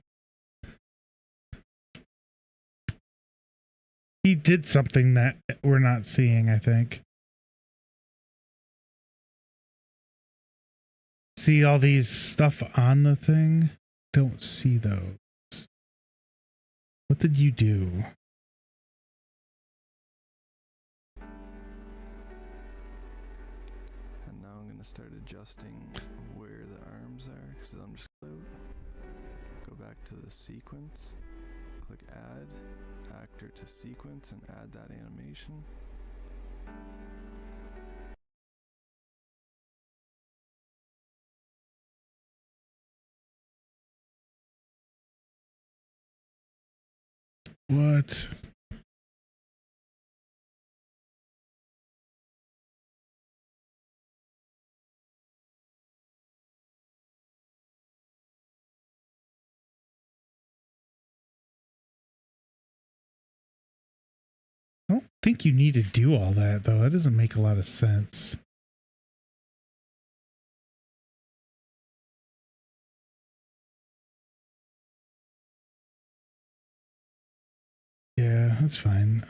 He did something that we're not seeing, I think. See all these stuff on the thing? Don't see those. What did you do? And now I'm going to start adjusting where the arms are because I'm just go back to the sequence. Click add actor to sequence and add that animation. What? think you need to do all that though. That doesn't make a lot of sense. Yeah, that's fine.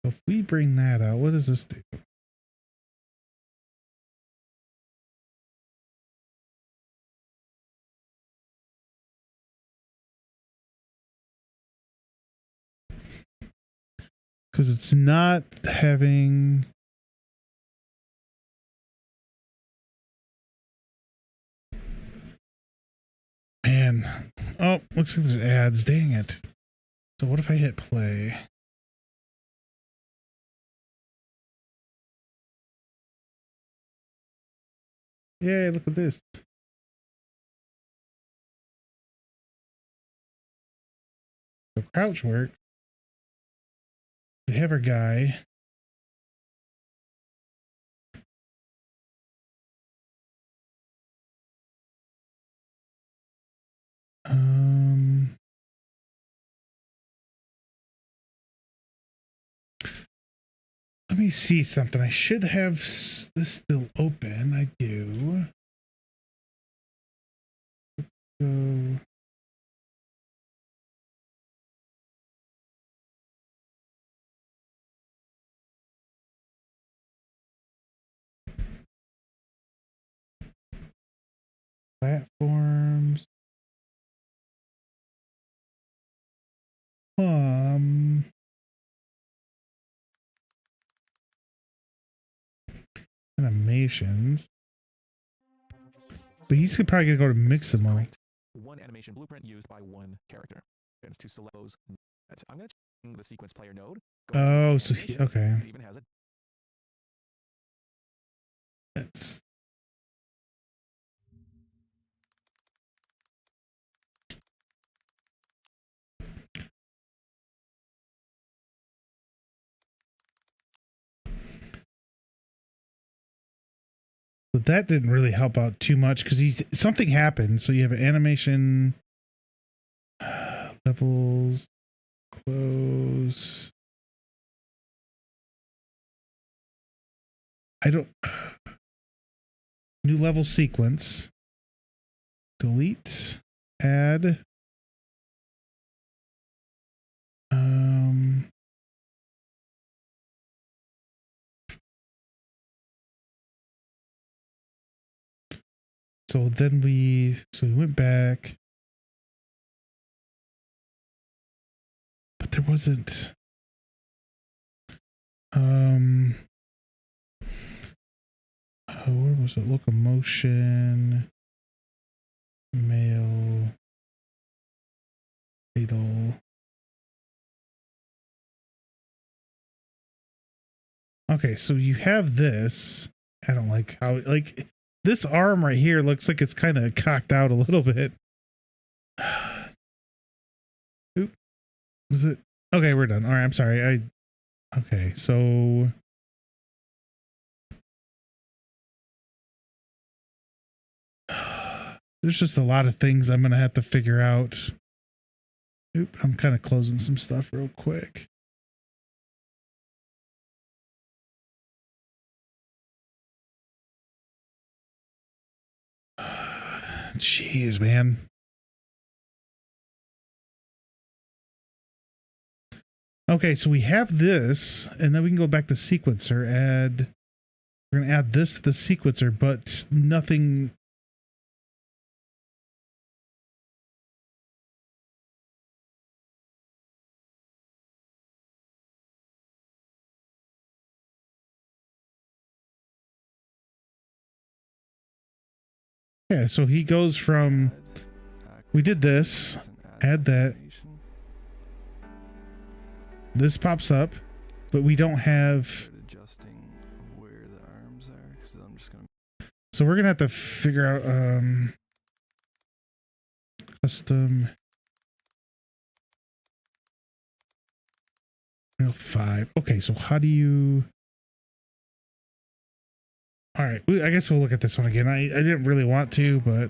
If we bring that out, what does this do? Because it's not having... Man. Oh, looks like there's ads. Dang it. So what if I hit play? Yay, look at this. So crouch work. We have our guy. Let me see something. I should have this still open. I do. Let's go. Platforms. Animations. But he's probably gonna go to Mixamo. One animation blueprint used by one character. And to select those. I'm going to check the sequence player node. Oh, so he, okay. It even has a That's... But that didn't really help out too much because something happened. So you have an animation levels, close. I don't. New level sequence. Delete. Add. So then we went back, but there wasn't, where was it? Locomotion, mail, fatal. Okay, so you have this. I don't like how, like, this arm right here looks like it's kind of cocked out a little bit. Oop. Is it? Okay, we're done. All right, I'm sorry. Okay, so there's just a lot of things I'm going to have to figure out. Oop, I'm kind of closing some stuff real quick. Jeez, man. Okay, so we have this, and then we can go back to sequencer, add, we're going to add this to the sequencer, but nothing. Yeah, so he goes from, we did this, add that. This pops up, but we don't have. Adjusting where the arms are, because I'm just gonna. So we're gonna have to figure out custom 5. Okay, so how do you? All right, I guess we'll look at this one again. I didn't really want to, but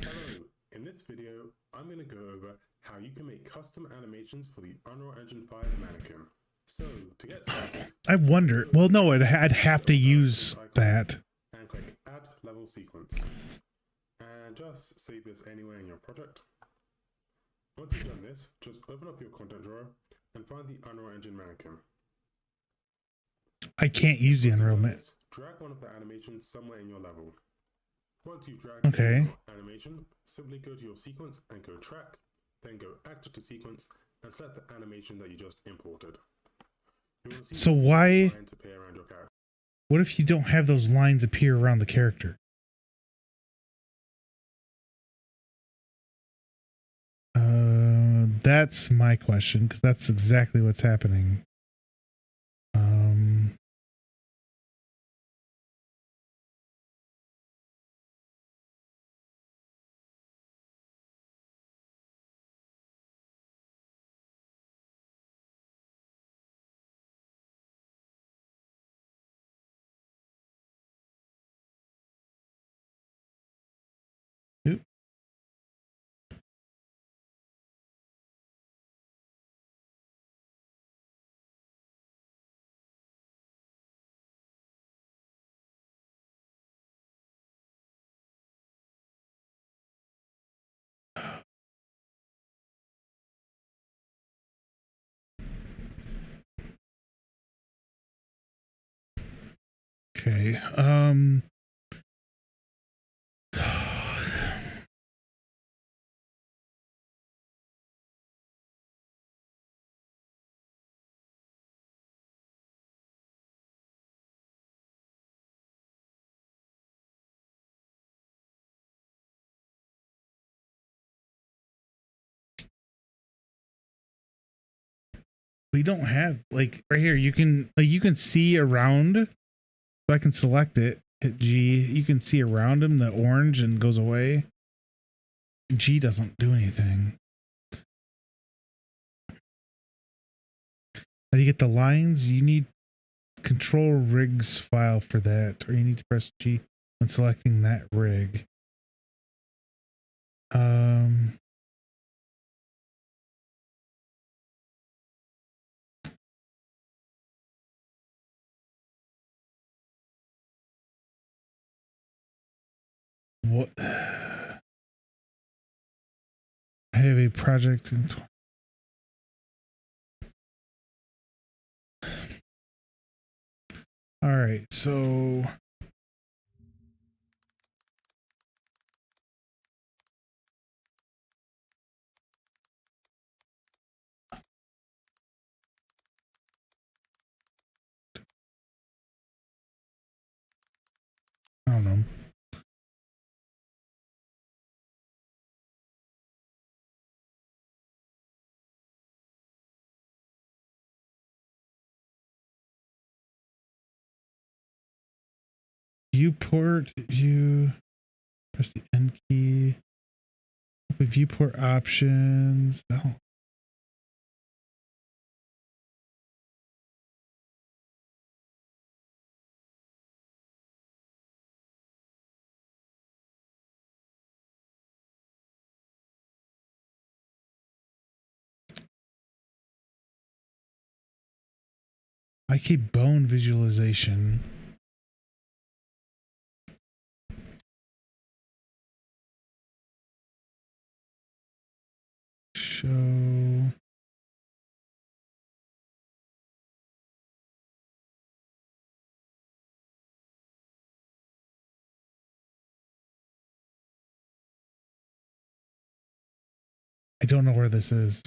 Hello, in this video, I'm going to go over how you can make custom animations for the Unreal Engine 5 mannequin. So, to get started, I wonder. Well, no, I'd have to use that. and click Add Level Sequence. And just save this anywhere in your project. Once you've done this, just open up your content drawer and find the Unreal Engine mannequin. I can't use the Once you've Unreal. done this, drag one of the animations somewhere in your level. Once you've dragged Okay. your animation, simply go to your sequence and go track, then go actor to sequence and select the animation that you just imported. You will see So the why- lines appear around your character. What if you don't have those lines appear around the character? That's my question, because that's exactly what's happening. Oop. Okay. We don't have, like, right here, you can see around, so I can select it, hit G, you can see around him the orange and goes away. G doesn't do anything. How do you get the lines? You need control rigs file for that, or you need to press G when selecting that rig. What? I have a project in. All right, so. I don't know. Viewport, you press the N key. Open viewport options. Oh. I keep bone visualization. Show. I don't know where this is.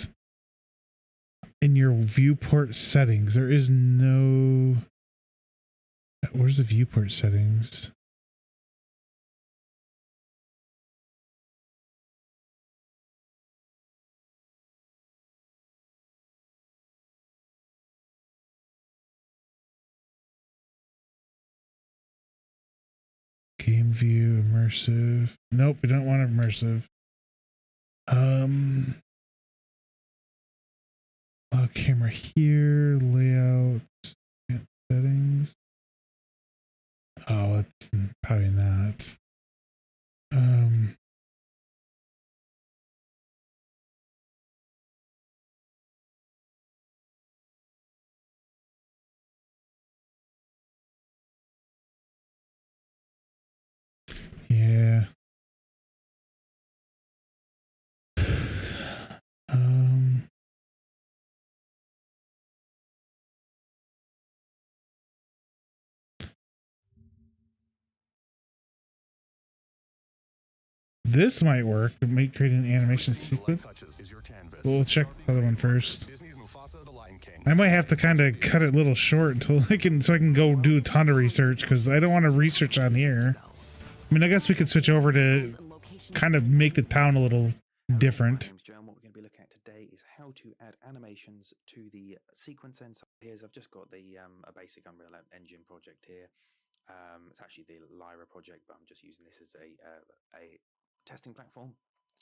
In your viewport settings, there is no. Where's the viewport settings? Game view, immersive. Nope, we don't want immersive. Camera here, layout, settings. Oh, it's probably not. Yeah. This might work. It might create an animation sequence. We'll check the other one first. I might have to kind of cut it a little short until I can go do a ton of research, because I don't want to research on here. I mean, I guess we could switch over to kind of make the town a little different. My name's Joe, and what we're going to be looking at today is how to add animations to the sequence end. So here's, I've just got the a basic Unreal Engine project here. It's actually the Lyra project, but I'm just using this as a testing platform.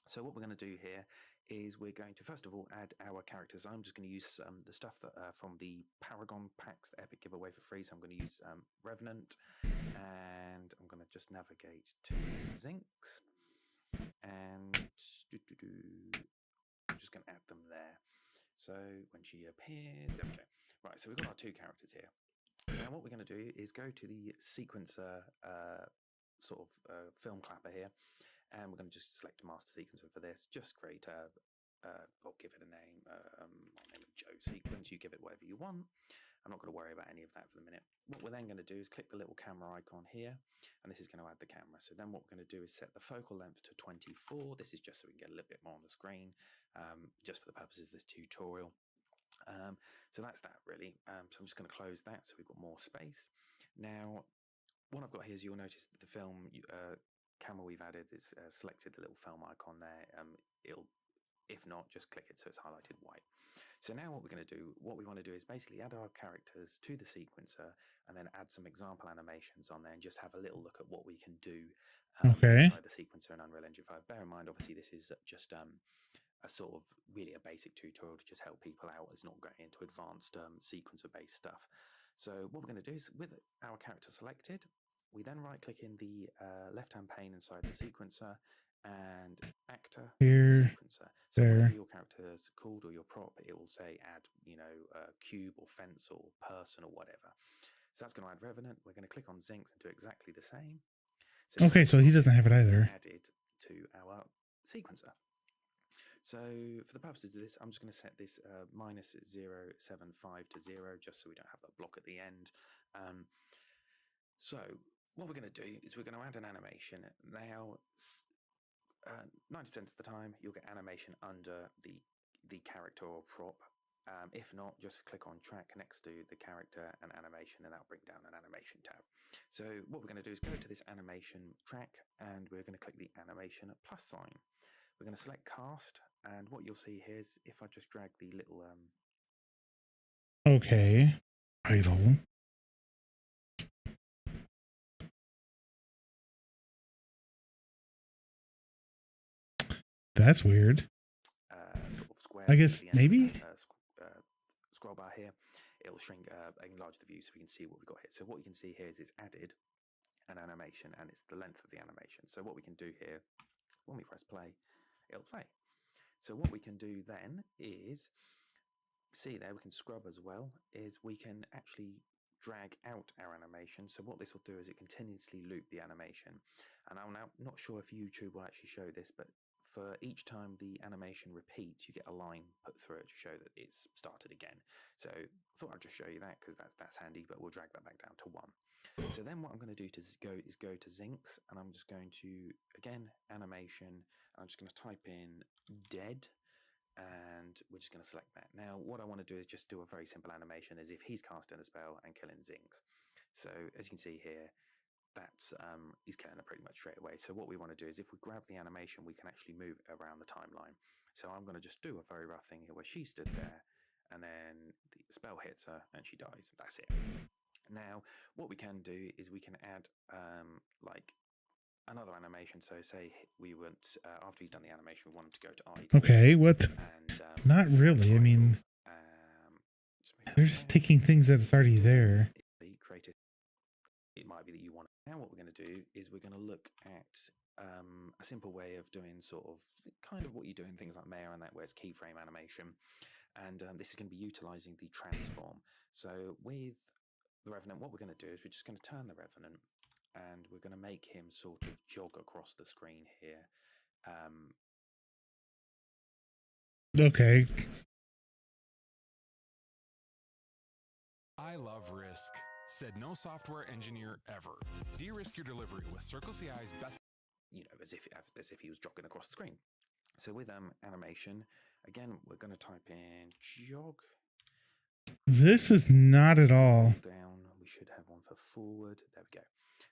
So what we're going to do here is we're going to first of all add our characters. I'm just going to use the stuff that from the Paragon packs, the Epic giveaway for free. So I'm going to use Revenant, and I'm going to just navigate to Zinx, and I'm just going to add them there. So when she appears, there we go. Right, so we've got our two characters here. Now what we're going to do is go to the sequencer sort of film clapper here, and we're going to just select a master sequencer for this. Just create a, or give it a name. I'll name it Joe sequence. You give it whatever you want. I'm not going to worry about any of that for the minute. What we're then going to do is click the little camera icon here, and this is going to add the camera. So then what we're going to do is set the focal length to 24. This is just so we can get a little bit more on the screen, just for the purposes of this tutorial. So that's that really. So I'm just going to close that so we've got more space. Now, what I've got here is you'll notice that the film camera we've added is selected the little film icon there. If not, just click it so it's highlighted white. So now what we're going to do, what we want to do is basically add our characters to the sequencer and then add some example animations on there and just have a little look at what we can do inside the sequencer in Unreal Engine 5. Bear in mind, obviously, this is just a sort of really a basic tutorial to just help people out. It's not going into advanced sequencer-based stuff. So what we're going to do is, with our character selected, we then right-click in the left-hand pane inside the sequencer and actor sequencer. So whatever your character is called or your prop, it will say add, cube or fence or person or whatever. So that's going to add Revenant. We're going to click on Zinx and do exactly the same. So okay, so he doesn't have it either. Added to our sequencer. So for the purposes of this, I'm just going to set this minus 0.75 to 0, just so we don't have that block at the end. So what we're going to do is we're going to add an animation. Now, 90% of the time, you'll get animation under the character or prop. If not, just click on track next to the character and animation, and that'll bring down an animation tab. So what we're going to do is go to this animation track, and we're going to click the animation plus sign. We're going to select cast, and what you'll see here is if I just drag the little okay, idle. Sort of square. I guess maybe. Scroll bar here, it'll shrink, enlarge the view so we can see what we've got here. So what you can see here is it's added an animation, and it's the length of the animation. So what we can do here, when we press play, it'll play. So what we can do then is, see there, we can scrub as well, is we can actually drag out our animation. So what this will do is it continuously loop the animation. And I'm now not sure if YouTube will actually show this, but for each time the animation repeats, you get a line put through it to show that it's started again. So I thought I'd just show you that because that's handy, but we'll drag that back down to 1. So then what I'm going to do is go to Zinx, and I'm just going to, again, animation, and I'm just going to type in dead, and we're just going to select that. Now, what I want to do is just do a very simple animation as if he's casting a spell and killing Zinx. So as you can see here, that's he's killing her pretty much straight away. So what we want to do is if we grab the animation, we can actually move it around the timeline. So I'm going to just do a very rough thing here where she stood there, and then the spell hits her and she dies. That's it. Now, what we can do is we can add like another animation. So say we want, after he's done the animation, we want him to go to idle. Okay, what? And, not really. I mean, They're just taking things that's already there. Creative. It might be that you want. Now, what we're going to do is we're going to look at a simple way of doing sort of kind of what you do in things like Marionette, where it's keyframe animation, and this is going to be utilizing the transform. So with the Revenant, what we're going to do is we're just going to turn the Revenant, and we're going to make him sort of jog across the screen here. Okay. I love Risk, said no software engineer ever. De-risk your delivery with Circle CI's best. You know, as if he was jogging across the screen. So with animation, again, we're going to type in jog. This is not at all. Down. We should have one for forward. There we go.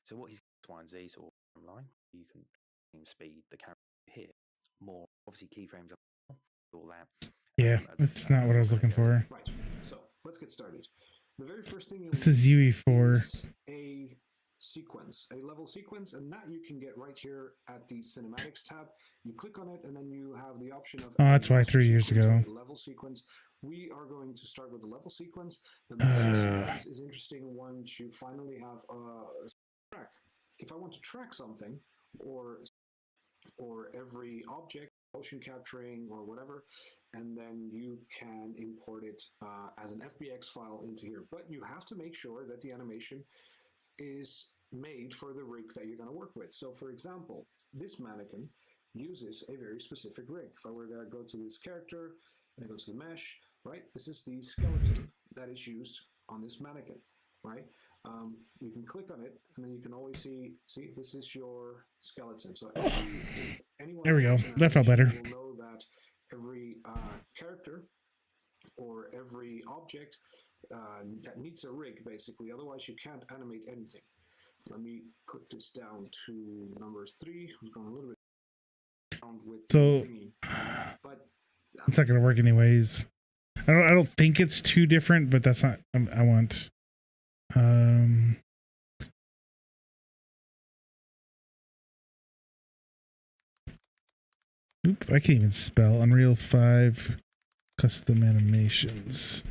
So what he's Y and Z sort of line. You can speed the camera here. More obviously keyframes up, all that. Yeah, that's not what I was looking for. Right. So let's get started. The very first thing you'll This is UE4. is a sequence, a level sequence, and that you can get right here at the cinematics tab. You click on it, and then you have the option of. Oh, that's why 3 years ago. Level sequence. We are going to start with the level sequence. The level sequence is interesting once you finally have a track. If I want to track something, or every object, motion capturing or whatever, and then you can import it as an FBX file into here. But you have to make sure that the animation is made for the rig that you're going to work with. So for example, this mannequin uses a very specific rig. If I were to go to this character and I go to the mesh, right, this is the skeleton that is used on this mannequin, right? You can click on it, and then you can always see this is your skeleton. So anyone There we go. That felt better. will know that every character or every object that needs a rig, basically. Otherwise, you can't animate anything. Let me put this down to number 3. I'm going a little bit down with So thingy, but it's not gonna work anyways. I don't think it's too different, but that's not. I want. Oop, I can't even spell. Unreal 5 custom animations.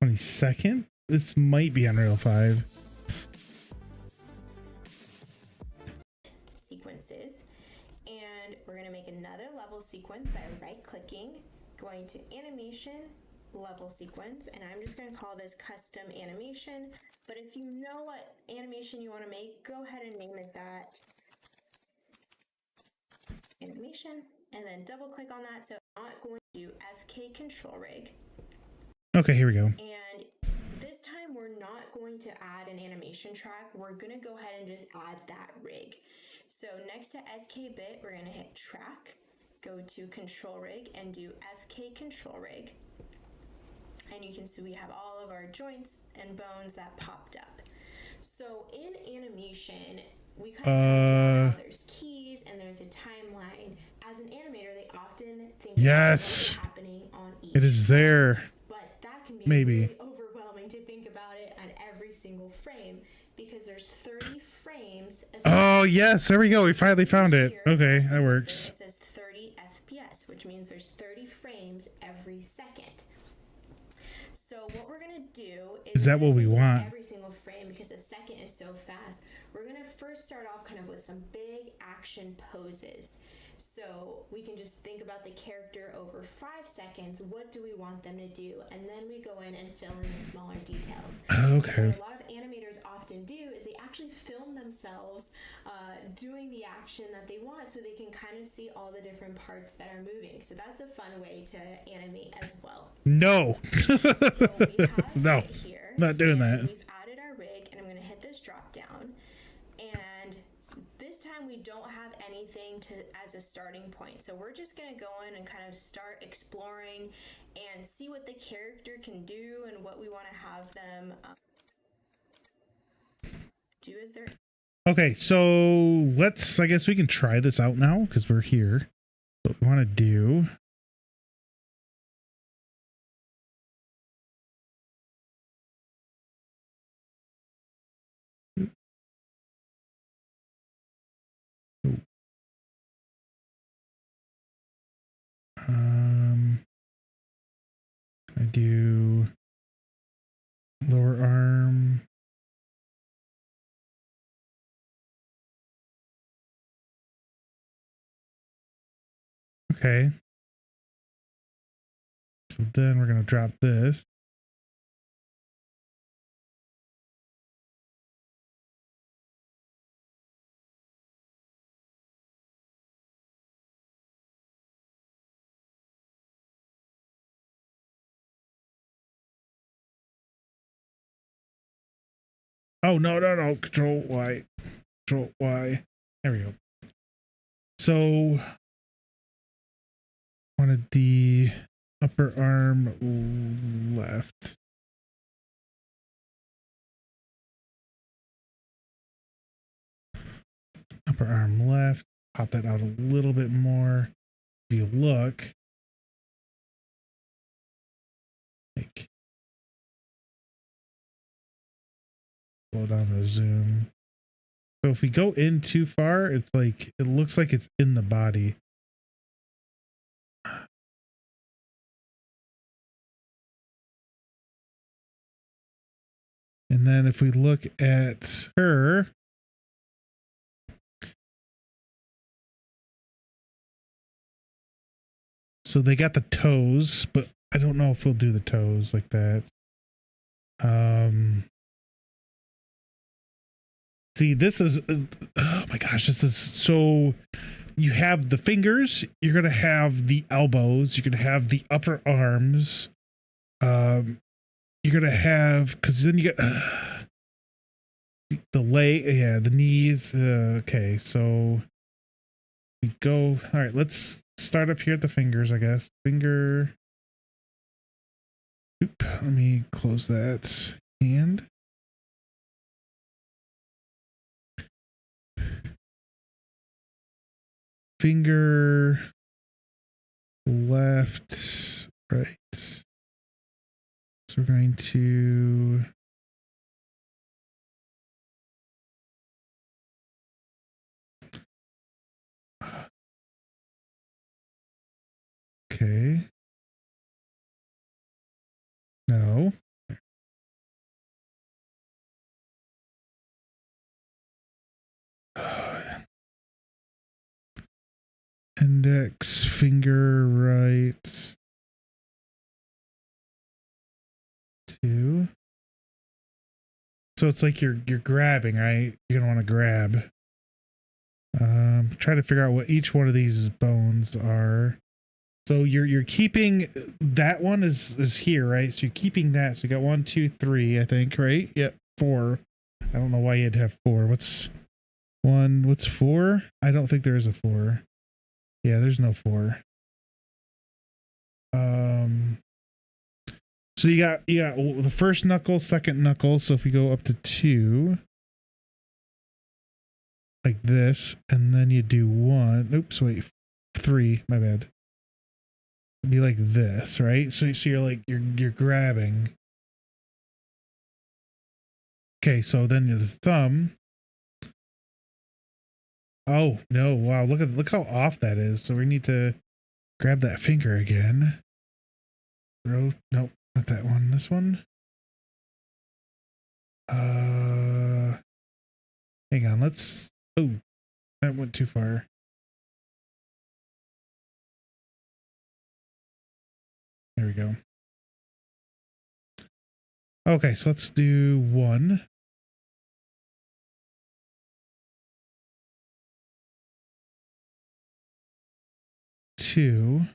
$22nd? This might be Unreal 5. Sequences, and we're going to make another level sequence by right clicking, going to animation, level sequence, and I'm just going to call this custom animation. But if you know what animation you want to make, go ahead and name it that animation, and then double click on that. So I'm not going to do FK control rig. Okay, here we go. And this time we're not going to add an animation track. We're going to go ahead and just add that rig. So next to SK bit, we're going to hit track, go to control rig, and do FK control rig. And you can see we have all of our joints and bones that popped up. So in animation, we kind of talked about how there's keys and there's a timeline. As an animator, they often think Yes, about what's happening on each it is there. but that can be Maybe. really overwhelming to think about it on every single frame because there's 30 frames. Oh yes, there we go. We finally found it. Okay, that works. It says 30 FPS, which means there's 30 frames every second. So what we're gonna do Is that what we want? Every single frame, because a second is so fast, we're gonna first start off kind of with some big action poses. So we can just think about the character over 5 seconds. What do we want them to do? And then we go in and fill in the smaller details. Okay. What a lot of animators often do is they actually film themselves doing the action that they want so they can kind of see all the different parts that are moving. So that's a fun way to animate as well. No. So we have No. it here, Not doing and that. We've added our rig, and I'm going to hit this drop down. And this time we don't have anything as a starting point. So we're just going to go in and kind of start exploring and see what the character can do and what we want to have them do as their. Okay, so I guess we can try this out now because we're here. What we want to do. do lower arm. Okay. So then we're going to drop this. Oh, no. Control Y. Control Y. There we go. So, wanted the upper arm left. Upper arm left. Pop that out a little bit more. If you look, like, slow down the zoom. So if we go in too far, it's like, it looks like it's in the body. And then if we look at her, so they got the toes, but I don't know if we'll do the toes like that. See, this is, oh my gosh, this is so, you have the fingers, you're going to have the elbows, you're going to have the upper arms, you're going to have, because then you get the the knees. Okay, so we go, all right, let's start up here at the fingers, I guess. Finger. Oop, let me close that. Hand. Finger. Left. Right. So we're going to. Okay. No. Index finger right. 2. So it's like you're grabbing, right? You're gonna want to grab. Try to figure out what each one of these bones are. So you're keeping that one is here, right? So you're keeping that. So you got 1, 2, 3, I think, right? Yep, 4. I don't know why you'd have 4. What's 4? I don't think there is a 4. Yeah, there's no 4. So you got the first knuckle, second knuckle. So if we go up to 2, like this, and then you do 1. Oops, wait, 3. My bad. It'd be like this, right? So you're like you're grabbing. Okay, so then the thumb. Oh no! Wow, look how off that is. So we need to grab that finger again. Nope, not that one. This one. Hang on. Let's. Oh, that went too far. There we go. Okay, so let's do 1. Two,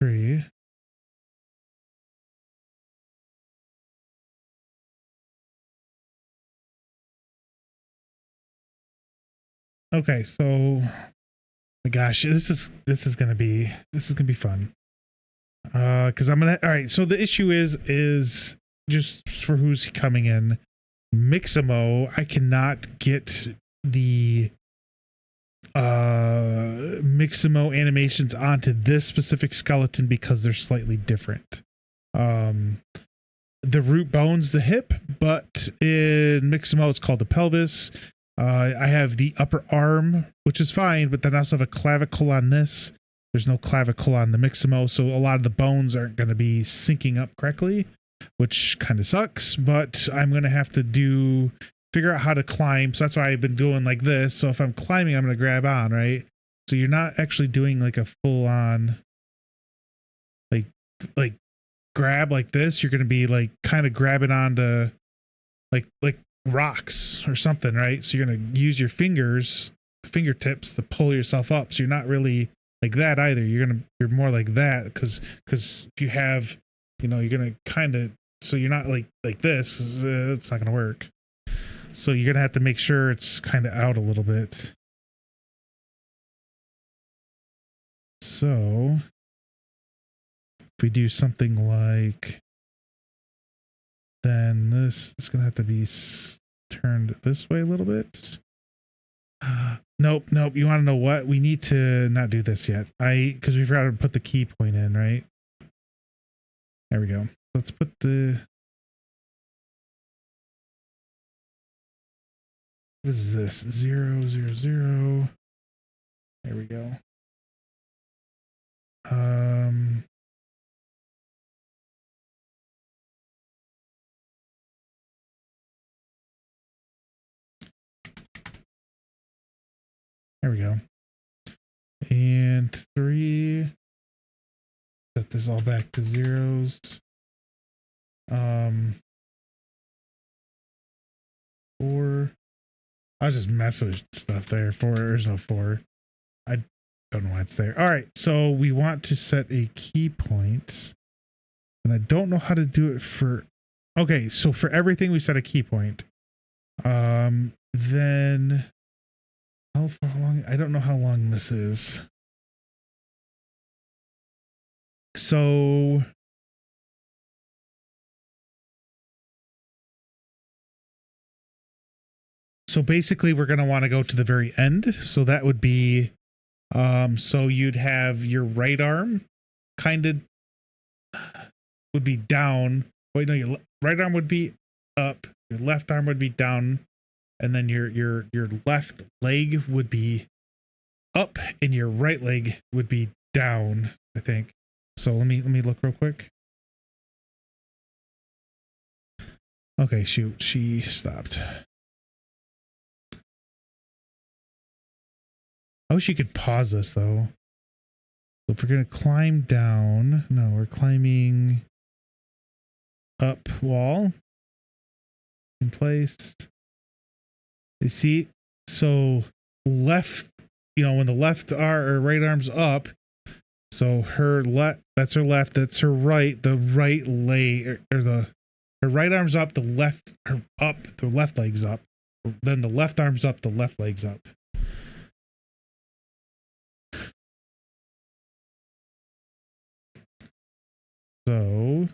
3. Okay, so my gosh, this is gonna be fun. Because I'm gonna, all right. So the issue is just for who's coming in, Mixamo. I cannot get the Mixamo animations onto this specific skeleton because they're slightly different. The root bone's the hip, but in Mixamo it's called the pelvis. I have the upper arm, which is fine, but then I also have a clavicle on this, there's no clavicle on the Mixamo, so a lot of the bones aren't going to be syncing up correctly, which kind of sucks. But I'm going to have to figure out how to climb. So that's why I've been doing like this. So if I'm climbing, I'm going to grab on, right? So you're not actually doing like a full on like grab like this. You're going to be like kind of grabbing onto like rocks or something, right? So you're going to use your fingertips to pull yourself up. So you're not really like that either. You're more like that because if you have, you're going to kind of, so you're not like this. It's not going to work. So you're going to have to make sure it's kind of out a little bit. So if we do something like, then this is going to have to be turned this way a little bit. Nope. You want to know what? We need to not do this yet. Because we forgot to put the key point in, right? There we go. Let's put the... What is this? 0, 0, 0. There we go. There we go. And 3. Set this all back to zeros. 4. I was just messing with stuff there. 4, there's no 4. I don't know why it's there. All right, so we want to set a key point. And I don't know how to do it for... Okay, so for everything we set a key point. Then... How long? I don't know how long this is. So... So basically we're going to want to go to the very end. So that would be, so you'd have your right arm kind of would be down. Wait, no, your right arm would be up. Your left arm would be down. And then your left leg would be up and your right leg would be down, I think. So let me look real quick. Okay, shoot, she stopped. I wish you could pause this though. So if we're gonna climb down, no, we're climbing up wall in place. You see, so left, when the left or right arm's up, so her that's her left, that's her right, the right leg or her right arm's up, the left leg's up, then the left arm's up, the left leg's up. So,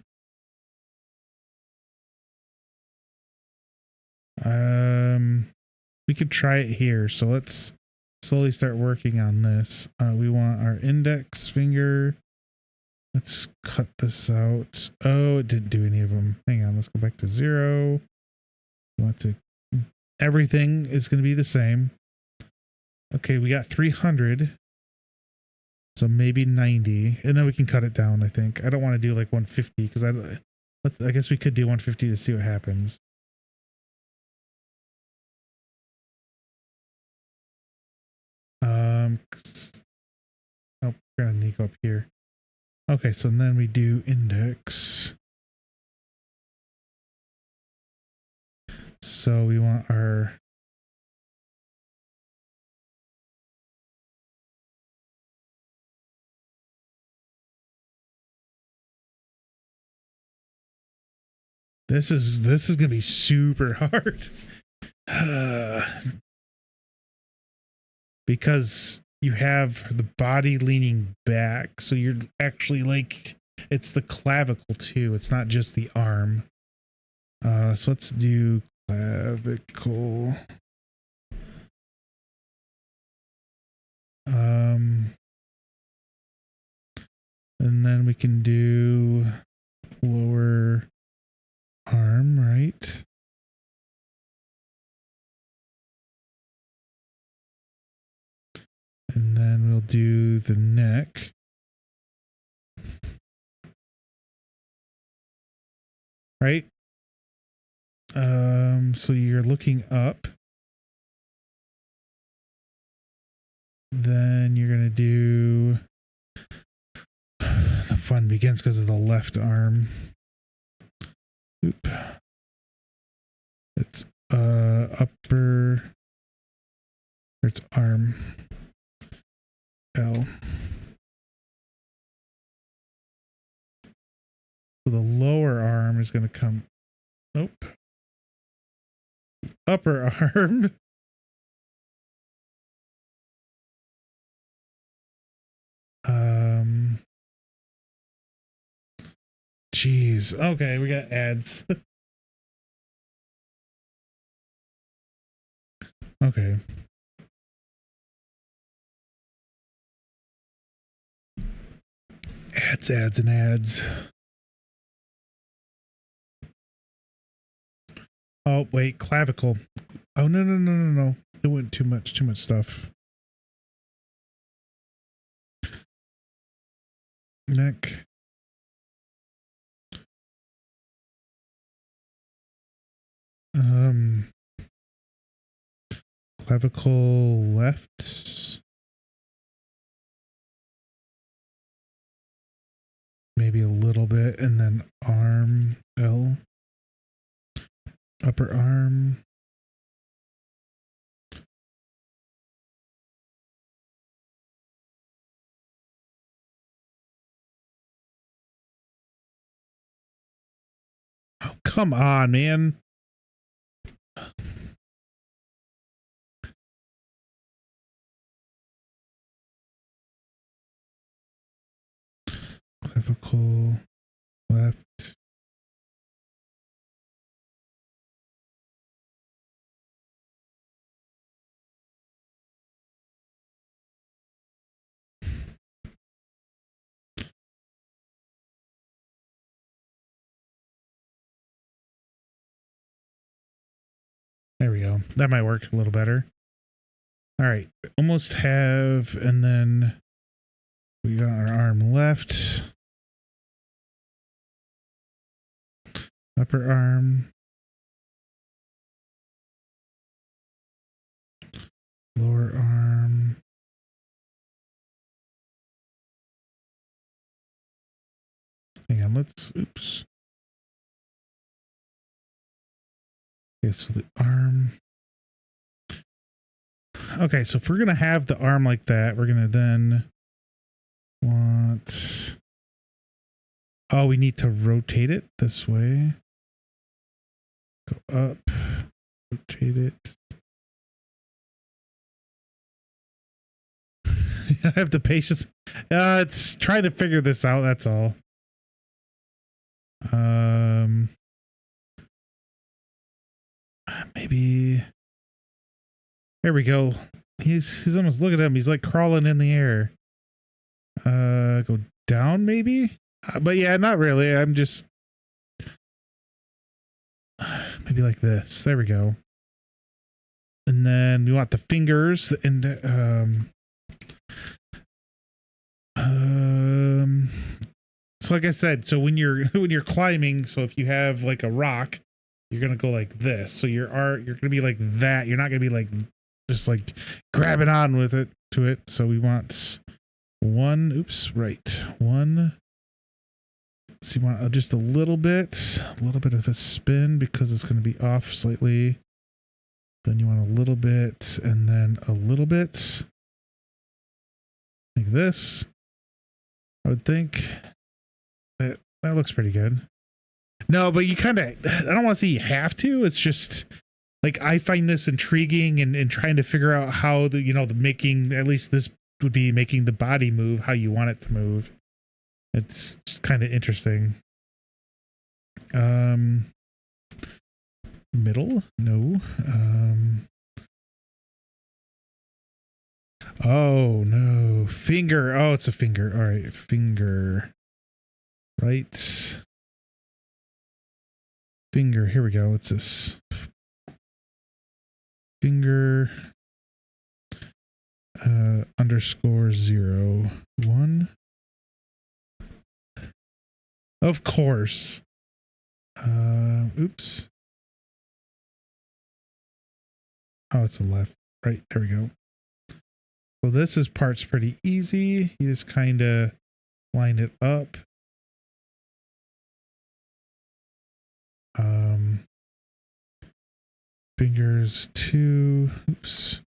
we could try it here. So let's slowly start working on this. We want our index finger. Let's cut this out. Oh, it didn't do any of them. Hang on, let's go back to 0. We want to, everything is going to be the same. Okay, we got 300. So maybe 90, and then we can cut it down, I think. I don't want to do like 150 because I guess we could do 150 to see what happens. Oh, we're gonna need to go up here. Okay, so then we do index. So we want our This is gonna be super hard. Because you have the body leaning back, so you're actually like, it's the clavicle too, it's not just the arm. So let's do clavicle. And then we can do lower arm, right? And then we'll do the neck. Right? So you're looking up. Then you're going to do... The fun begins because of the left arm. Oop. It's upper... It's arm. L. So the lower arm is going to come... Nope. Upper arm. Jeez. Okay, we got ads. Okay. Ads and ads. Oh, wait, clavicle. Oh, no. It went too much stuff. Neck. Clavicle left. Maybe a little bit, and then arm L. Upper arm. Oh, come on, man. Clavicle left. There we go. That might work a little better. All right, almost have, and then we got our arm left. Upper arm. Lower arm. Hang on, oops. Okay, so the arm. Okay, so if we're going to have the arm like that, we're going to then want... Oh, we need to rotate it this way. Go up. Rotate it. I have the patience. It's trying to figure this out, that's all. Maybe... There we go. He's almost, look at him. He's like crawling in the air. Go down maybe? But yeah, not really. I'm just maybe like this. There we go. And then we want the fingers and so like I said, so when you're climbing, so if you have like a rock, you're gonna go like this. So you're gonna be like that. You're not gonna be like just like grabbing on with it to it. So we want one, one. So you want just a little bit of a spin because it's going to be off slightly. Then you want a little bit and then a little bit like this. I would think that looks pretty good. No, but you kind of, I don't want to say you have to. It's just like, I find this intriguing and trying to figure out how the making, at least this would be making the body move how you want it to move. It's just kind of interesting. Middle? No. Oh, no. Finger. Oh, it's a finger. All right. Finger. Right. Finger. Here we go. What's this? Finger. underscore 01. Of course. Oops. Oh, it's a left. Right, there we go. So this is part's pretty easy. You just kind of line it up. Fingers 2. Oops.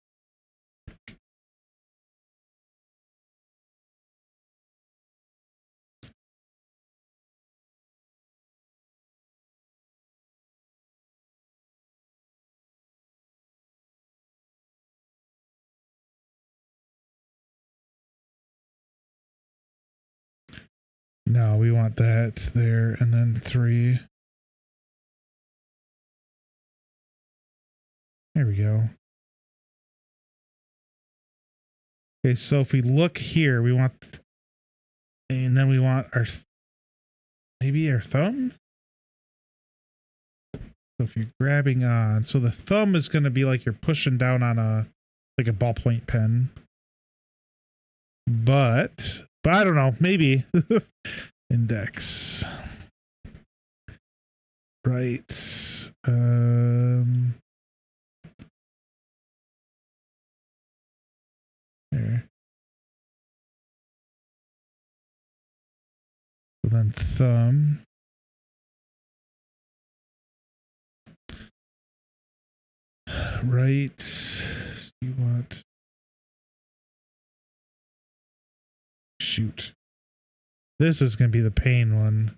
No, we want that there, and then 3. There we go. Okay, so if we look here, we want, and then we want our, maybe our thumb? So if you're grabbing on, so the thumb is going to be like you're pushing down on a, like a ballpoint pen. But I don't know, maybe. Index. Right. There. So then thumb. Right. You want. Shoot. This is going to be the pain one.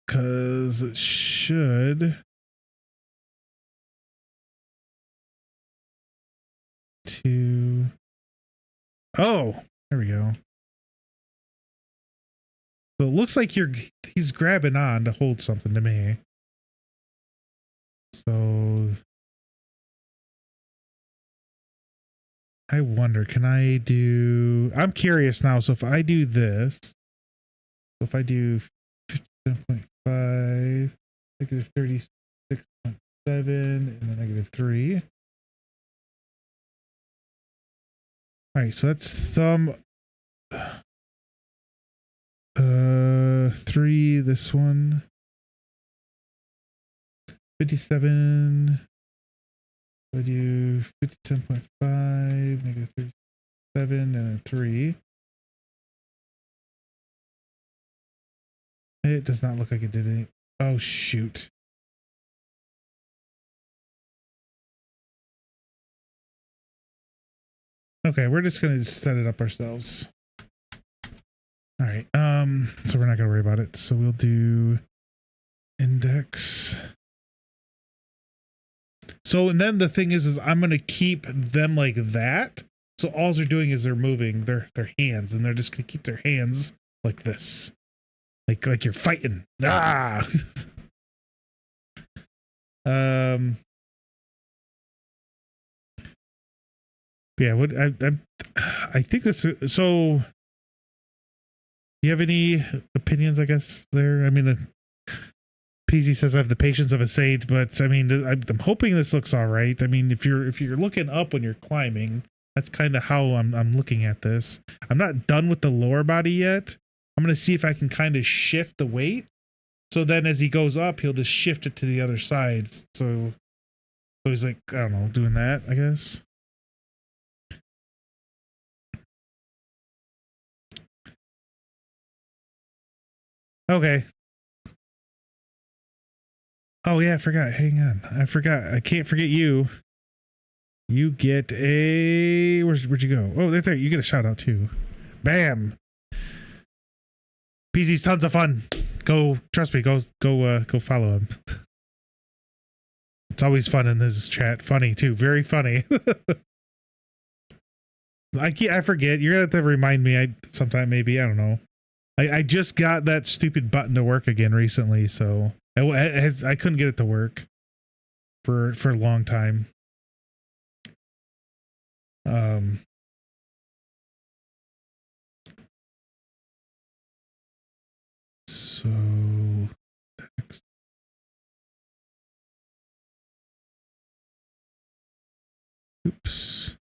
Because it should. Oh, there we go. So it looks like he's grabbing on to hold something to me. So I wonder, can I do, I'm curious now. So if I do this, so if I do 57.5, negative 36.7, and then negative 3. All right, so that's thumb 3, this one. 57. I do 57.5, negative 37, and 3. It does not look like it did any. Oh, shoot. Okay, we're just going to set it up ourselves. All right, so we're not going to worry about it. So we'll do index. So, and then the thing is I'm going to keep them like that. So all they're doing is they're moving their hands, and they're just going to keep their hands like this. Like you're fighting. Ah! Yeah, what I think this, so do you have any opinions, I guess, there? I mean, PZ says I have the patience of a saint, but I mean, I'm hoping this looks all right. I mean, if you're looking up when you're climbing, that's kind of how I'm looking at this. I'm not done with the lower body yet. I'm going to see if I can kind of shift the weight. So then as he goes up, he'll just shift it to the other side. So he's like, I don't know, doing that, I guess. Okay. Oh yeah, I forgot. Hang on. I forgot. I can't forget you. You get a, where'd you go? Oh, there. You get a shout out too. Bam. PZ's tons of fun. Go, trust me, go follow him. It's always fun in this chat. Funny too. Very funny. I forget. You're gonna have to remind me sometime, maybe. I don't know. I just got that stupid button to work again recently, so I couldn't get it to work for a long time. So Oops.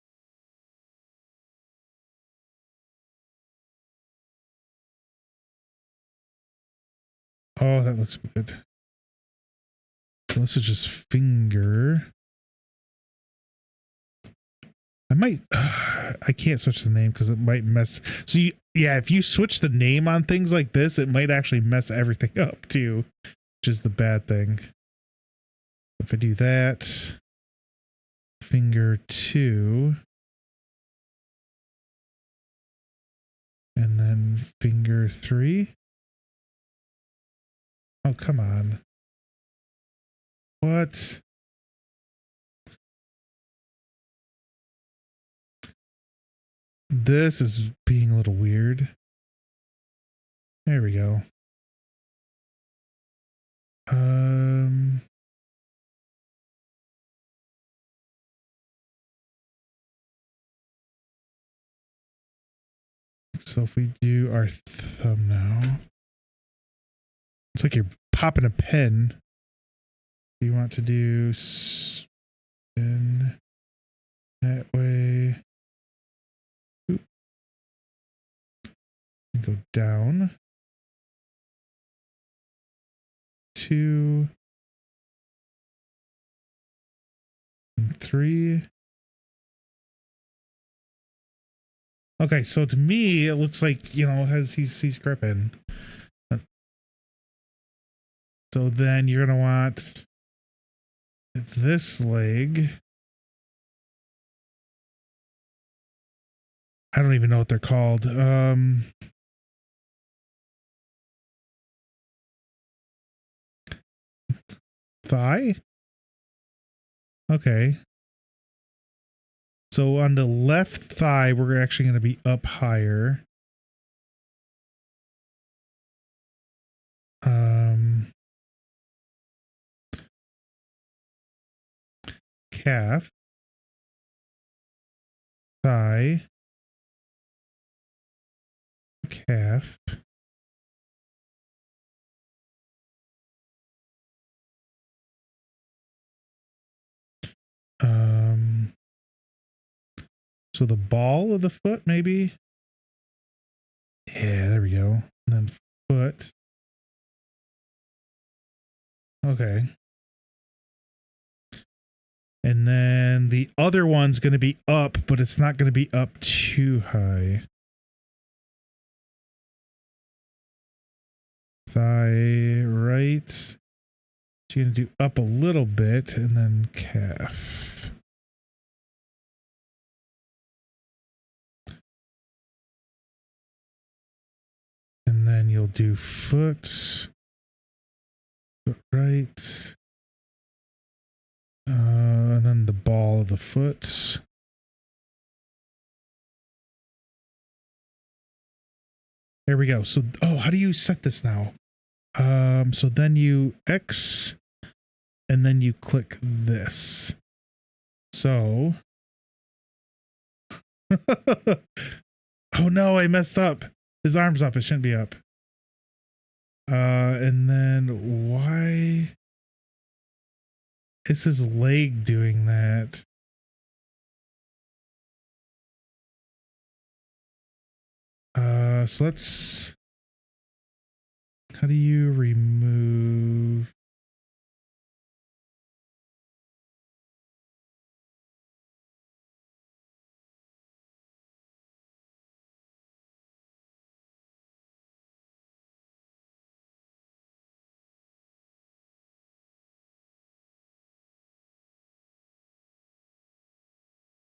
Oh, that looks good. So this is just finger. I might, I can't switch the name because it might mess. So yeah, if you switch the name on things like this, it might actually mess everything up too, which is the bad thing. If I do that, finger 2, and then finger 3. Oh, come on. What? This is being a little weird. There we go. So if we do our thumb now, it's like you're popping a pen. You want to do spin that way. Oop. And go down. 2 and 3. Okay, so to me it looks like, you know, he's gripping. So then you're gonna want this leg. I don't even know what they're called. Thigh? Okay. So on the left thigh, we're actually going to be up higher. Calf. Thigh. Calf. So the ball of the foot, maybe? Yeah, there we go. And then foot. Okay. And then the other one's going to be up, but it's not going to be up too high. Thigh right. So you're going to do up a little bit and then calf. And then you'll do foot right, and then the ball of the foot. There we go. So, oh, how do you set this now? So then you X, and then you click this. So, oh no, I messed up. His arm's up. It shouldn't be up. And then why is his leg doing that? So let's, how do you remove?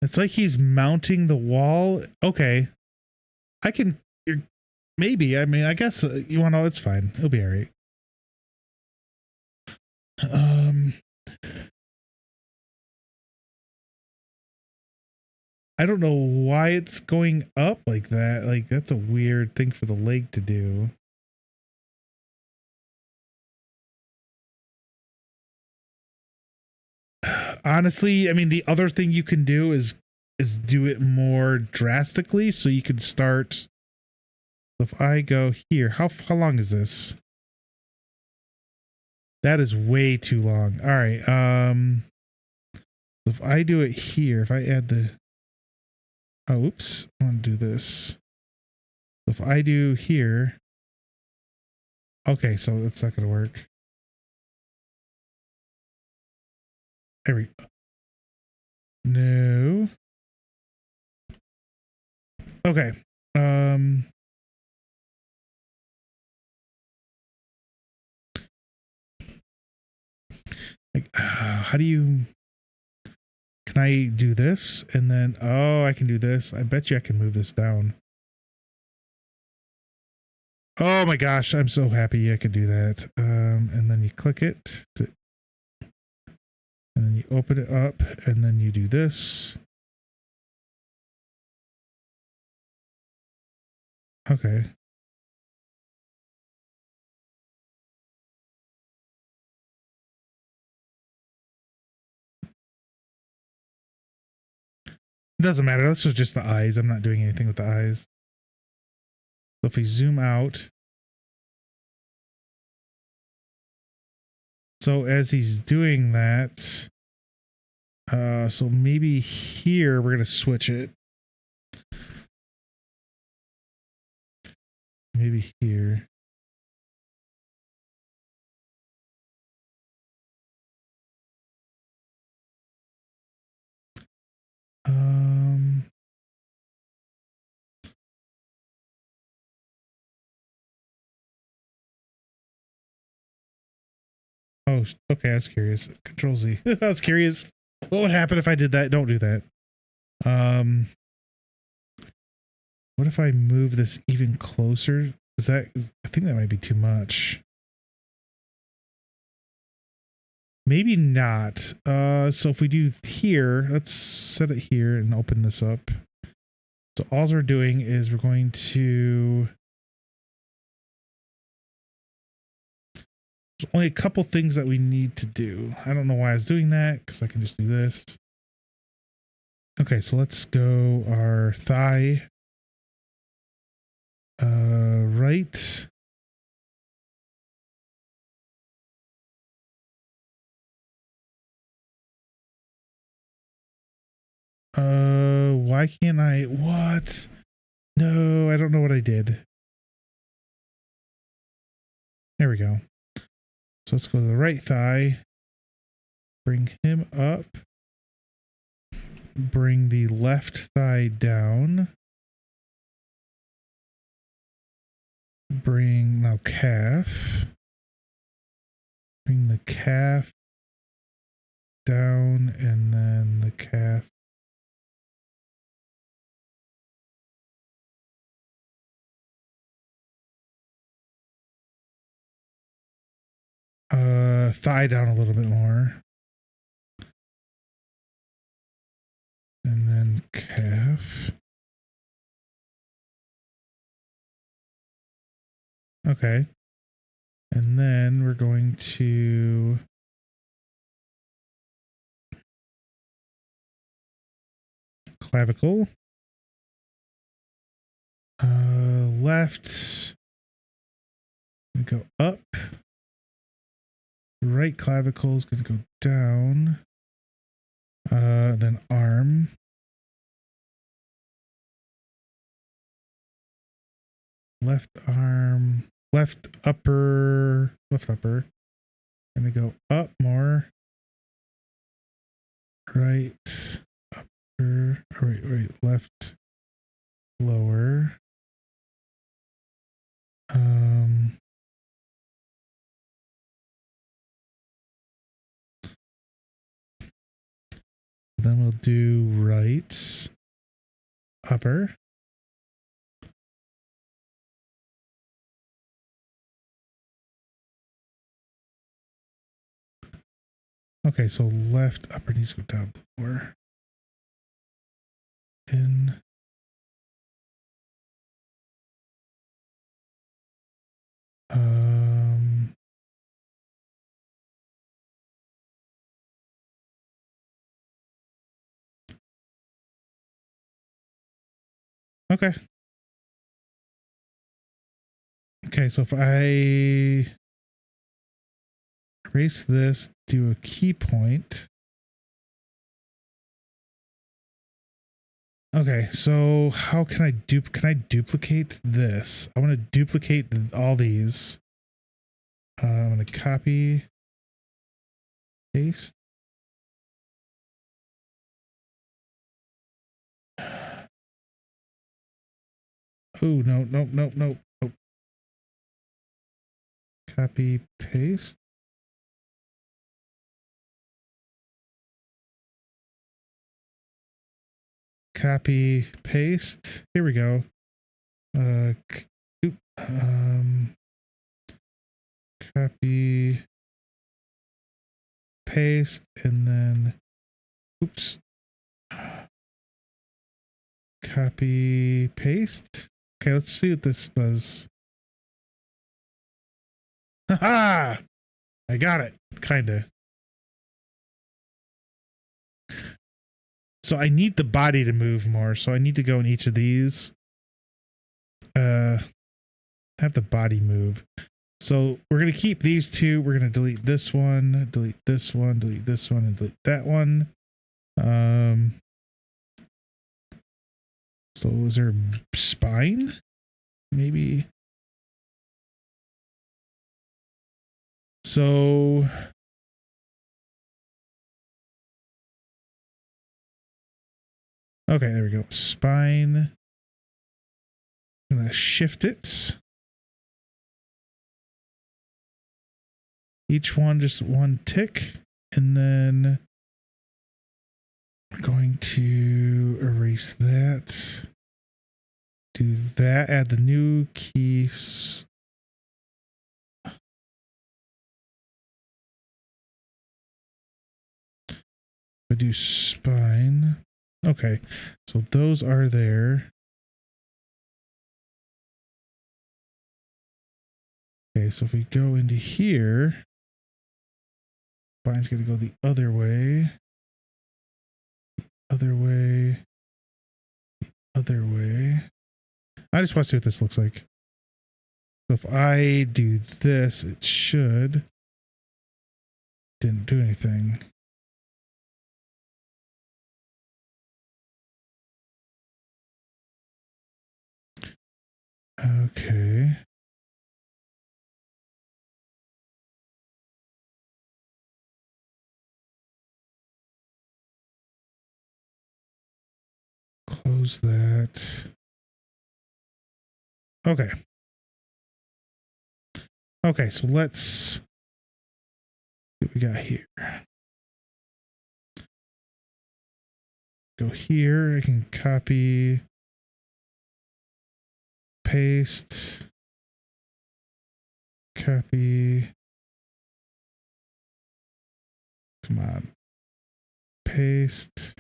It's like he's mounting the wall. Okay. I can, maybe, I mean, I guess, you want to know, it's fine. It'll be all right. I don't know why it's going up like that. Like, that's a weird thing for the leg to do. Honestly, I mean, the other thing you can do is do it more drastically. So you could start, if I go here, how long is this? That is way too long. All right. So if I do it here, if I add the, oh, oops, I want to do this. So if I do here, okay, so that's not going to work. There we go. No. Okay. Like, how do you, can I do this? And then, oh, I can do this. I bet you I can move this down. Oh my gosh, I'm so happy I could do that. And then you click it, and then you open it up, and then you do this. Okay. It doesn't matter. This was just the eyes. I'm not doing anything with the eyes. So if we zoom out. So as he's doing that, so maybe here we're going to switch it. Maybe here. Oh, okay, I was curious. Control Z. I was curious what would happen if I did that. Don't do that. What if I move this even closer? I think that might be too much. Maybe not. So if we do here, let's set it here and open this up. So all we're doing is we're going to, there's only a couple things that we need to do. I don't know why I was doing that, because I can just do this. Okay, so let's go our thigh. Right. Why can't I? What? No, I don't know what I did. There we go. So let's go to the right thigh. Bring him up. Bring the left thigh down. Bring now calf. Bring the calf down and then the calf. Thigh down a little bit more. And then calf. Okay. And then we're going to clavicle. Left. We go up. Right clavicle is going to go down. Then arm. Left arm. Left upper. Going to go up more. Right upper. Right. Left lower. Then we'll do right upper. Okay, so left upper needs to go down lower. In. Okay. Okay, so if I erase this, do a key point. Okay, so how can I duplicate this? I want to duplicate all these. I'm going to copy, paste. Oh, no. Copy, paste. Copy, paste. Here we go. Copy, paste, and then, oops. Copy, paste. Okay, let's see what this does. Haha! I got it, kinda. So I need the body to move more, so I need to go in each of these. Have the body move. So we're going to keep these two. We're going to delete this one, delete this one, delete this one, and delete that one. So is there a spine? Maybe. So okay, there we go. Spine. I'm going to shift it. Each one just one tick, and then we're going to erase that. Do that, add the new keys. I do spine. Okay, so those are there. Okay, so if we go into here, spine's going to go the other way. Other way. Other way. I just want to see what this looks like. So if I do this, it should. Didn't do anything. Okay. Close that. Okay. Okay, so let's see what we got here. Go here. I can copy, paste, copy. Come on. Paste.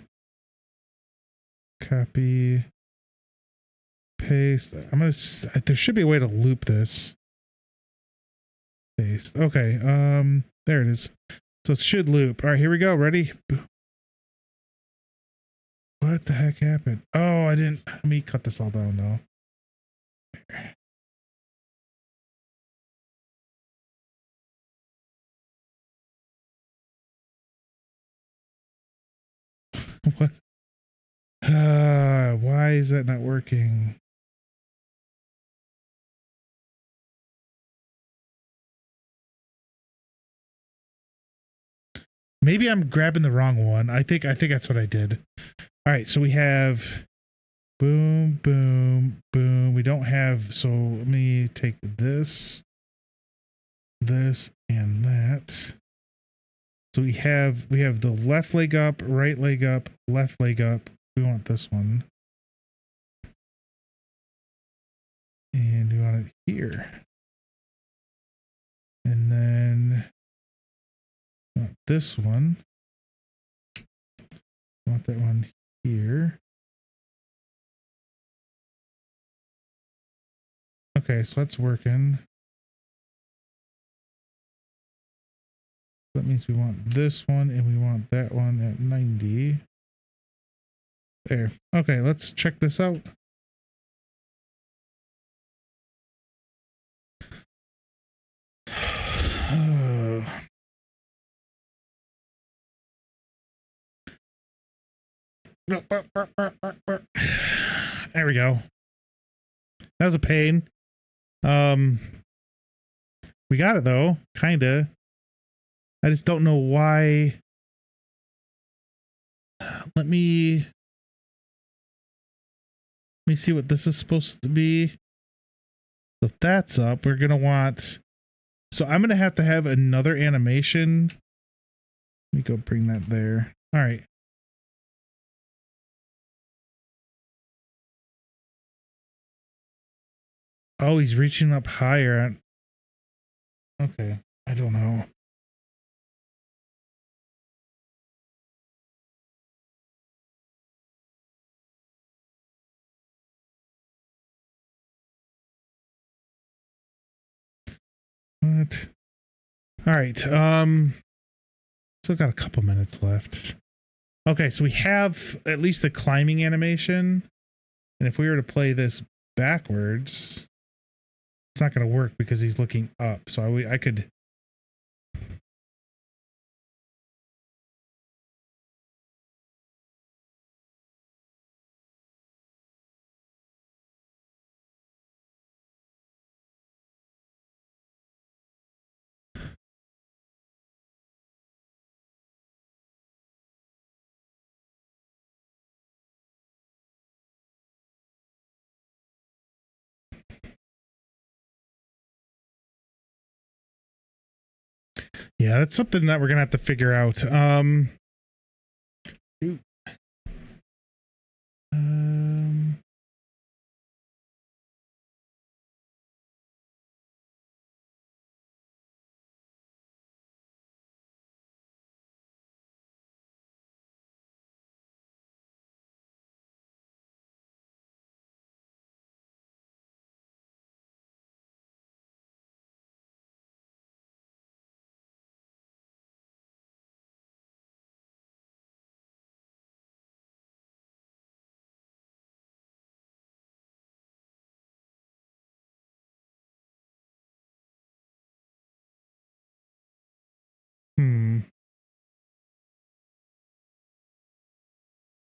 Copy. Paste. There should be a way to loop this. Paste. Okay. There it is. So it should loop. All right, here we go. Ready? What the heck happened? Oh, I didn't. Let me cut this all down though. What? Why is that not working? Maybe I'm grabbing the wrong one. I think that's what I did. All right, so we have boom, boom, boom. We don't have, so let me take this, and that. So we have the left leg up, right leg up, left leg up. We want this one. And we want it here. And then we want this one. We want that one here. Okay, so that's working. That means we want this one and we want that one at 90. There. Okay, let's check this out. There we go. That was a pain. We got it though, kinda. I just don't know why. Let me see what this is supposed to be. So if that's up, we're gonna want. So I'm gonna have to have another animation. Let me go bring that there. All right. Oh, he's reaching up higher. Okay, I don't know. What? All right. Still got a couple minutes left. Okay, so we have at least the climbing animation. And if we were to play this backwards, it's not going to work because he's looking up. So I could. Yeah, that's something that we're gonna have to figure out.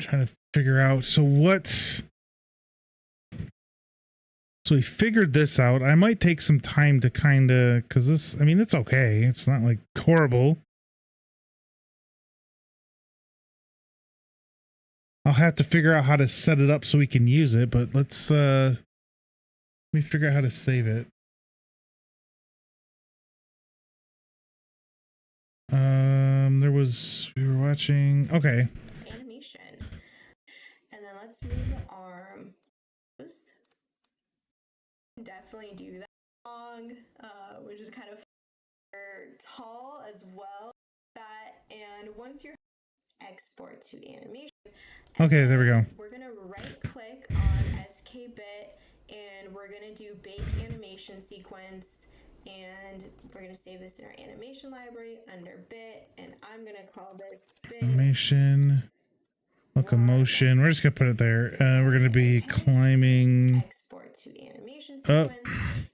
Trying to figure out. So we figured this out. I might take some time to kind of, because this, I mean, it's okay. It's not like horrible. I'll have to figure out how to set it up so we can use it, but let me figure out how to save it. We were watching, okay. Animation. And then let's move the arm. Definitely do that. Long, which is kind of tall as well. That, and once you're export to animation. Okay, there we go. We're gonna right click on SK-Bit and we're gonna do bake animation sequence. And we're going to save this in our animation library under bit, and I'm going to call this bit Animation, locomotion. We're just going to put it there. We're going to be climbing. Export to animation sequence.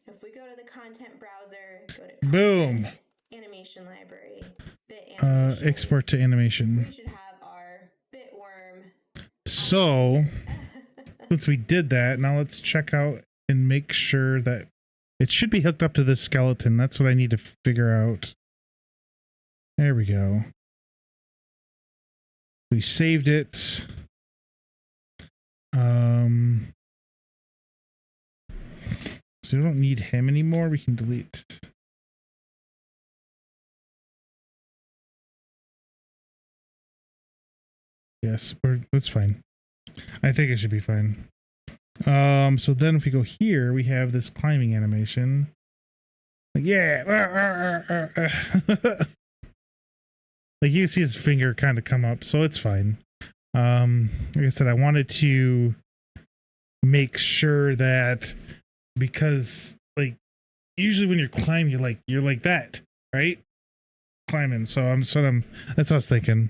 If we go to the content browser, go to content, boom. Animation library, bit animation. Export to animation. We should have our bitworm. So, since we did that, now let's check out and make sure that it should be hooked up to this skeleton. That's what I need to figure out. There we go. We saved it. So we don't need him anymore. We can delete. Yes, that's fine. I think it should be fine. So then if we go here, we have this climbing animation. Like, yeah. Like you can see his finger kind of come up, so it's fine. Like I said, I wanted to make sure that, because like usually when you're climbing, you're like that, right? Climbing. So that's what I was thinking.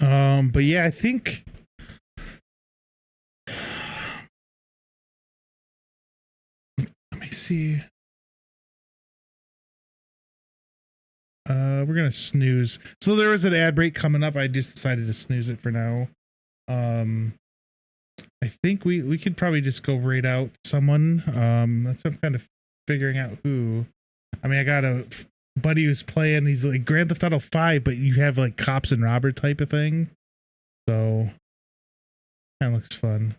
But yeah, I think let me see. We're gonna snooze. So there was an ad break coming up. I just decided to snooze it for now. I think we could probably just go raid out someone. That's I'm kind of figuring out who. I mean, I got a buddy who's playing. He's like Grand Theft Auto 5, but you have like cops and robber type of thing. So kind of looks fun.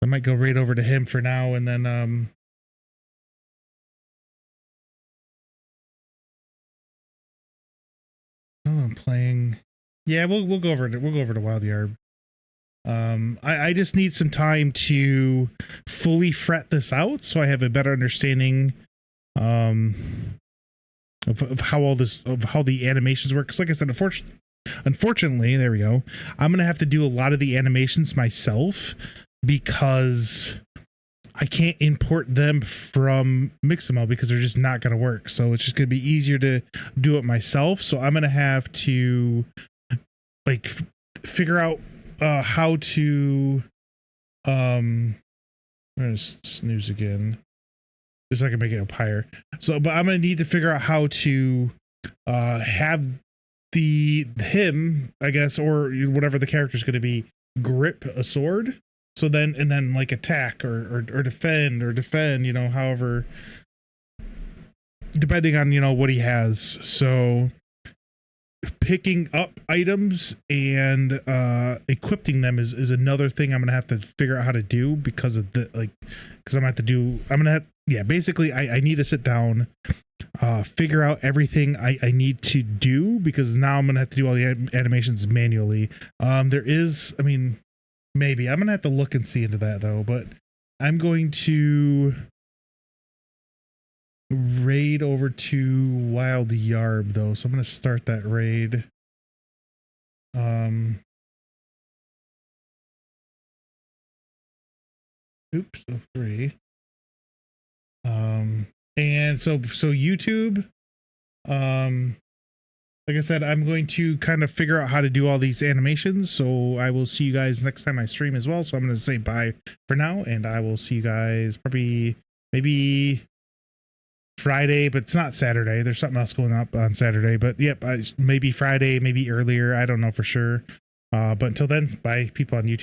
I might go right over to him for now, and then I'm playing. Yeah, we'll go over to Wild Yard. I just need some time to fully fret this out, so I have a better understanding of how the animations work. Because like I said, unfortunately, there we go. I'm gonna have to do a lot of the animations myself because I can't import them from Mixamo because they're just not gonna work. So it's just gonna be easier to do it myself. So I'm gonna have to like figure out how to I'm gonna snooze again just so I can make it up higher. So but I'm gonna need to figure out how to have him, I guess, or whatever the character's gonna be, grip a sword. So then like attack or defend, you know, however, depending on, you know, what he has. So picking up items and equipping them is another thing I'm gonna have to figure out how to do because of basically I need to sit down, figure out everything I need to do, because now I'm gonna have to do all the animations manually. Maybe I'm gonna have to look and see into that though, but I'm going to raid over to Wild Yarb though, so I'm gonna start that raid. Oops, 3. And so YouTube, like I said, I'm going to kind of figure out how to do all these animations, so I will see you guys next time I stream as well. So I'm going to say bye for now, and I will see you guys probably maybe Friday, but it's not Saturday. There's something else going up on Saturday, but yep, maybe Friday, maybe earlier. I don't know for sure. But until then, bye people on YouTube.